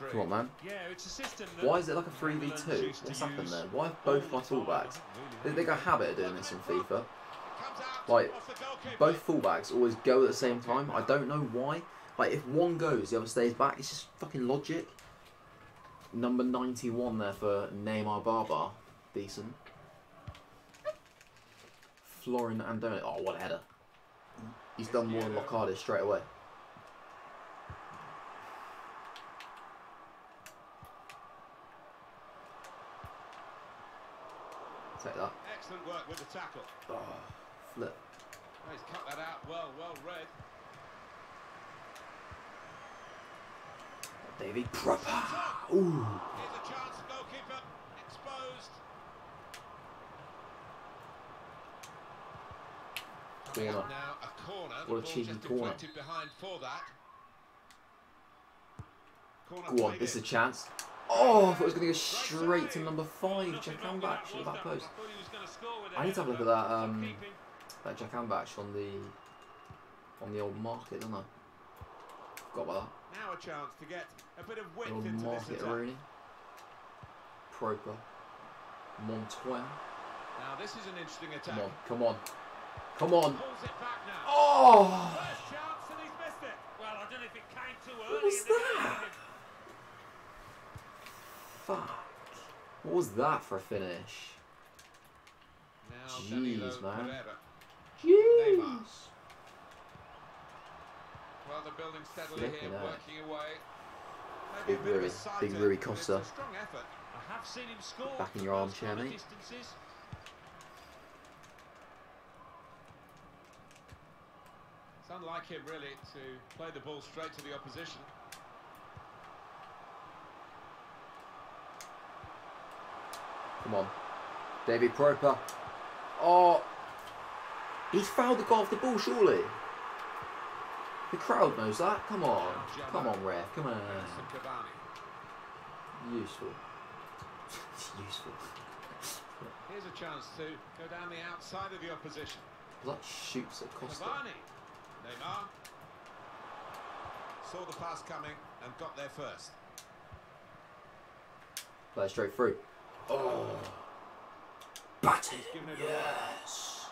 4-3-3. Come on, man. Yeah, it's a system. Why is it like a 3v2? What's happened there? Why have both my fullbacks? They got a habit of doing this in FIFA. Like, both fullbacks always go at the same time. I don't know why. Like, if one goes, the other stays back. It's just fucking logic. Number 91 there for Neymar Barbar. Decent. Florin Andone. Oh, what a header. He's done more than Locardi straight away. Take that. Excellent work with the tackle. Oh, flip. Oh, he's cut that out well read. Davy proper. Ooh. Here's a chance, goalkeeper exposed. Corner. Now a corner. What a cheeky corner. Behind for that. Go on, this is a chance. Oh, I thought it was going to go straight to number 5, Jack Ambach, the back post. I need to have a look at that Jack Ambach on the old market, don't I? Forgot about that. Now a chance to get a bit of width the old into market this Rooney. Proper. Montoya. Now this is an interesting attack. Come on. Come on. Pulls it back now. Oh! First chance and he's missed it. Well, I don't know if it came too early. What was that? Fuck. What was that for a finish? Now jeez, man. Jeez. Jeez. Well, they're building steadily here, working away. Big Rui Costa. Strong effort. I have seen him score. Back in your armchair, mate. Distances. It's unlike him, really, to play the ball straight to the opposition. Come on. David Proper. Oh. He's fouled the guy off the ball, surely. The crowd knows that. Come on. Come on, ref. Come on. Useful. Useful. Here's a chance to go down the outside of the opposition. That shoots at Costa. Neymar saw the pass coming and got there first. Play straight through. Oh. Batted. Yes.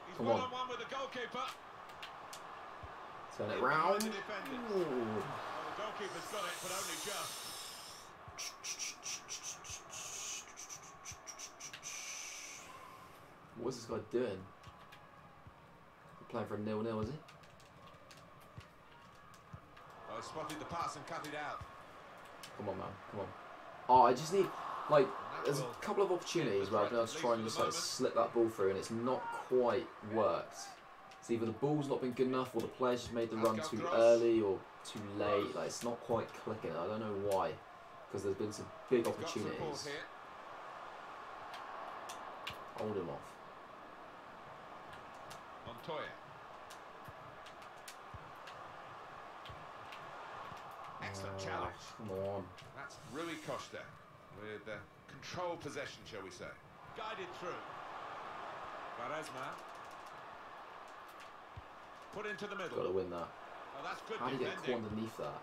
He's come on. One-on-one with the goalkeeper. Turn it round. The goalkeeper's got it, but only just. What is this guy doing? He's playing for a 0-0, is he? Oh, spotted the pass and cut it out. Come on, man. Come on. Oh, I just need, like, there's a couple of opportunities where I've been able to try and just like slip that ball through, and it's not quite worked. It's either the ball's not been good enough, or the players just made the run too early or too late. Like, it's not quite clicking. I don't know why, because there's been some big opportunities. Hold him off. Montoya. Excellent challenge. Come on. That's Rui Costa with controlled possession, shall we say. Guided through. Quaresma. Put into the middle. Got to win that. Oh, that's good. How do you get caught underneath that?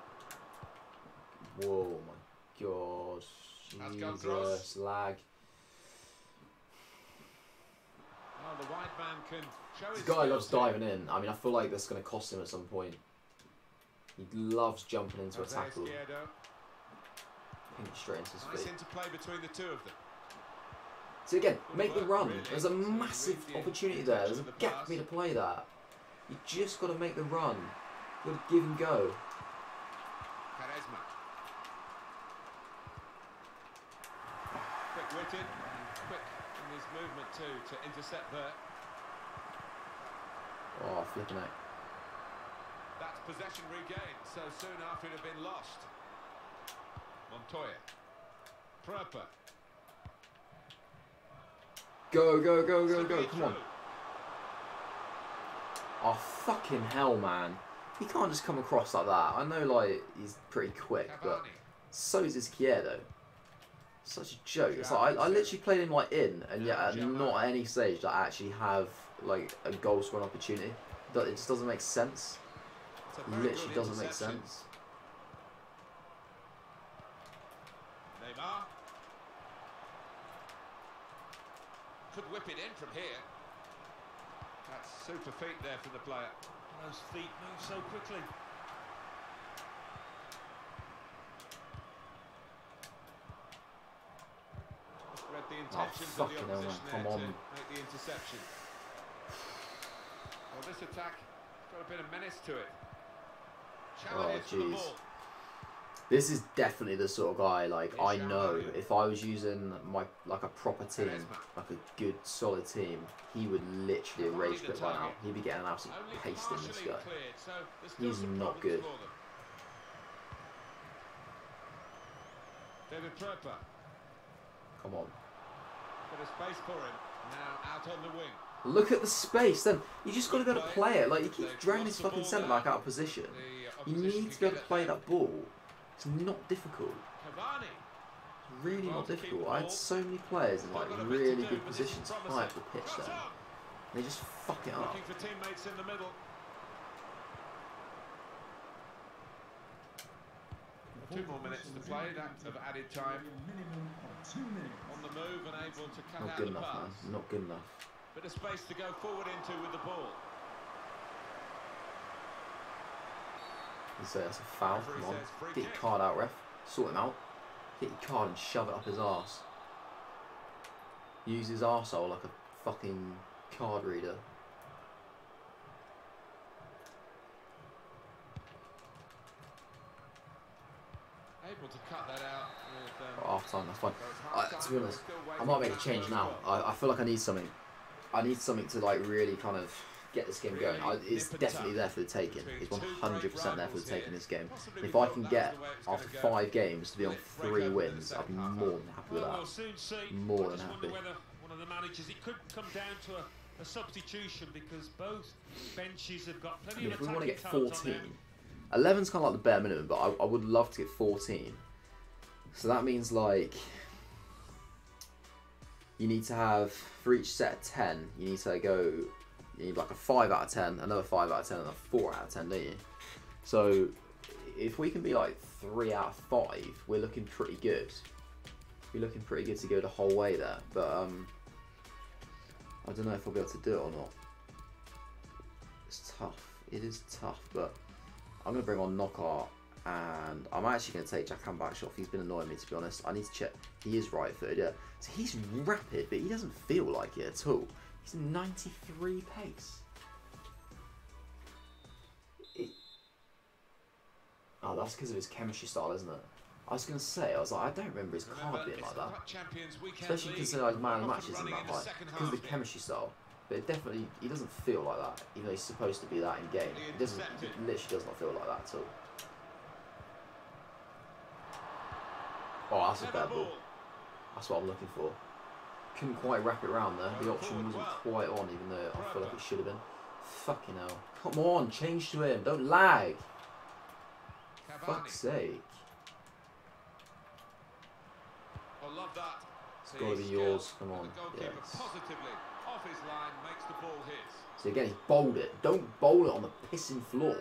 Whoa, my God. Jesus, lag. Oh, the wide man can show his This guy loves skills diving in. I mean, I feel like that's going to cost him at some point. He loves jumping into a tackle. Straight into his feet. Nice interplay between the two of them. So again, make the run. There's a massive opportunity there. There's a gap for me to play that. You just got to make the run. You got to give and go. Quaresma. Quick-witted and quick in his movement too to intercept there. Oh, flipping out. That's possession regained so soon after it had been lost. Montoya. Pröper. Go, go, go, go, go. Come on. Oh, fucking hell, man. He can't just come across like that. I know, like, he's pretty quick, but so is Izquierdo. Such a joke. It's like, I literally played him, like, in, and yet not at any stage that I actually have, like, a goal scoring opportunity. It just doesn't make sense. It literally doesn't make sense. Neymar. Could whip it in from here. That's super feet there from the player. Those feet move so quickly. Just read the intentions of the opposition there to make the interception. Well, this attack has got a bit of menace to it. Oh, jeez. This is definitely the sort of guy, like, I know if I was using like a proper team, like a good, solid team, he would literally rage quit by now. He'd be getting an absolute pasting this guy. He's not good. David Pröper. Come on. Bit of space for him. Now out on the wing. Look at the space, then. You just got to be able to play it. Like, he keeps dragging his fucking centre back out of position. You need to be able to play that ball. It's not difficult. It's really not difficult. I had so many players in like really good positions high up the pitch there. They just fuck it up. Looking for teammates in the middle. 2 more minutes to play, that of added time. On the move and able to cut out the pass. Not good enough, man. Not good enough. Bit of space to go forward into with the ball. You say that's a foul. Come on. Get your card out, ref. Sort him out. Get your card and shove it up his arse. Use his arsehole like a fucking card reader. Able to cut that out with, half time, that's fine. To be honest, I might make a change now. I feel like I need something. I need something to like really kind of get this game going. It's definitely there for the taking. It's 100% there for the taking this game. If I can get, after 5 games, to be on 3 wins, I'd be more than happy with that. More than happy. One of the managers, it could come down to a substitution because both benches have got plenty of if we want to get attacking talent 14, 11's kind of like the bare minimum, but I would love to get 14. So that means like you need to have, for each set of 10, you need to go, you need like a 5 out of 10, another 5 out of 10, and a 4 out of 10, don't you? So if we can be like 3 out of 5, we're looking pretty good. We're looking pretty good to go the whole way there, but I don't know if I'll be able to do it or not. It's tough. It is tough, but I'm going to bring on Knockout, and I'm actually going to take Jack Backshot. He's been annoying me, to be honest. I need to check. He is right-footed, yeah. So he's rapid, but he doesn't feel like it at all. He's 93 pace. Oh, that's because of his chemistry style, isn't it? I was going to say, I was like, I don't remember his card being like that. Especially considering his man matches in that height. Because of the chemistry style. But it definitely, he doesn't feel like that. Even though he's supposed to be that in game. He literally does not feel like that at all. Oh, that's a bad ball. That's what I'm looking for. Couldn't quite wrap it around there. The option wasn't quite on, even though I feel like it should have been. Fucking hell. Come on, change to him. Don't lag. Cavani. Fuck's sake. I love that. It's got to be yours. Come on. Yes. Positively off his line, makes the ball his. So again, he's bowled it. Don't bowl it on the pissing floor.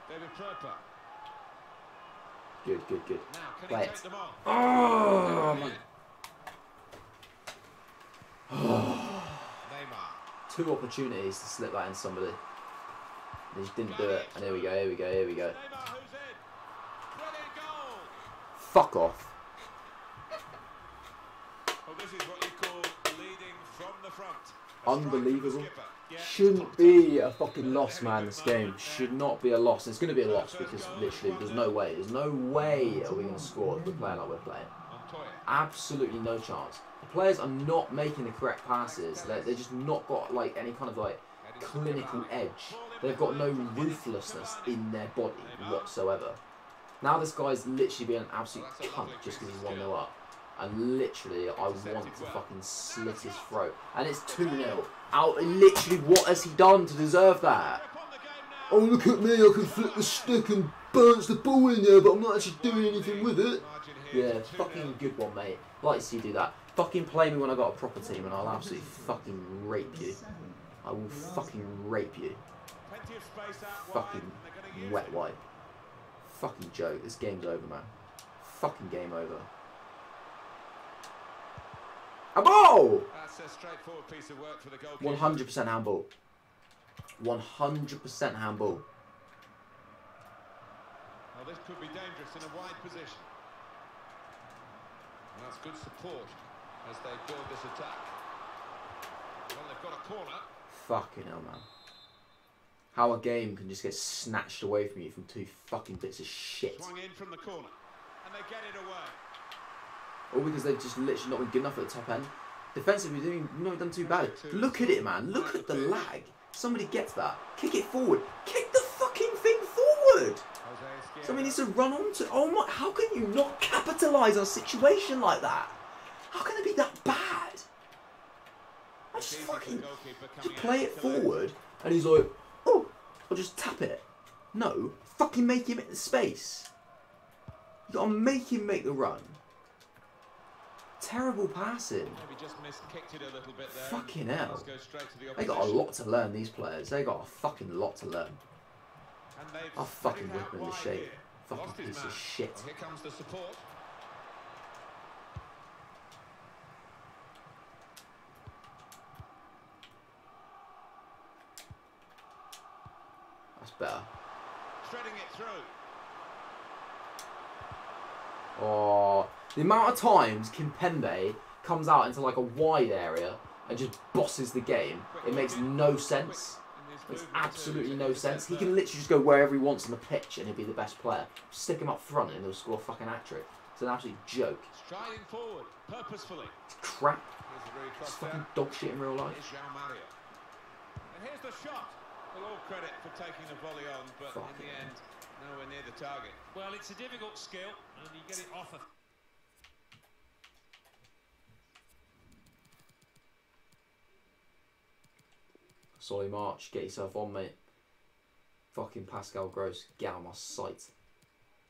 David Pröper. Good, good, good. Now, can Play he it. take them on? Oh, my. Neymar. 2 opportunities to slip that in somebody. He just didn't do it. And here we go, here we go, here we go. Neymar, who's in? Brilliant goal. Fuck off. Well, this is what you call leading from the front. Unbelievable. Shouldn't be a fucking loss, man, this game. Should not be a loss. It's going to be a loss because literally there's no way. There's no way are we going to score if we're playing like we're playing. Absolutely no chance. The players are not making the correct passes. They're just not got like any kind of like clinical edge. They've got no ruthlessness in their body whatsoever. Now this guy's literally being an absolute cunt just because he's 1-0 up. And literally, I want to fucking slit his throat. And it's 2-0. Out. Literally, what has he done to deserve that? Oh, look at me. I can flick the stick and bounce the ball in there, but I'm not actually doing anything with it. Yeah, fucking good one, mate. Like to see you do that. Fucking play me when I got a proper team and I'll absolutely fucking rape you. I will fucking rape you. Fucking wet wipe. Fucking joke. This game's over, man. Fucking game over. A ball! That's a straightforward piece of work for the goalkeeper. 100% handball. 100% handball. Well, this could be dangerous in a wide position. And that's good support as they build this attack. Well, they've got a corner. Fucking hell, man. How a game can just get snatched away from you from 2 fucking bits of shit. Swung in from the corner. And they get it away. All because they've just literally not been good enough at the top end. Defensively, they've not done too bad. Look at it, man. Look at the lag. Somebody gets that. Kick it forward. Kick the fucking thing forward. Somebody needs to run onto. Oh my! How can you not capitalise on a situation like that? How can it be that bad? I just fucking just play it forward, and he's like, oh, I'll just tap it. No, fucking make him hit the space. You gotta make him make the run. Terrible passing. Maybe just kicked it a little bit there. Fucking hell. They got a lot to learn, these players. They got a fucking lot to learn. I'll fucking whip him into shape. Fucking piece of shit. Well, here comes the support. That's better. Threading it through. Oh, the amount of times Kimpembe comes out into like a wide area and just bosses the game, it makes no sense. It makes absolutely no sense. He can literally just go wherever he wants on the pitch and he'll be the best player. Stick him up front and he'll score a fucking hat-trick. It's an absolute joke. Striding forward, purposefully. It's crap. It's fucking dog shit in real life. And here's the shot. Well, all credit for taking the volley on, but in the end, nowhere near the target. Well, it's a difficult skill, and you get it off. Solly March, get yourself on, mate. Fucking Pascal Gross, get out of my sight.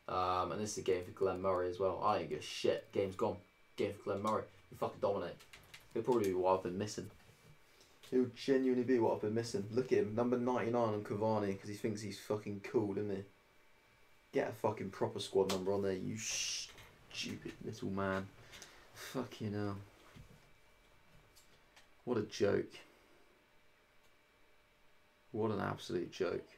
And this is a game for Glenn Murray as well. I ain't give a shit. Game's gone. Game for Glenn Murray. You fucking dominate. He'll probably be what I've been missing. He'll genuinely be what I've been missing. Look at him, number 99 on Cavani, because he thinks he's fucking cool, doesn't he? Get a fucking proper squad number on there, you stupid little man. Fucking hell. What a joke. What an absolute joke.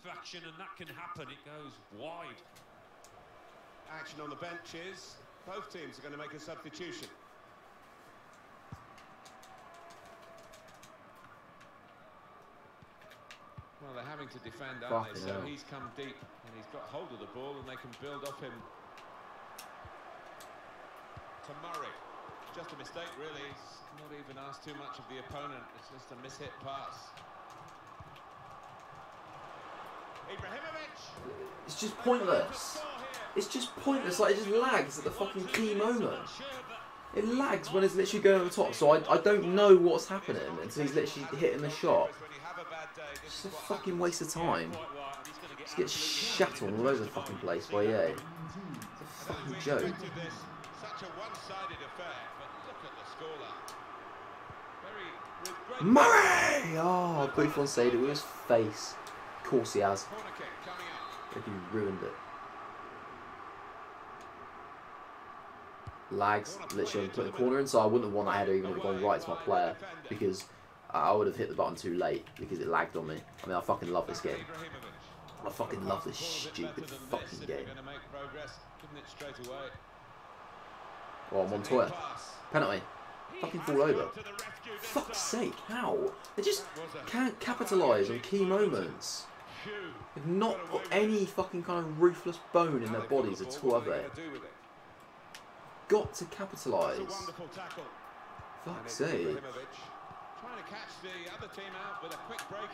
Action, and that can happen. It goes wide. Action on the benches. Both teams are going to make a substitution. Well, they're having to defend, aren't they? So he's come deep and he's got hold of the ball and they can build off him. To Murray. Just a mistake, really. He's not even asked too much of the opponent. It's just a mishit pass. It's just pointless. It's just pointless. Like, it just lags at the fucking key moment. It lags when it's literally going over the top. So I don't know what's happening until he's literally hitting the shot. It's just a fucking waste of time. Just get shat on all over the fucking place by EA. It's a fucking joke. Murray! Oh, Buffon saved it with his face. Of course he has. Like he ruined it. Lags, literally put the corner in, so I wouldn't have won that header even if it had gone right to my player, because I would have hit the button too late because it lagged on me. I mean, I fucking love this game. I fucking love this stupid fucking game. Oh, Montoya. Penalty. Fucking fall over. Fuck's sake, how? They just can't capitalise on key moments. They've not got any fucking kind of ruthless bone in their bodies at all, have they? Got to capitalise. Fuck's sake.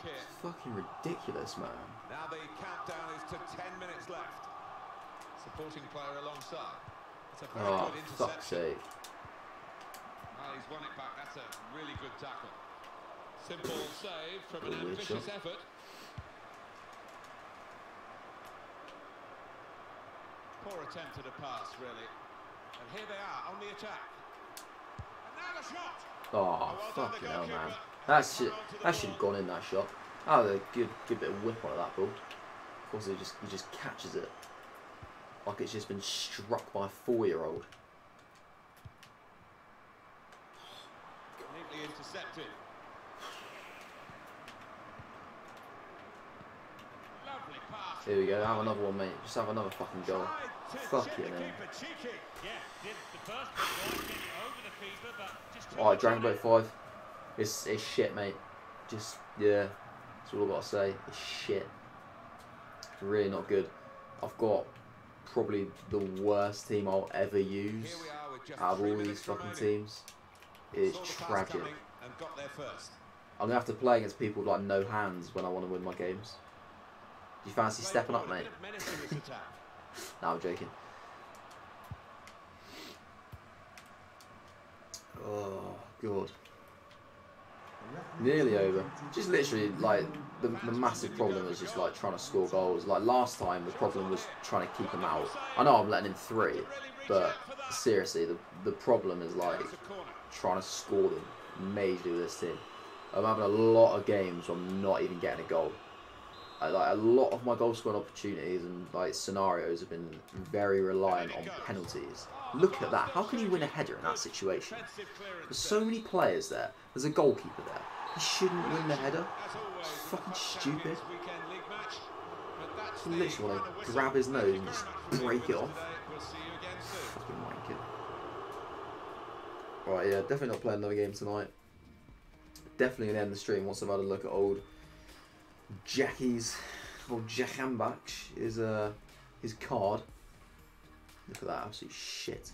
It's fucking ridiculous, man. Now the countdown is to 10 minutes left. Supporting player alongside. It's a very good interception. Fuck's sake. Well, he's won it back. That's a really good tackle. Simple save from an ambitious effort. Poor attempt at a pass, really. And here they are on the attack. And now the shot. Oh, fucking hell, man. That should have gone in, that shot. Oh, a good bit of whip on that ball. Of course, he just catches it. Like it's just been struck by a 4-year-old. Neatly intercepted. Lovely pass. Here we go, have another one, mate. Just have another fucking goal. Fucking hell. Alright, Dragon Boat 5. It's shit, mate. Just, yeah. That's all I've got to say. It's shit. Really not good. I've got probably the worst team I'll ever use out of all these fucking teams. It's tragic. I'm going to have to play against people with like no hands when I want to win my games. Do you fancy stepping up, mate? No, I'm joking. Oh, God. Nearly over. Just literally, like, the massive problem is just, like, trying to score goals. Like, last time, the problem was trying to keep them out. I know I'm letting in 3, but seriously, the problem is, like, trying to score them majorly with this team. I'm having a lot of games where I'm not even getting a goal. Like, a lot of my goal scoring opportunities and, like, scenarios have been very reliant on penalties. Look at that. How can you win a header in that situation? There's so many players there. There's a goalkeeper there. He shouldn't win the header. It's fucking stupid. I literally want to grab his nose and just break it off. Fucking wank it. Alright, yeah, definitely not playing another game tonight. Definitely going to end the stream once I've had a look at old Jackie's, or Jacambach, his card. Look at that, absolute shit.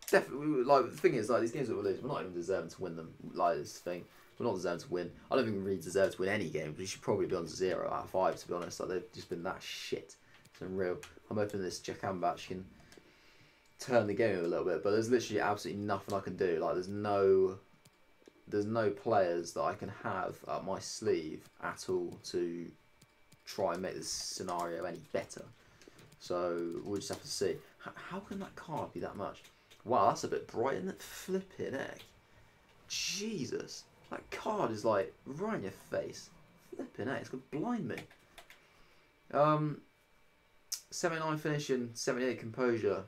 Definitely, like, the thing is, like, these games that we lose, we're not even deserving to win them. Like, this thing, we're not deserving to win. I don't think we really deserve to win any games. We should probably be on 0 out of 5, to be honest. Like, they've just been that shit. It's unreal. I'm hoping this Jacambach can turn the game a little bit, but there's literally absolutely nothing I can do. Like, there's no players that I can have up my sleeve at all to try and make this scenario any better. So we'll just have to see. How can that card be that much? Wow, that's a bit bright, isn't it? Flipping heck. Jesus. That card is like right in your face. Flipping heck, it's going to blind me. 79 finishing, 78 composure,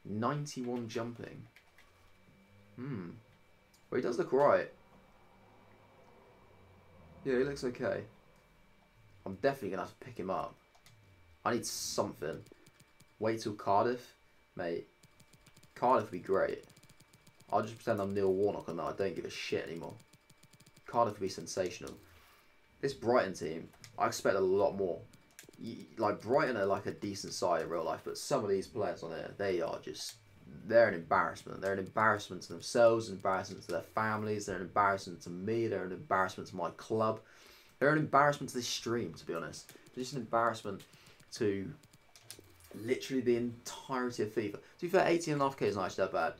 91 jumping. Well, he does look right. Yeah, he looks okay. I'm definitely going to have to pick him up. I need something. Wait till Cardiff. Mate, Cardiff would be great. I'll just pretend I'm Neil Warnock and that I don't give a shit anymore. Cardiff would be sensational. This Brighton team, I expect a lot more. Like, Brighton are like a decent side in real life, but some of these players on there, they are just... They're an embarrassment. They're an embarrassment to themselves, an embarrassment to their families, they're an embarrassment to me, they're an embarrassment to my club. They're an embarrassment to this stream, to be honest. They're just an embarrassment to literally the entirety of FIFA. To be fair, 18.5k is not actually that bad.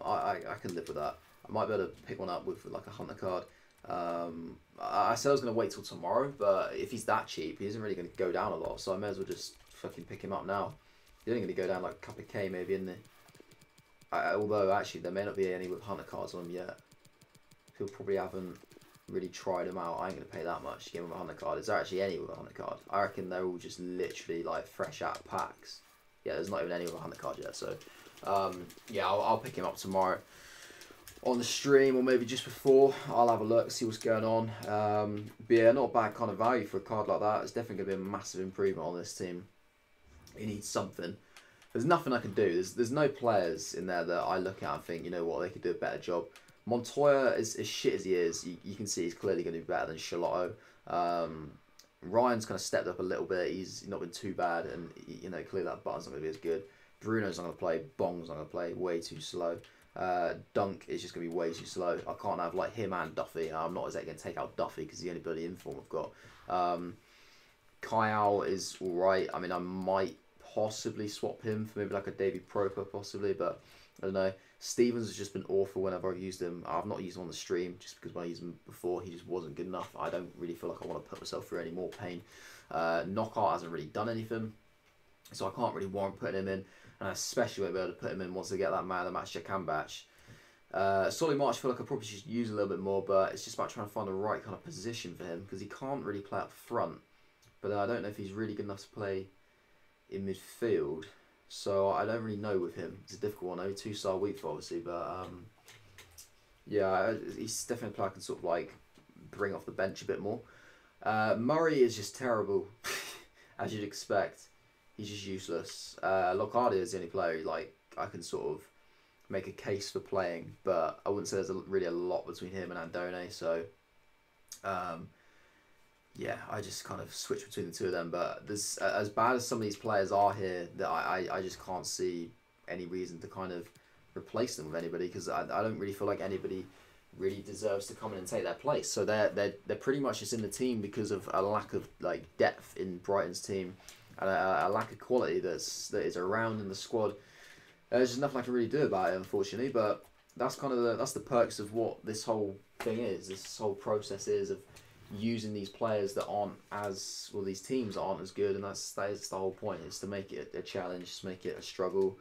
I can live with that. I might be able to pick one up with like a hunter card. I said I was going to wait till tomorrow, but if he's that cheap, he isn't really going to go down a lot, so I may as well just fucking pick him up now. He's only going to go down like a couple of K maybe, isn't he? Although actually there may not be any with hunter cards on him yet. People probably haven't really tried him out. I ain't going to pay that much to give him a hunter card. Is there actually any with a hunter card? I reckon they're all just literally like fresh out of packs. Yeah, there's not even any with a hunter card yet, so yeah, I'll pick him up tomorrow on the stream, or maybe just before. I'll have a look, see what's going on. But yeah, not a bad kind of value for a card like that. It's definitely going to be a massive improvement on this team. He needs something. There's nothing I can do. There's no players in there that I look at and think, you know what, they could do a better job. Montoya, as shit as he is, you can see he's clearly going to be better than Charlotto. Ryan's kind of stepped up a little bit. He's not been too bad, and you know, clearly that button's not going to be as good. Bruno's not going to play. Bong's not going to play. Way too slow. Dunk is just going to be way too slow. I can't have like him and Duffy. I'm not exactly going to take out Duffy because he's the only bloody inform I've got. Kyle is alright. I mean, I might possibly swap him for maybe like a Davy Proper possibly, but I don't know. Stevens has just been awful whenever I've used him. I've not used him on the stream just because when I used him before, he just wasn't good enough. I don't really feel like I want to put myself through any more pain. Knockout hasn't really done anything, so I can't really warrant putting him in, and I especially won't be able to put him in once I get that man of the match Jacan batch. Solly March, I feel like I probably should use a little bit more, but it's just about trying to find the right kind of position for him because he can't really play up front, but I don't know if he's really good enough to play in midfield. So I don't really know with him. It's a difficult one. Only 2-star weak for obviously, but yeah, he's definitely a player I can sort of like bring off the bench a bit more. Murray is just terrible, as you'd expect. He's just useless. Locardia is the only player like I can sort of make a case for playing, but I wouldn't say there's really a lot between him and Andone. So yeah, I just kind of switch between the two of them. But there's as bad as some of these players are here, that I just can't see any reason to kind of replace them with anybody, because I don't really feel like anybody really deserves to come in and take their place. So they're pretty much just in the team because of a lack of like depth in Brighton's team and a lack of quality that is around in the squad. There's just nothing I can really do about it, unfortunately. But that's kind of that's the perks of what this whole thing is. This whole process is of using these players that aren't as well, these teams aren't as good, and that is the whole point, is to make it a challenge, to make it a struggle.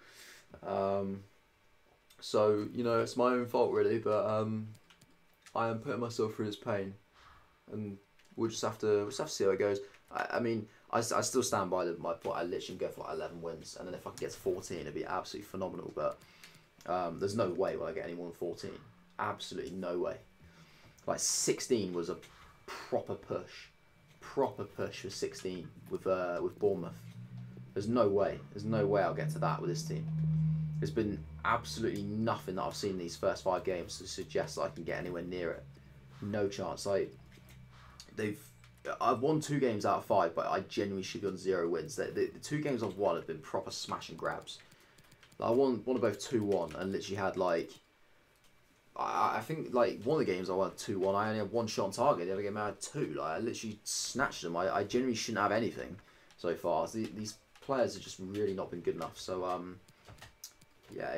So you know, it's my own fault really, but I am putting myself through this pain, and we'll just have to see how it goes. I mean, I still stand by my point. I literally go for like 11 wins, and then if I can get to 14, it'd be absolutely phenomenal. But there's no way will I get any more than 14. Absolutely no way. Like 16 was a proper push for 16 with Bournemouth. There's no way I'll get to that with this team. There's been absolutely nothing that I've seen in these first 5 games to suggest that I can get anywhere near it. No chance. Like I've won 2 games out of 5, but I genuinely should be on 0 wins. The 2 games I've won have been proper smash and grabs. Like I won both 2-1 and literally had like, I think like one of the games I won 2-1, I only had 1 shot on target. The other game I had 2. Like I literally snatched them. I genuinely shouldn't have anything so far. So these players have just really not been good enough. So yeah,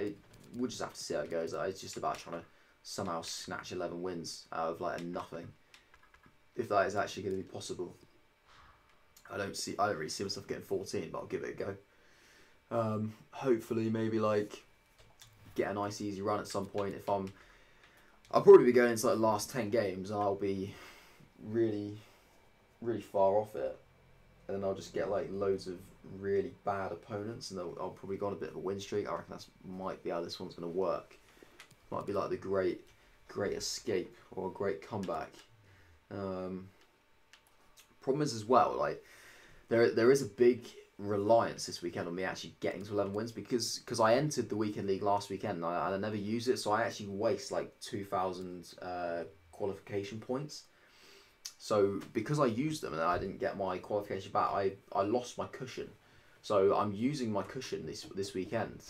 we'll just have to see how it goes. It's just about trying to somehow snatch 11 wins out of like a nothing. If that is actually going to be possible. I don't really see myself getting 14, but I'll give it a go. Hopefully maybe like get a nice easy run at some point. I'll probably be going into like the last 10 games and I'll be really far off it, and then I'll just get like loads of really bad opponents, and I'll probably go on a bit of a win streak. I reckon that might be how this one's going to work. Might be like the great escape or a great comeback. Problem is as well, like there is a big reliance this weekend on me actually getting to 11 wins, because I entered the weekend league last weekend and I never used it, so I actually waste like 2,000 qualification points. So because I used them and I didn't get my qualification back, I lost my cushion. So I'm using my cushion this weekend.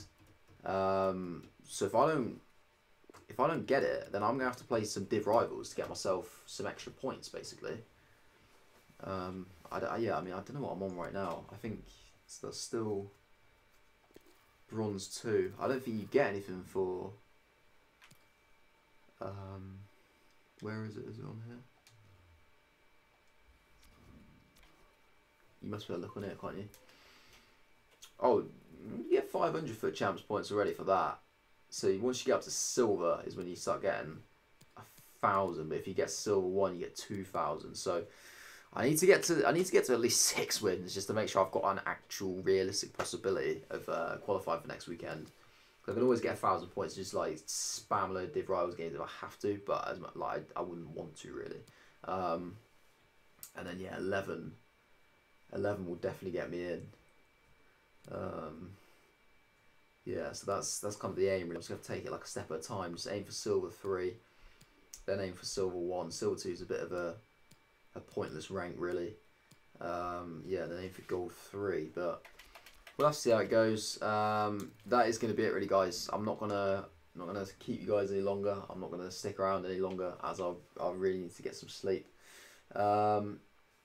So if I don't get it, then I'm gonna have to play some div rivals to get myself some extra points basically. Yeah, I mean, I don't know what I'm on right now. I think that's still bronze 2. I don't think you get anything for. Where is it? Is it on here? You must be able to look on it, can't you? Oh, you get 500 FUT Champs points already for that. So once you get up to silver is when you start getting 1,000. But if you get silver 1, you get 2,000. So I need to get to at least 6 wins just to make sure I've got an actual realistic possibility of qualifying for next weekend. I can always get 1,000 points, just like spam a load of div rivals games if I have to, but as much, like I wouldn't want to really. And then yeah, 11 will definitely get me in. Yeah, so that's kind of the aim. Really. I'm just gonna take it like a step at a time. Just aim for silver 3, then aim for silver 1. Silver 2 is a bit of a pointless rank really. Yeah, then aim for gold 3, but we'll have to see how it goes. That is going to be it really, guys. I'm not gonna keep you guys any longer. I'm not gonna stick around any longer as I really need to get some sleep.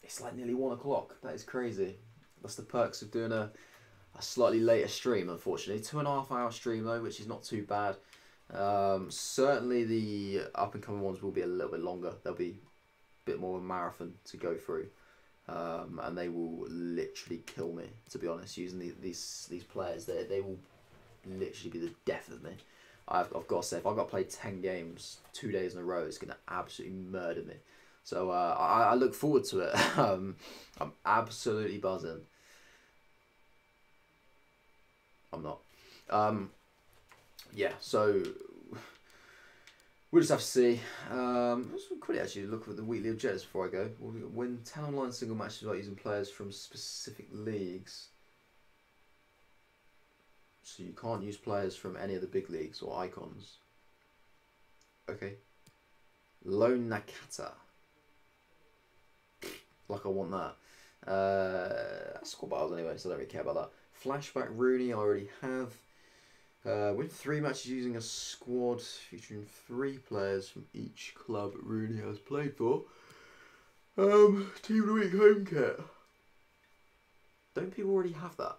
It's like nearly 1 o'clock. That is crazy. That's the perks of doing a slightly later stream, unfortunately. 2.5 hour stream though, which is not too bad. Certainly the up and coming ones will be a little bit longer. They'll be a bit more of a marathon to go through. And they will literally kill me, to be honest, using these players. They will literally be the death of me. I've got to say, if I've got to play 10 games 2 days in a row, it's going to absolutely murder me. So I look forward to it. I'm absolutely buzzing. I'm not. Yeah, so we'll just have to see. Let's quickly actually look at the weekly objectives before I go. We'll win 10 online single matches without using players from specific leagues. So you can't use players from any of the big leagues or icons. Okay. Lone Nakata. Like I want that. That's squad battles anyway, so I don't really care about that. Flashback Rooney I already have. Win 3 matches using a squad featuring 3 players from each club Rooney has played for. Team of the week home kit. Don't people already have that?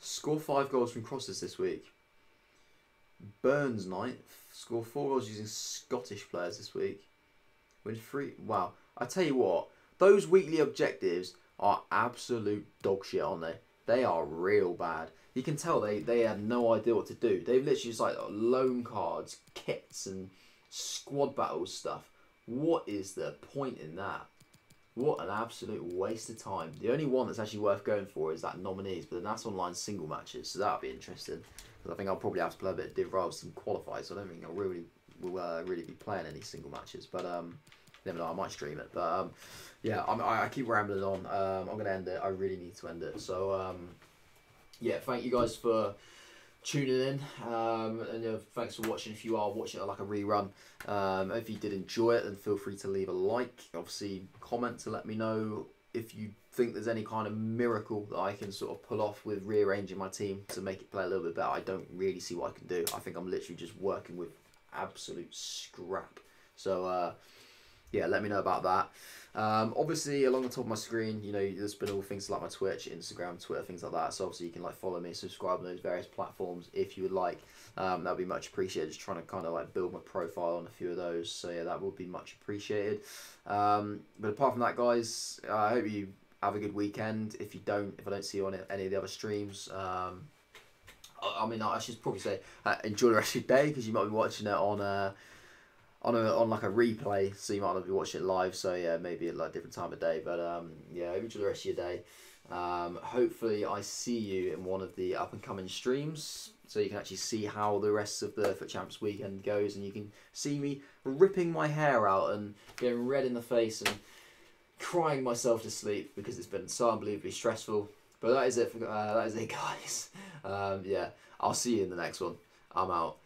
Score 5 goals from crosses this week. Burns night. Score 4 goals using Scottish players this week. Win 3. Wow. I tell you what, those weekly objectives are absolute dog shit, aren't they? They are real bad. You can tell they have no idea what to do. They've literally just like loan cards, kits and squad battles stuff. What is the point in that? What an absolute waste of time. The only one that's actually worth going for is that nominees, but then that's online single matches, so that'll be interesting. Because I think I'll probably have to play a bit of div rivals and qualify, so I don't think I'll really be playing any single matches. But never know, I might stream it. But yeah, I keep rambling on. I'm gonna end it. I really need to end it. So yeah, thank you guys for tuning in, and thanks for watching. If you are watching it like a rerun, if you did enjoy it, then feel free to leave a like. Obviously, comment to let me know if you think there's any kind of miracle that I can sort of pull off with rearranging my team to make it play a little bit better. I don't really see what I can do. I think I'm literally just working with absolute scrap. So yeah, let me know about that. Obviously, along the top of my screen, you know, there's been all things like my Twitch, Instagram, Twitter, things like that. So obviously, you can like follow me, subscribe on those various platforms if you would like. That would be much appreciated. Just trying to kind of like build my profile on a few of those. So yeah, that would be much appreciated. But apart from that, guys, I hope you have a good weekend. If I don't see you on any of the other streams, I mean, I should probably say enjoy the rest of your day, because you might be watching it on like a replay, so you might not be watching it live. So yeah, maybe at like a different time of day. But yeah, enjoy the rest of your day. Hopefully I see you in one of the up and coming streams, so you can actually see how the rest of the FUT Champions weekend goes, and you can see me ripping my hair out and getting red in the face and crying myself to sleep because it's been so unbelievably stressful. But that is it, guys. Yeah, I'll see you in the next one. I'm out.